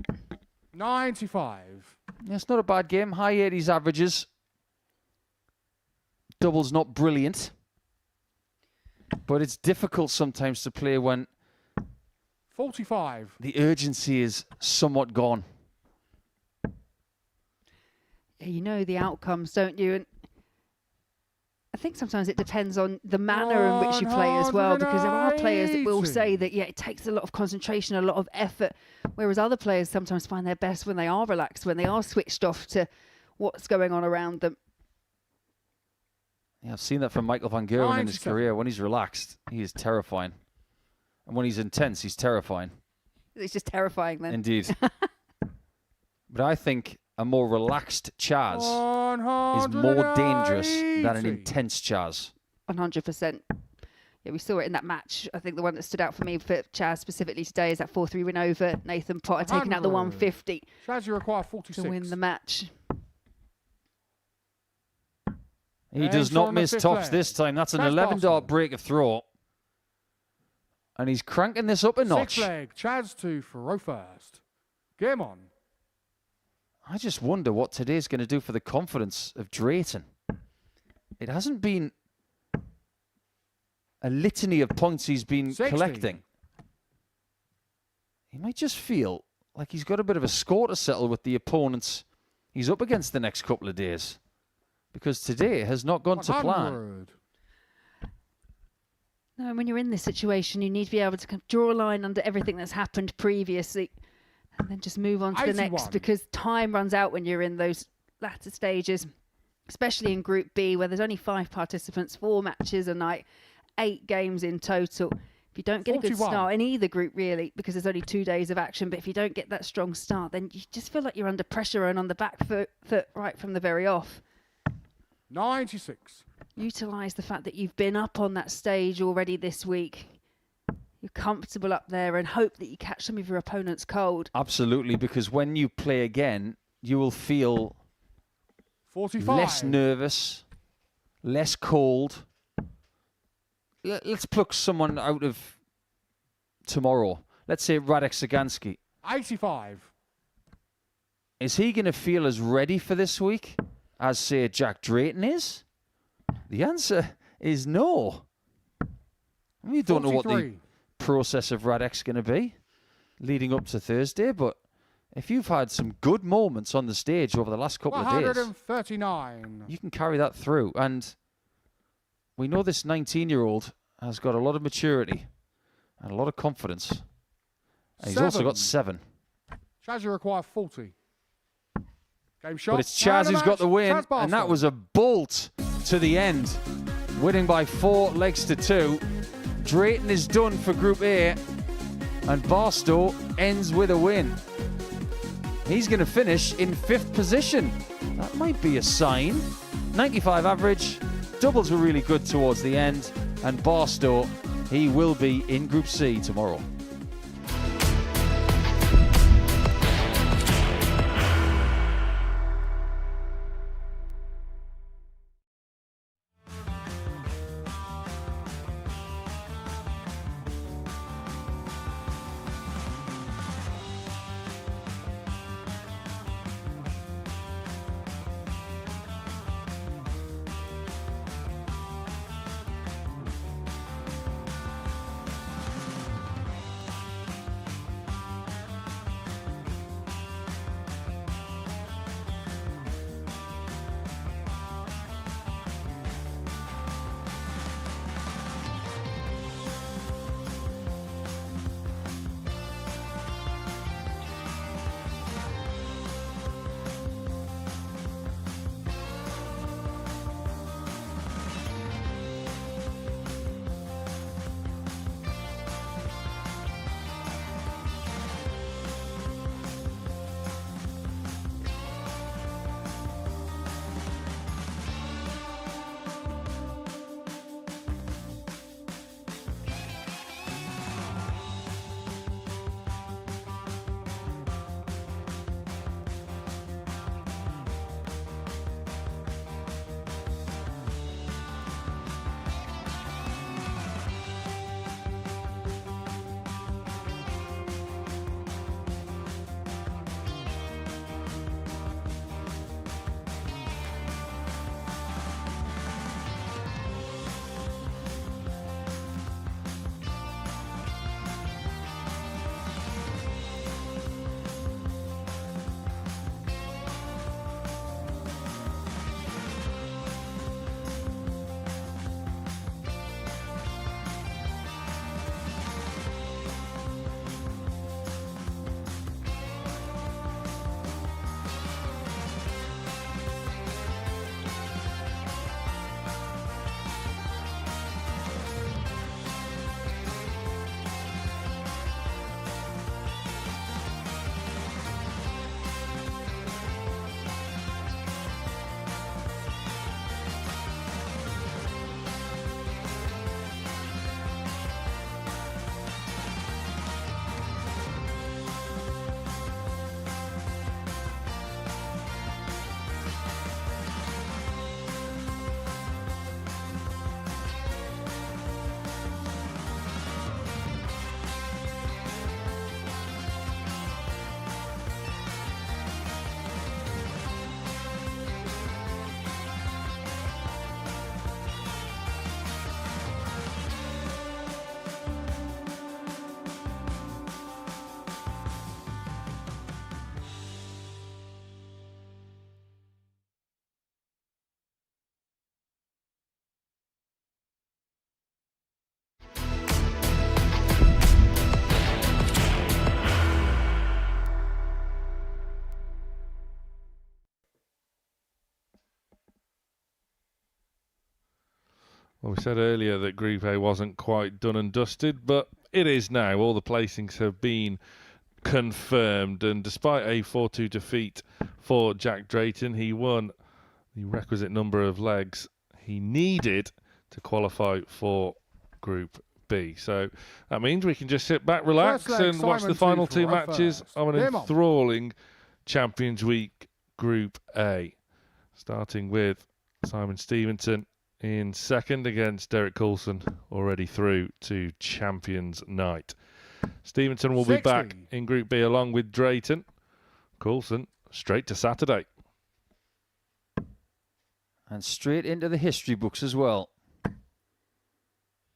95. Yeah, it's not a bad game. High 80s averages. Double's not brilliant. But it's difficult sometimes to play when 45. the urgency is somewhat gone. Yeah, you know the outcomes, don't you? And I think sometimes it depends on the manner in which you play as well, because there are players that will say that, yeah, it takes a lot of concentration, a lot of effort, whereas other players sometimes find their best when they are relaxed, when they are switched off to what's going on around them. Yeah, I've seen that from Michael van Gerwen in his 97. career. When he's relaxed, he is terrifying. And when he's intense, he's terrifying. It's just terrifying then. Indeed. But I think a more relaxed Chaz is more dangerous than an intense Chaz. 100%. Yeah, we saw it in that match. I think the one that stood out for me for Chaz specifically today is that 4-3 win over Nathan Potter, taking out the 150 Chaz, you require 46 to win the match. He does not miss tops this time. That's an 11-dart break of throw. And he's cranking this up a notch. 6 leg, Chaz 2 for row first. Game on. I just wonder what today's going to do for the confidence of Drayton. It hasn't been a litany of points he's been 60. collecting. He might just feel like he's got a bit of a score to settle with the opponents he's up against the next couple of days. Because today has not gone to plan. No, and when you're in this situation, you need to be able to kind of draw a line under everything that's happened previously and then just move on to the next, because time runs out when you're in those latter stages, especially in Group B, where there's only 5 participants, 4 matches a night, 8 games in total. If you don't get a good start in either group, really, because there's only 2 days of action, but if you don't get that strong start, then you just feel like you're under pressure and on the back foot right from the very off. 96. Utilise the fact that you've been up on that stage already this week. You're comfortable up there and hope that you catch some of your opponents cold. Absolutely, because when you play again, you will feel 45. less nervous, less cold. Let's pluck someone out of tomorrow. Let's say Radek Sagansky. 85. Is he going to feel as ready for this week as, say, Jack Drayton is? The answer is no. We don't know what the process of Radek's going to be leading up to Thursday, but if you've had some good moments on the stage over the last couple of days, 139. you can carry that through. And we know this 19-year-old has got a lot of maturity and a lot of confidence. And he's also got 7. Chaz, you require 40. Game shot. But it's Chaz who's got the win, and that was a bolt to the end, winning by 4 legs to 2. Drayton is done for Group A, and Barstow ends with a win. He's going to finish in 5th position. That might be a sign. 95 average, doubles were really good towards the end, and Barstow, he will be in Group C tomorrow. Well, we said earlier that Group A wasn't quite done and dusted, but it is now. All the placings have been confirmed, and despite a 4-2 defeat for Jack Drayton, he won the requisite number of legs he needed to qualify for Group B. So that means we can just sit back, relax, and watch the final two matches of an enthralling Champions Week Group A. Starting with Simon Stevenson in second against Derek Coulson, already through to Champions Night. Stevenson will be back in Group B along with Drayton. Coulson straight to Saturday. And straight into the history books as well.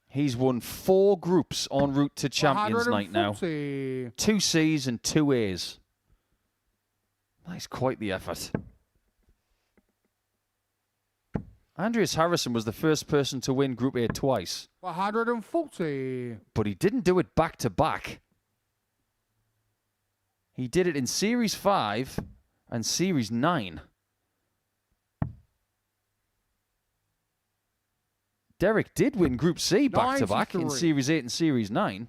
He's won 4 groups en route to Champions Night now. 2 C's and 2 A's. That's quite the effort. Andreas Harrison was the first person to win Group A twice. 140. But he didn't do it back to back. He did it in Series 5 and Series 9. Derek did win Group C back to back in Series 8 and Series 9.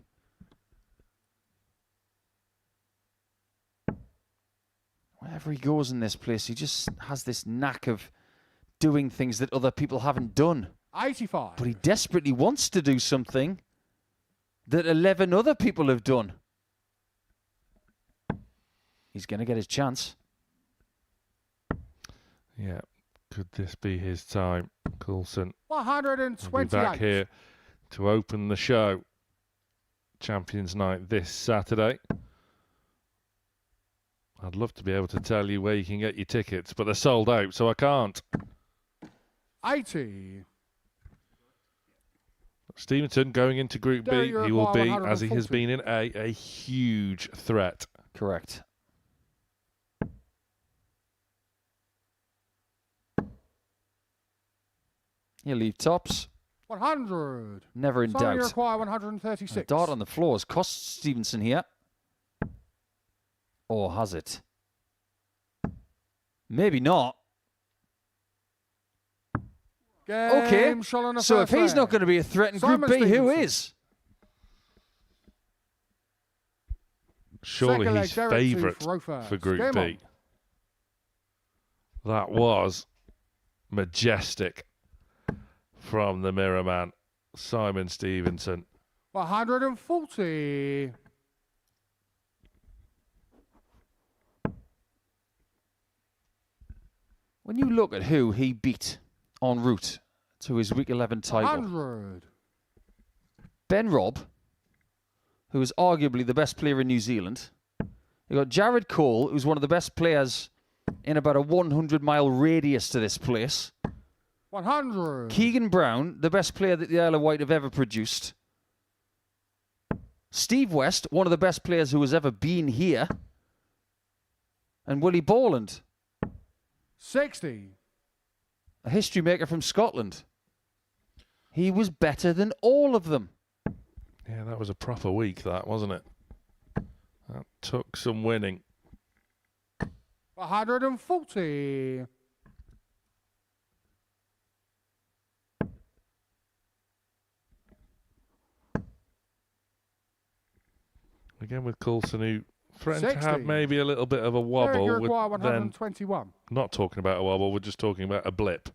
Wherever he goes in this place, he just has this knack of doing things that other people haven't done. 85. But he desperately wants to do something that 11 other people have done. He's going to get his chance. Yeah. Could this be his time? Coulson 128. will be back here to open the show. Champions Night this Saturday. I'd love to be able to tell you where you can get your tickets, but they're sold out, so I can't. 80. Stevenson going into Group B. He will be, as he has been in A huge threat. Correct. He'll leave tops. 100. Never in doubt. You require 136. A dart on the floor has cost Stevenson here. Or has it? Maybe not. Okay, so if he's not going to be a threat in Group B, who is? Surely he's favourite for Group B. That was majestic from the Mirror Man, Simon Stevenson. 140. When you look at who he beat en route to his Week 11 title, 100. Ben Robb, who is arguably the best player in New Zealand. You got Jared Cole, who's one of the best players in about a 100-mile radius to this place. 100. Keegan Brown, the best player that the Isle of Wight have ever produced. Steve West, one of the best players who has ever been here. And Willie Borland. 60. A history maker from Scotland. He was better than all of them. Yeah, that was a proper week, that, wasn't it? That took some winning. 140. Again with Coulson, who threatened to have maybe a little bit of a wobble. With 121. Not talking about a wobble, we're just talking about a blip.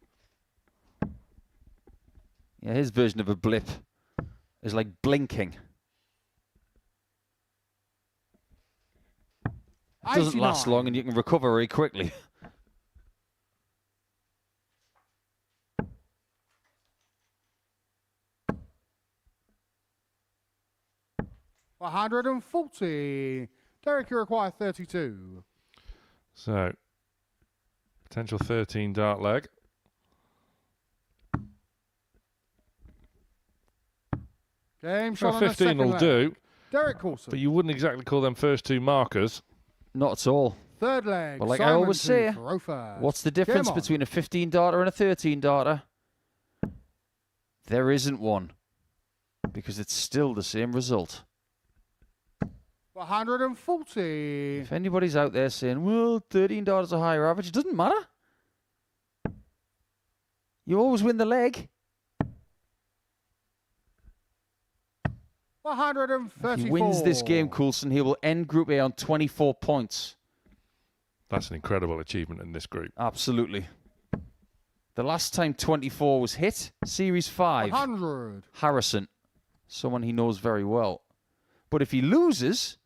Yeah, his version of a blip is like blinking. It doesn't last long and you can recover very quickly. $140. Derek, you require 32. So, potential 13 dart leg. Game shot. 15 will do. Derek Coulson. But you wouldn't exactly call them first two markers. Not at all. Third leg. But like I always say, what's the difference between a 15 darter and a 13 darter? There isn't one. Because it's still the same result. 140. If anybody's out there saying, well, 13 darters are higher average, it doesn't matter. You always win the leg. 134. If he wins this game, Coulson, he will end Group A on 24 points. That's an incredible achievement in this group. Absolutely. The last time 24 was hit, Series 5. 100. Harrison, someone he knows very well. But if he loses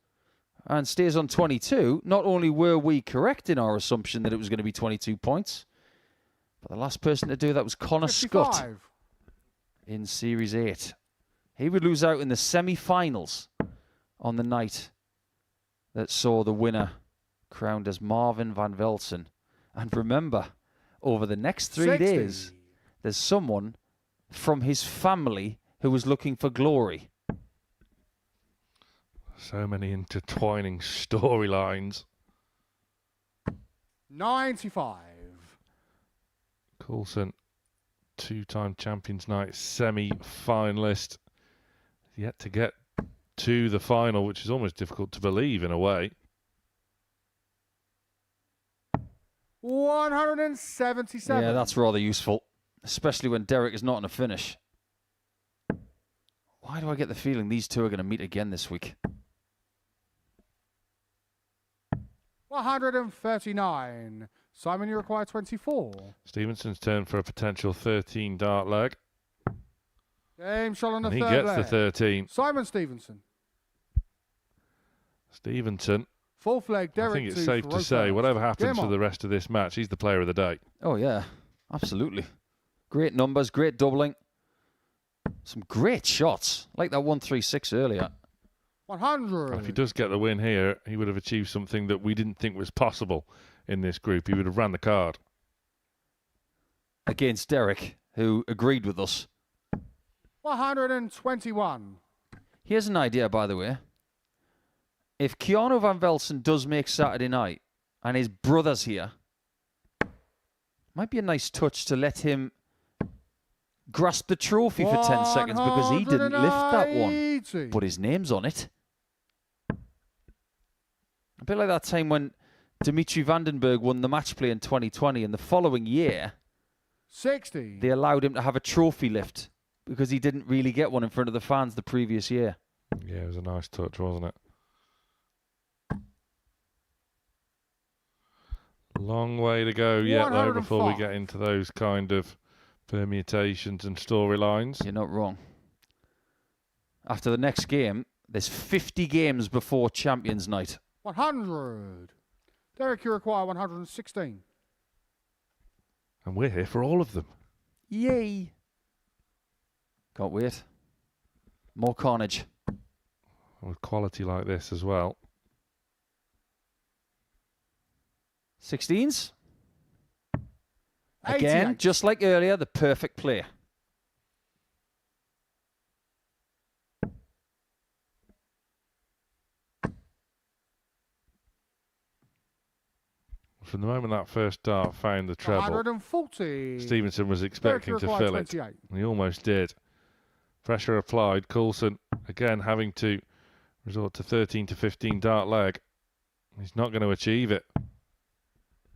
and stays on 22, not only were we correct in our assumption that it was going to be 22 points, but the last person to do that was Connor 55. Scott in Series 8. He would lose out in the semi-finals on the night that saw the winner crowned as Marvin van Velsen. And remember, over the next 3 60. days, there's someone from his family who was looking for glory. So many intertwining storylines. 95. Coulson, two-time Champions Night semi-finalist. Yet to get to the final, which is almost difficult to believe in a way. 177. Yeah, that's rather useful, especially when Derek is not on a finish. Why do I get the feeling these two are going to meet again this week? 139. Simon, you require 24. Stevenson's turn for a potential 13 dart leg. Game shot on the And he third gets leg. the 13. Simon Stevenson. Stevenson, Fourth leg, Derek. I think it's 2 safe for to say, Rofast. whatever happens Game for on. the rest of this match, he's the player of the day. Oh, yeah, absolutely. Great numbers, great doubling. Some great shots, like that 136 earlier. 100. And if he does get the win here, he would have achieved something that we didn't think was possible in this group. He would have ran the card. Against Derek, who agreed with us. 121. Here's an idea, by the way. If Keanu Van Velsen does make Saturday night, and his brother's here, might be a nice touch to let him grasp the trophy for 10 seconds because he didn't lift that one, 180. but his name's on it. A bit like that time when Dimitri Vandenberg won the match play in 2020, and the following year 60. they allowed him to have a trophy lift because he didn't really get one in front of the fans the previous year. Yeah, it was a nice touch, wasn't it? Long way to go yet, though, before we 105. get into those kind of permutations and storylines. You're not wrong. After the next game, there's 50 games before Champions Night. 100. Derek, you require 116. And we're here for all of them. Yay! Can't wait. More carnage. With quality like this as well. 16s. Again, 88. just like earlier, the perfect play. From the moment that first dart found the treble, 140. Stevenson was expecting to required fill it. 28. And he almost did. Pressure applied. Coulson, again, having to resort to 13 to 15 dart leg. He's not going to achieve it.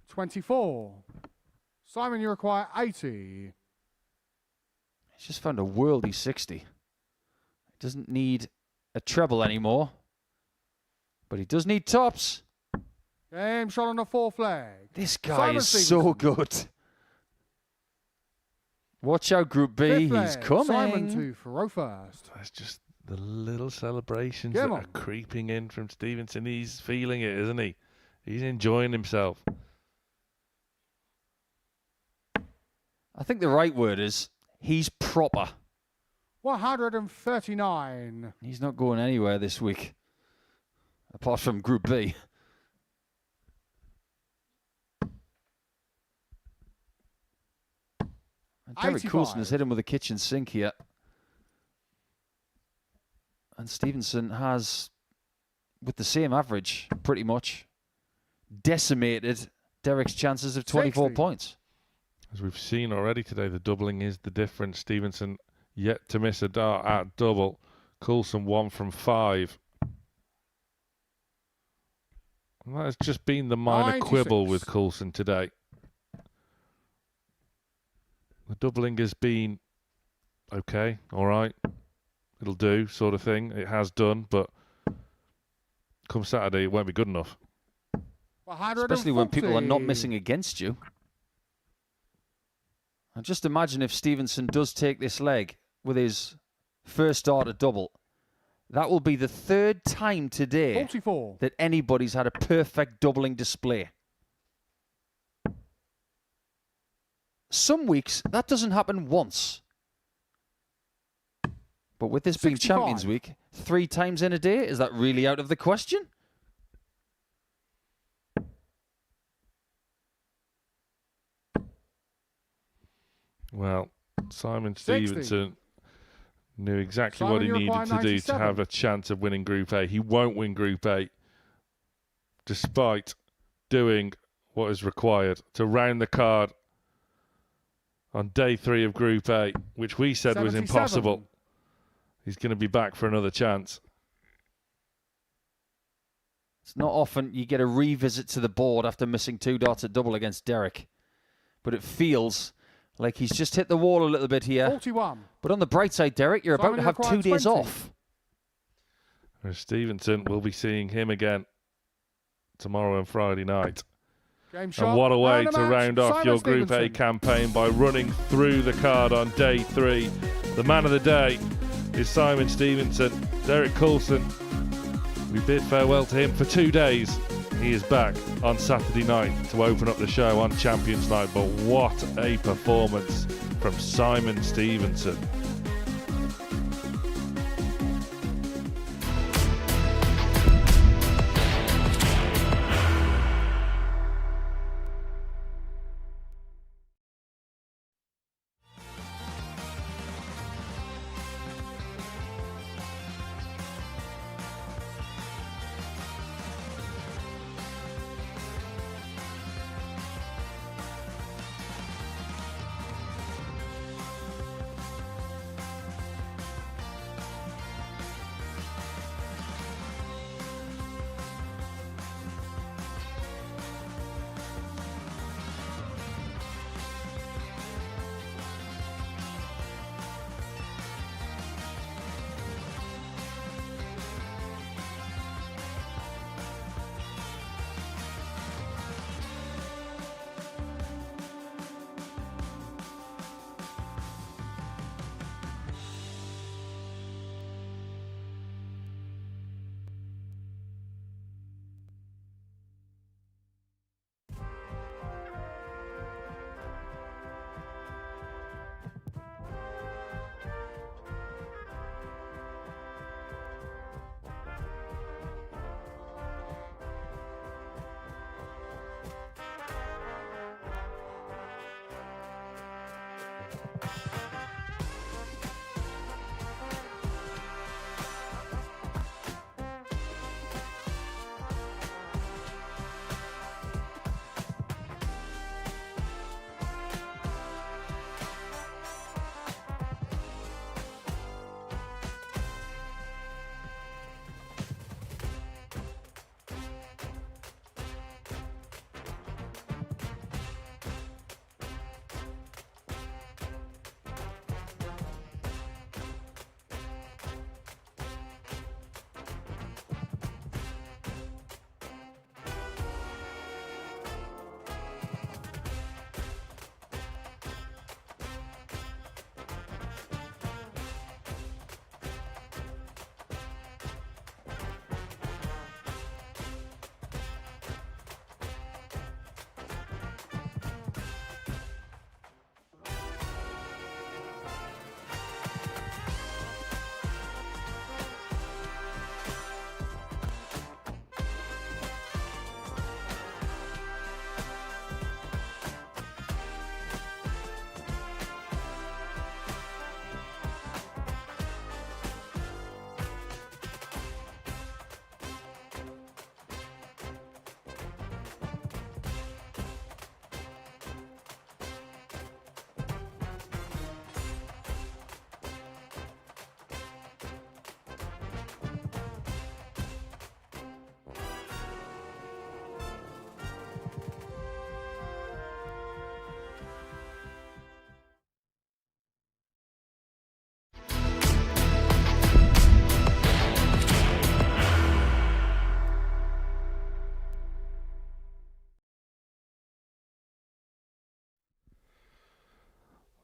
24. Simon, you require 80. He's just found a worldy 60. He doesn't need a treble anymore, but he does need tops. Game shot on the fourth leg. This guy Simon is so Stevenson. good. Watch out, Group B. Fifth He's leg, coming. Simon 2 for Rofast. That's just the little celebrations Come that on. are creeping in from Stevenson. He's feeling it, isn't he? He's enjoying himself. I think the right word is he's proper. 139. He's not going anywhere this week, apart from Group B. And Derek 85. Coulson has hit him with a kitchen sink here. And Stevenson has, with the same average, pretty much decimated Derek's chances of 24 60. points. As we've seen already today, the doubling is the difference. Stevenson yet to miss a dart at double. Coulson 1 from 5. And that has just been the minor 96. quibble with Coulson today. The doubling has been okay, all right. it'll do sort of thing. It has done, but come Saturday, it won't be good enough. Especially when people are not missing against you. And just imagine if Stevenson does take this leg with his first starter double. That will be the third time today 44. that anybody's had a perfect doubling display. Some weeks, that doesn't happen once. But with this being 65. Champions Week, 3 times in a day, is that really out of the question? Well, Simon 60. Stevenson knew exactly Simon, what he you needed require to do to 97. have a chance of winning Group A. He won't win Group A, despite doing what is required to round the card on day 3 of Group A, which we said was 77. impossible. He's going to be back for another chance. It's not often you get a revisit to the board after missing 2 darts at double against Derek. But it feels like he's just hit the wall a little bit here. 41. But on the bright side, Derek, you're about Simon to have 2 required days 20. off. Whereas Stevenson, will be seeing him again tomorrow and Friday night. Game shot. And what a way Man to match, round off Simon your Group A Stevenson. campaign by running through the card on day 3. The man of the day is Simon Stevenson. Derek Coulson, we bid farewell to him for 2 days. He is back on Saturday night to open up the show on Champions Night. But what a performance from Simon Stevenson.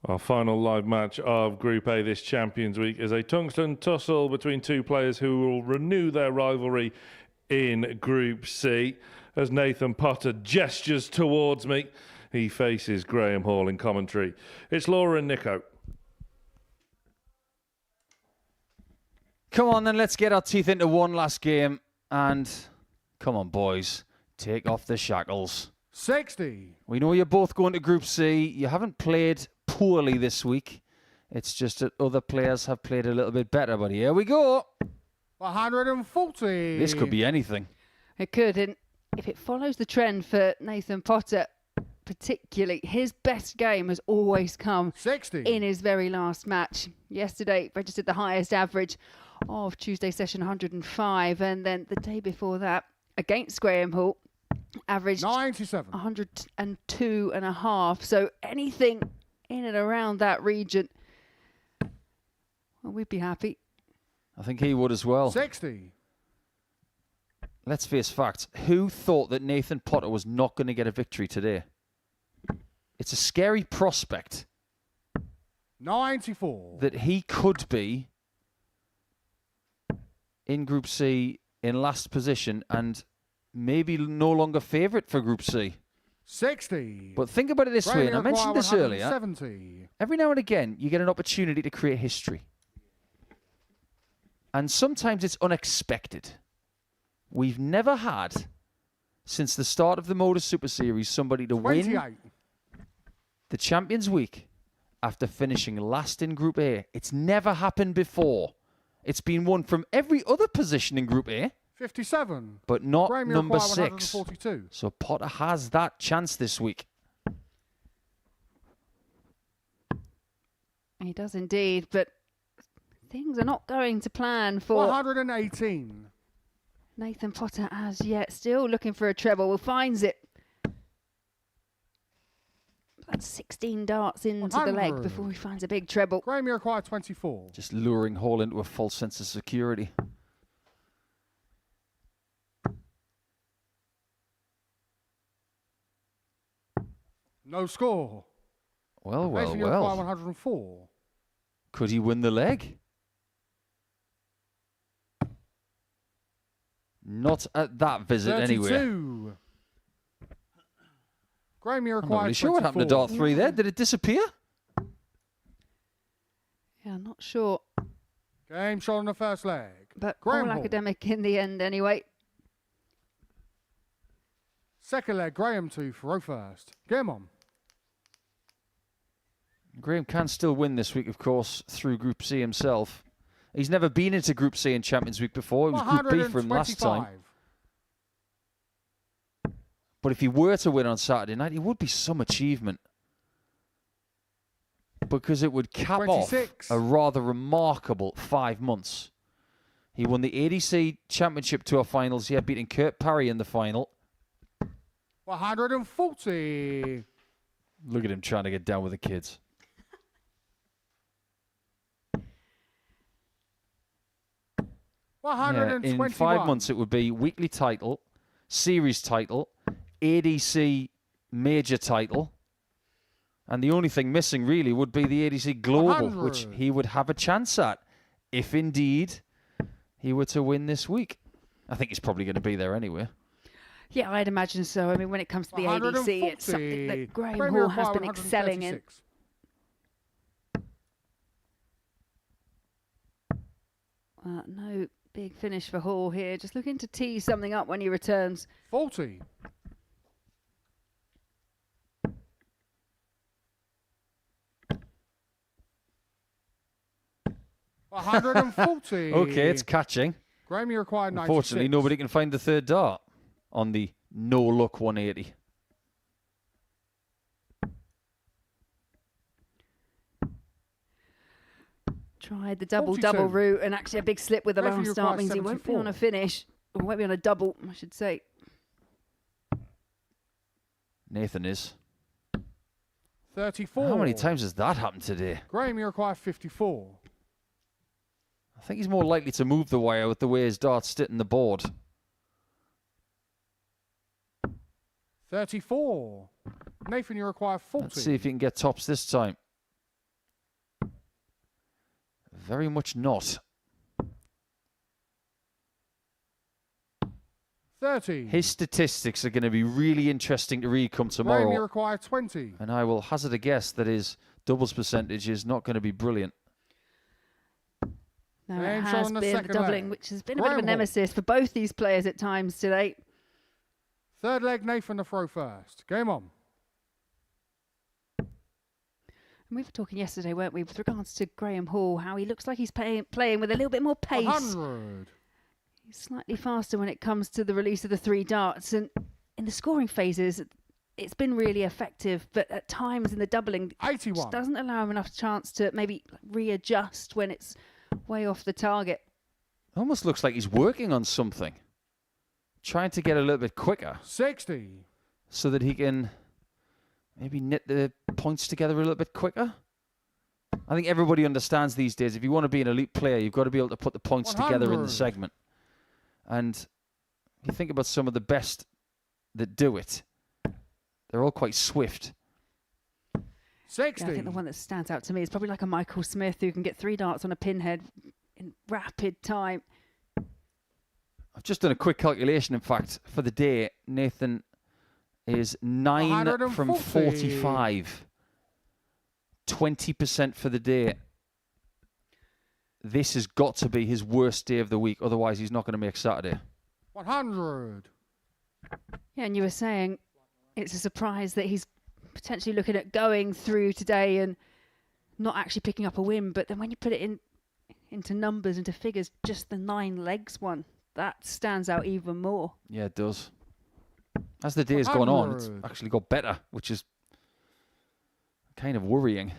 Our final live match of Group A this Champions Week is a tungsten tussle between two players who will renew their rivalry in Group C. As Nathan Potter gestures towards me, he faces Graham Hall in commentary. It's Laura and Nico. Come on then, let's get our teeth into one last game. And come on, boys, take off the shackles. 60. We know you're both going to Group C. You haven't played poorly this week. It's just that other players have played a little bit better. But here we go. 140. This could be anything. It could, and if it follows the trend for Nathan Potter, particularly, his best game has always come 60. in his very last match. Yesterday registered the highest average of Tuesday session, 105, and then the day before that against Graham Hall averaged 97. 102.5. So anything in and around that region, well, we'd be happy. I think he would as well. 60. Let's face facts. Who thought that Nathan Potter was not going to get a victory today? It's a scary prospect 94. that he could be in Group C in last position and maybe no longer favourite for Group C. 60. But think about it this way, and I mentioned this earlier. 70. Every now and again, you get an opportunity to create history. And sometimes it's unexpected. We've never had, since the start of the Modus Super Series, somebody to 28. win the Champions Week after finishing last in Group A. It's never happened before. It's been won from every other position in Group A, 57. but not Graham number Iroquois, 6. 142. So Potter has that chance this week. He does indeed, but things are not going to plan for 118. Nathan Potter as yet. Still looking for a treble. Well, finds it. That's 16 darts into the leg 100. before he finds a big treble. Graham Iroquois, 24. Just luring Hall into a false sense of security. No score. Well, well, Nathan Iroquois, well. 104. Could he win the leg? Not at that visit 32. anyway. Graham I'm Iroquois, not really sure what happened to 24. dart 3 there. Did it disappear? Yeah, I'm not sure. Game shot on the first leg. But Graham all Hall. academic in the end anyway. Second leg, Graham 2 for first. Game on. Graham can still win this week, of course, through Group C himself. He's never been into Group C in Champions Week before. It was Group B for him last time. 125. But if he were to win on Saturday night, it would be some achievement. Because it would cap 26. off a rather remarkable 5 months. He won the ADC Championship Tour finals. He had beaten Kurt Parry in the final. 140. Look at him trying to get down with the kids. Yeah, in 5 months, it would be weekly title, series title, ADC major title, and the only thing missing really would be the ADC Global, 100. which he would have a chance at if indeed he were to win this week. I think he's probably going to be there anyway. Yeah, I'd imagine so. I mean, when it comes to the ADC, it's something that Graham Hall has been excelling in. No big finish for Hall here. Just looking to tee something up when he returns. 40. $140. Okay, it's catching. Graham Iroquois, 96. Unfortunately, nobody can find the third dart on the no-luck 180. Tried the double-double 42. route, and actually a big slip with the Graham last start Iroquois, means he won't be 74. on a finish. Or won't be on a double, I should say. Nathan is. 34. How many times has that happened today? Graham Iroquois, 54. I think he's more likely to move the wire with the way his darts sit in the board. 34. Nathan Iroquois, 40. Let's see if he can get tops this time. Very much not. 30. His statistics are going to be really interesting to read come Graham, you tomorrow. require 20. And I will hazard a guess that his doubles percentage is not going to be brilliant. No, Game it shot has on the been the second doubling, leg. which has been a bit of a Graham Hall. nemesis for both these players at times today. Third leg, Nathan the throw first. Game on. And we were talking yesterday, weren't we, with regards to Graham Hall, how he looks like he's playing with a little bit more pace. 100. He's slightly faster when it comes to the release of the 3 darts. And in the scoring phases, it's been really effective. But at times in the doubling, it 81. just doesn't allow him enough chance to maybe readjust when it's way off the target. Almost looks like he's working on something. Trying to get a little bit quicker. 60. So that he can maybe knit the points together a little bit quicker. I think everybody understands these days, if you want to be an elite player, you've got to be able to put the points together in the 100. segment. And you think about some of the best that do it. They're all quite swift. 60. Yeah, I think the one that stands out to me is probably like a Michael Smith who can get 3 darts on a pinhead in rapid time. I've just done a quick calculation, in fact, for the day. Nathan is 9 from 140. 45. 20% for the day. This has got to be his worst day of the week. Otherwise, he's not going to make Saturday. 100. Yeah, and you were saying it's a surprise that he's potentially looking at going through today and not actually picking up a win. But then when you put it into numbers, into figures, just the 9 legs one, that stands out even more. Yeah, it does. As the day's gone on, it's 100. actually got better, which is kind of worrying.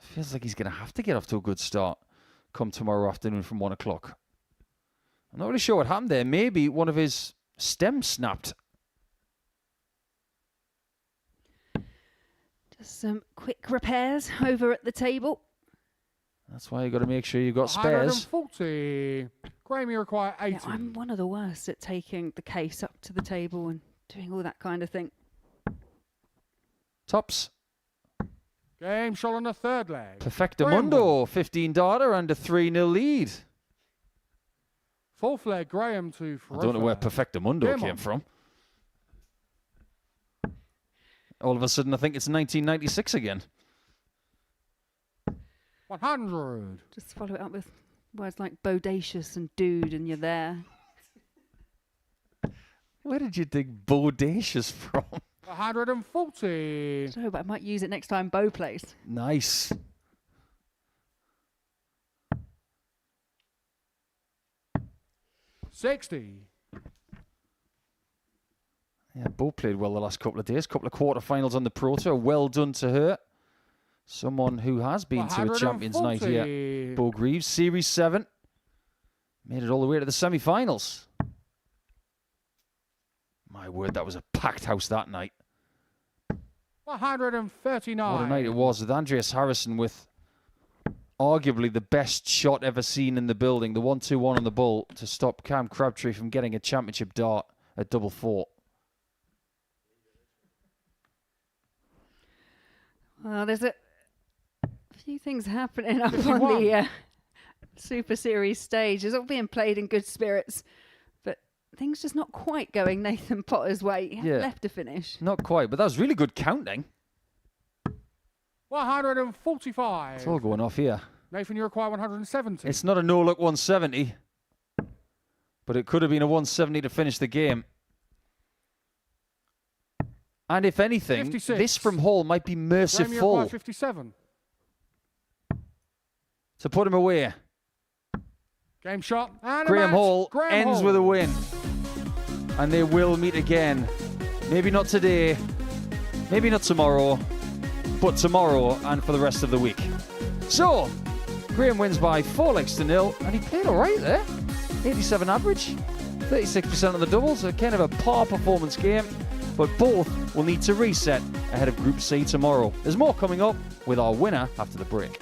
Feels like he's going to have to get off to a good start come tomorrow afternoon from 1 o'clock. I'm not really sure what happened there. Maybe one of his stems snapped. Just some quick repairs over at the table. That's why you got to make sure you've got spares. 140. Graham, you require 80. Yeah, I'm one of the worst at taking the case up to the table and doing all that kind of thing. Tops. Game shot on the third leg. Perfectamundo, 15 darter and a 3-0 lead. Fourth leg, Graham to I don't know where Farofa. Perfectamundo Game came on. from. All of a sudden, I think it's 1996 again. 100. Just follow it up with words like bodacious and dude, and you're there. Where did you dig bodacious from? 140. So, but I might use it next time Bo plays. Nice. $60. Yeah, Bo played well the last couple of days. Couple of quarterfinals on the Pro Tour. Well done to her. Someone who has been to a Champions Night here. 140. Bo Greaves, Series 7. Made it all the way to the semi-finals. My word, that was a packed house that night. 139. What a night it was with Andreas Harrison with arguably the best shot ever seen in the building. The 1-2-1 on the bull to stop Cam Crabtree from getting a championship dart at double 4. Well, there's a few things happening up on 51. the Super Series stage. It's all being played in good spirits, but things just not quite going Nathan Potter's way. He had Yeah. left to finish. Not quite, but that was really good counting. 145. It's all going off here. Nathan, you require 170. It's not a no-look 170, but it could have been a 170 to finish the game. And if anything, 56. this from Hall might be Graham, you require merciful 57. to put him away. Game shot. And a Graham match. Hall Graham ends Hall. with a win. And they will meet again. Maybe not today, maybe not tomorrow, but tomorrow and for the rest of the week. So, Graham wins by 4-0, and he played all right there. 87 average, 36% on the doubles, a kind of a par performance game, but both will need to reset ahead of Group C tomorrow. There's more coming up with our winner after the break.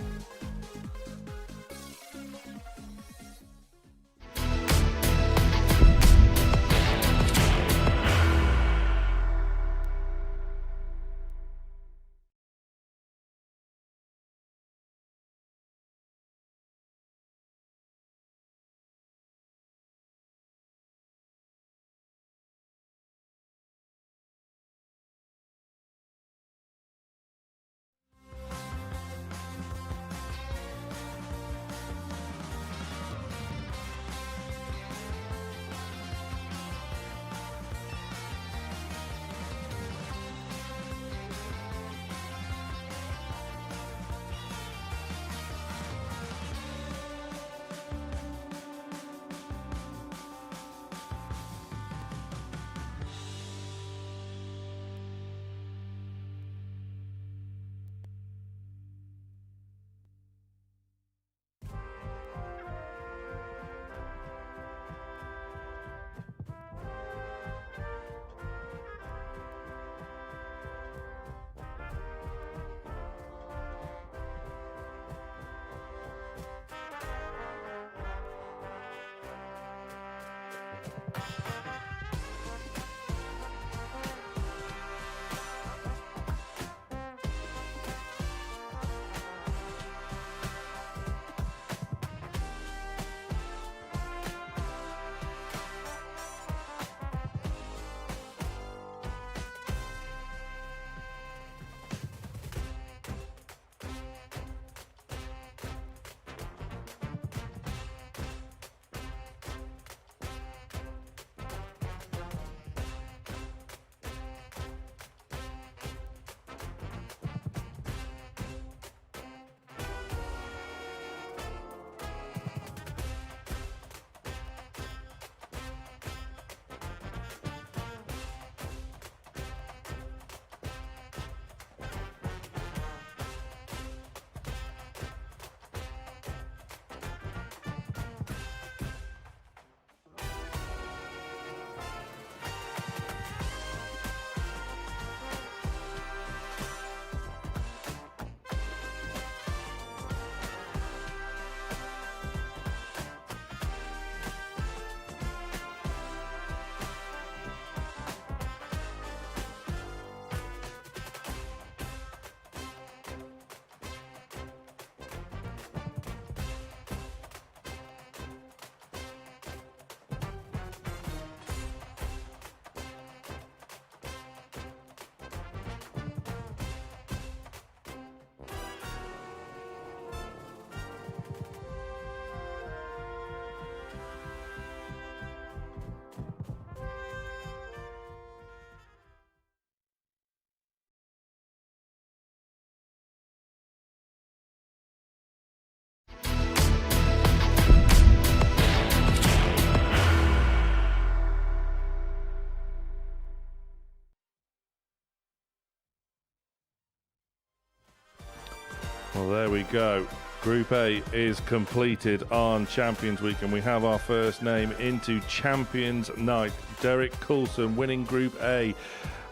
Well, there we go. Group A is completed on Champions Week, and we have our first name into Champions Night. Derek Coulson winning Group A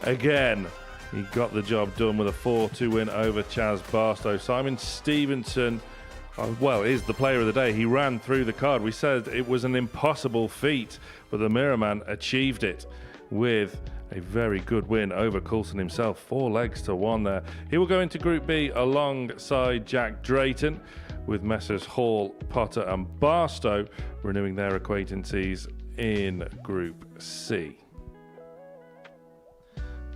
again. He got the job done with a 4-2 win over Chaz Barstow. Simon Stevenson, is the player of the day. He ran through the card. We said it was an impossible feat, but the Mirror Man achieved it with a very good win over Coulson himself. 4 legs to 1 there. He will go into Group B alongside Jack Drayton, with Messrs Hall, Potter and Barstow renewing their acquaintances in Group C.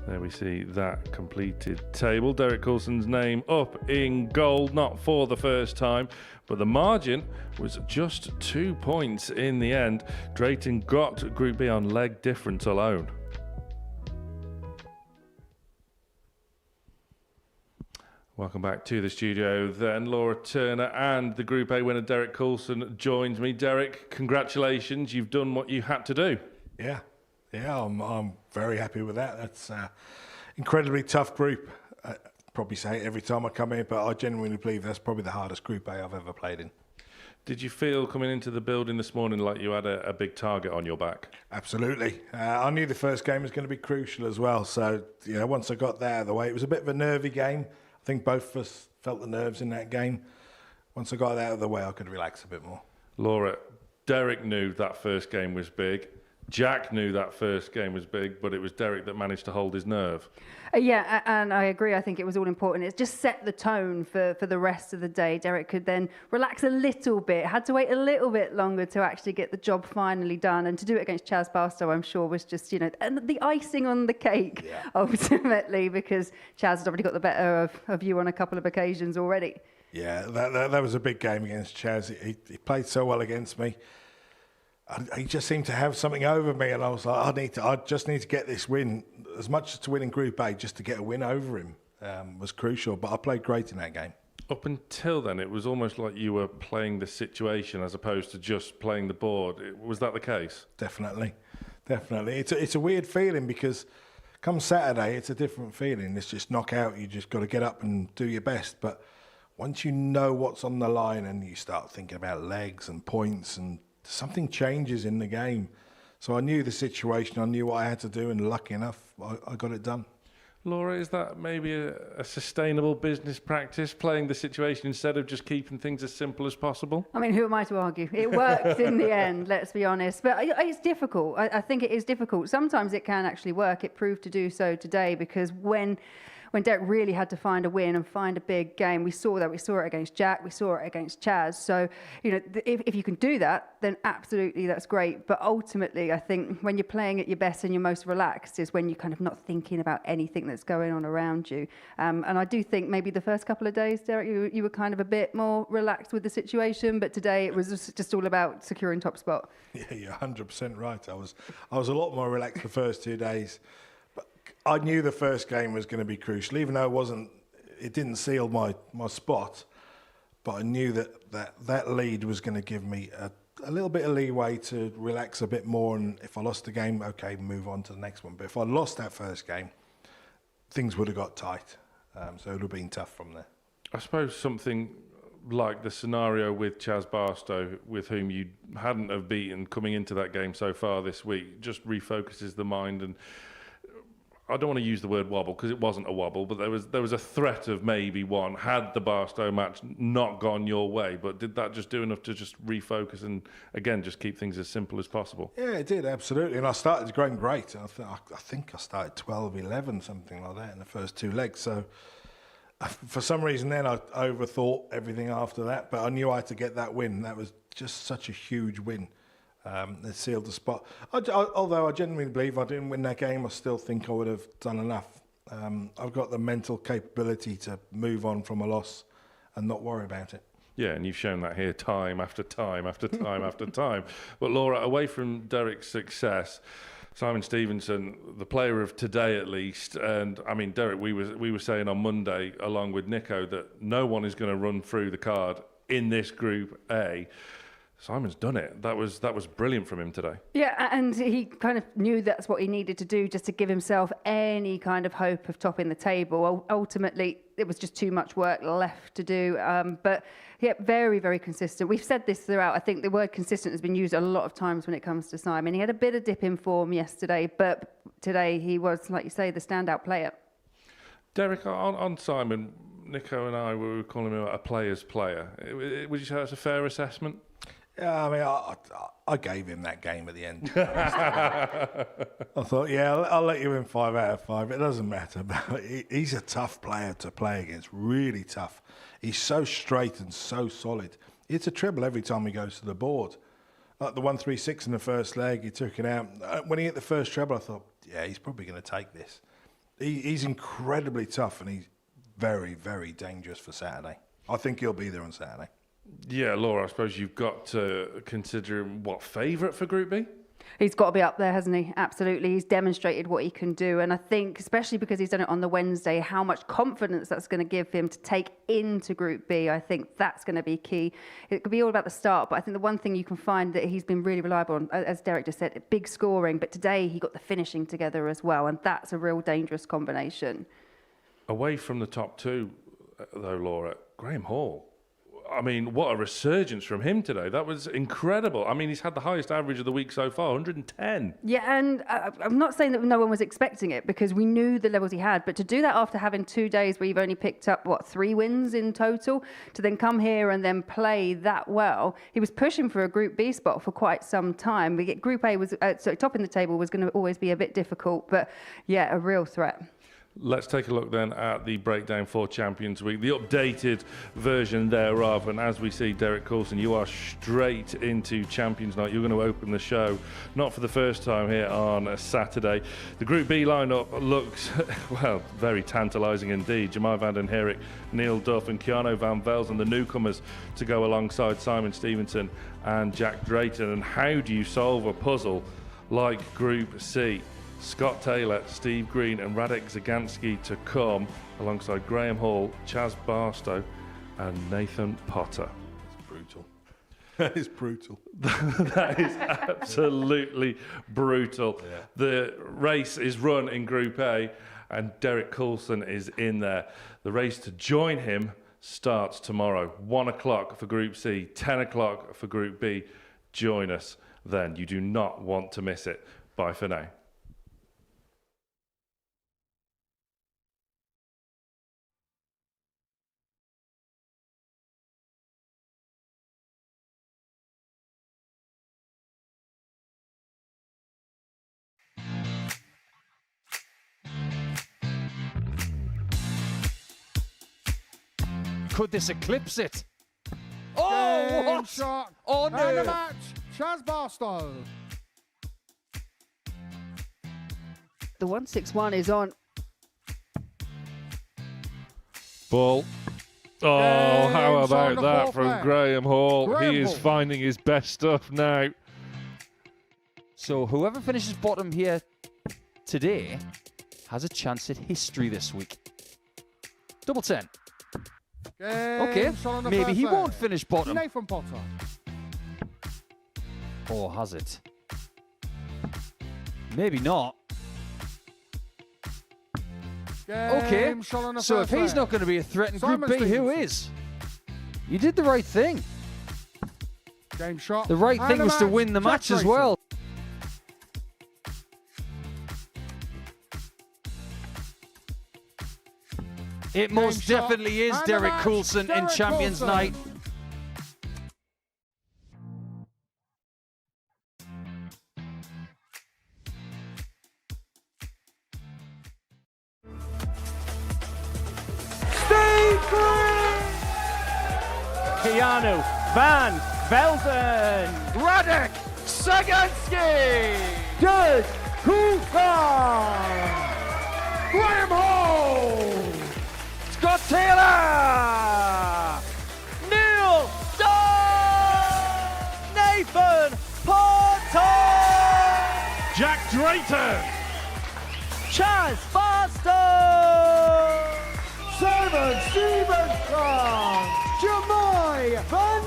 There we see that completed table. Derek Coulson's name up in gold, not for the first time, but the margin was just 2 points in the end. Drayton got Group B on leg difference alone. Welcome back to the studio then. Laura Turner and the Group A winner Derek Coulson joins me. Derek, congratulations. You've done what you had to do. Yeah, I'm very happy with that. That's incredibly tough group. I probably say it every time I come in, but I genuinely believe that's probably the hardest Group A I've ever played in. Did you feel coming into the building this morning like you had a big target on your back? Absolutely. I knew the first game was going to be crucial as well. So, once I got that out of the way, it was a bit of a nervy game. I think both of us felt the nerves in that game. Once I got that out of the way, I could relax a bit more. Laura, Derek knew that first game was big. Jack knew that first game was big, but it was Derek that managed to hold his nerve. Yeah, and I agree. I think it was all important. It just set the tone for the rest of the day. Derek could then relax a little bit, had to wait a little bit longer to actually get the job finally done. And to do it against Chaz Barstow, I'm sure, was just, and the icing on the cake, ultimately, because Chaz had already got the better of you on a couple of occasions already. Yeah, that was a big game against Chaz. He played so well against me. He just seemed to have something over me, and I was like, I just need to get this win. As much as to win in Group A, just to get a win over him was crucial. But I played great in that game. Up until then, it was almost like you were playing the situation as opposed to just playing the board. Was that the case? Definitely. It's a weird feeling because come Saturday, it's a different feeling. It's just knockout. You just got to get up and do your best. But once you know what's on the line and you start thinking about legs and points and something changes in the game. So I knew the situation, I knew what I had to do, and lucky enough, I got it done. Laura, is that maybe a sustainable business practice, playing the situation instead of just keeping things as simple as possible? I mean, who am I to argue? It worked in the end, let's be honest. But it's difficult. I think it is difficult. Sometimes it can actually work. It proved to do so today because when Derek really had to find a win and find a big game, we saw that. We saw it against Jack. We saw it against Chaz. So, if you can do that, then absolutely that's great. But ultimately, I think when you're playing at your best and you're most relaxed is when you're kind of not thinking about anything that's going on around you. And I do think maybe the first couple of days, Derek, you were kind of a bit more relaxed with the situation. But today it was just all about securing top spot. Yeah, you're 100% right. I was a lot more relaxed the first 2 days. I knew the first game was going to be crucial, even though it didn't seal my spot, but I knew that lead was going to give me a little bit of leeway to relax a bit more, and if I lost the game, okay, move on to the next one. But if I lost that first game, things would have got tight, so it would have been tough from there. I suppose something like the scenario with Chaz Barstow, with whom you hadn't have beaten coming into that game so far this week, just refocuses the mind. And I don't want to use the word wobble because it wasn't a wobble, but there was a threat of maybe one had the Barstow match not gone your way. But did that just do enough to just refocus and again just keep things as simple as possible? Yeah, it did, absolutely. And I started going great. I think I started 12-11, something like that in the first 2 legs. So for some reason then I overthought everything after that, but I knew I had to get that win. That was just such a huge win. That sealed the spot. Although I genuinely believe I didn't win that game, I still think I would have done enough. I've got the mental capability to move on from a loss and not worry about it. Yeah, and you've shown that here time after time after time after time. But Laura, away from Derek's success, Simon Stevenson, the player of today at least, and I mean, Derek, we were saying on Monday, along with Nico, that no one is going to run through the card in this Group A. Simon's done it. That was brilliant from him today. Yeah, and he kind of knew that's what he needed to do just to give himself any kind of hope of topping the table. Ultimately, it was just too much work left to do. But yeah, very, very consistent. We've said this throughout. I think the word consistent has been used a lot of times when it comes to Simon. He had a bit of dip in form yesterday, but today he was, like you say, the standout player. Derek, on Simon, Nico and I were calling him a player's player. Would you say that's a fair assessment? Yeah, I mean, I gave him that game at the end. I thought, yeah, I'll let you win 5 out of 5. It doesn't matter. But he's a tough player to play against, really tough. He's so straight and so solid. It's a treble every time he goes to the board. Like the 1-3-6 in the first leg, he took it out. When he hit the first treble, I thought, yeah, he's probably going to take this. He's incredibly tough, and he's very, very dangerous for Saturday. I think he'll be there on Saturday. Yeah, Laura, I suppose you've got to consider him, favourite for Group B? He's got to be up there, hasn't he? Absolutely. He's demonstrated what he can do. And I think, especially because he's done it on the Wednesday, how much confidence that's going to give him to take into Group B. I think that's going to be key. It could be all about the start, but I think the one thing you can find that he's been really reliable on, as Derek just said, big scoring. But today he got the finishing together as well, and that's a real dangerous combination. Away from the top two, though, Laura, Graham Hall. I mean, what a resurgence from him today. That was incredible. I mean, he's had the highest average of the week so far, 110. Yeah, and I'm not saying that no one was expecting it because we knew the levels he had, but to do that after having 2 days where you've only picked up, 3 wins in total, to then come here and then play that well, he was pushing for a Group B spot for quite some time. Group A was, topping the table was going to always be a bit difficult, but yeah, a real threat. Let's take a look then at the breakdown for Champions Week, the updated version thereof. And as we see, Derek Coulson, you are straight into Champions Night. You're going to open the show, not for the first time here on a Saturday. The Group B lineup looks, well, very tantalising indeed. Jemai van den Herik, Neil Duff and Keanu van Velzen, the newcomers to go alongside Simon Stevenson and Jack Drayton. And how do you solve a puzzle like Group C? Scott Taylor, Steve Green and Radek Zagansky to come alongside Graham Hall, Chaz Barstow and Nathan Potter. It's brutal. That is brutal. That is absolutely brutal. Yeah. The race is run in Group A and Derek Coulson is in there. The race to join him starts tomorrow. 1 o'clock for Group C, 10 o'clock for Group B. Join us then. You do not want to miss it. Bye for now. Could this eclipse it? Oh, Game what? shot. Oh, And the no. match, Chaz Barstow. The 161 is on. Ball. Oh, Game how on about the that fourth from leg. Graham Hall? Graham He is Hall. finding his best stuff now. So whoever finishes bottom here today has a chance at history this week. Double 10. Game Okay, shot on the maybe first he leg. won't finish bottom. Nathan Potter. Or has it? Maybe not. Okay, Game shot on the so if first he's leg. not going to be a threat in Simon Group B, who Stevenson. is? You did the right thing. Game shot. The right And thing the was to match, win the Jack match as Drayton. well. It most shot. definitely is And the Derek match, Coulson in Derek Champions Coulson. Night. Steve Green! Keanu van Velzen! Radek Zagansky! Derek Coulson! Graham Hall! Scott Taylor! Neil Dunn! Nathan Potter! Jack Drayton! Chaz Barstow! Simon Stevenson! Jemai van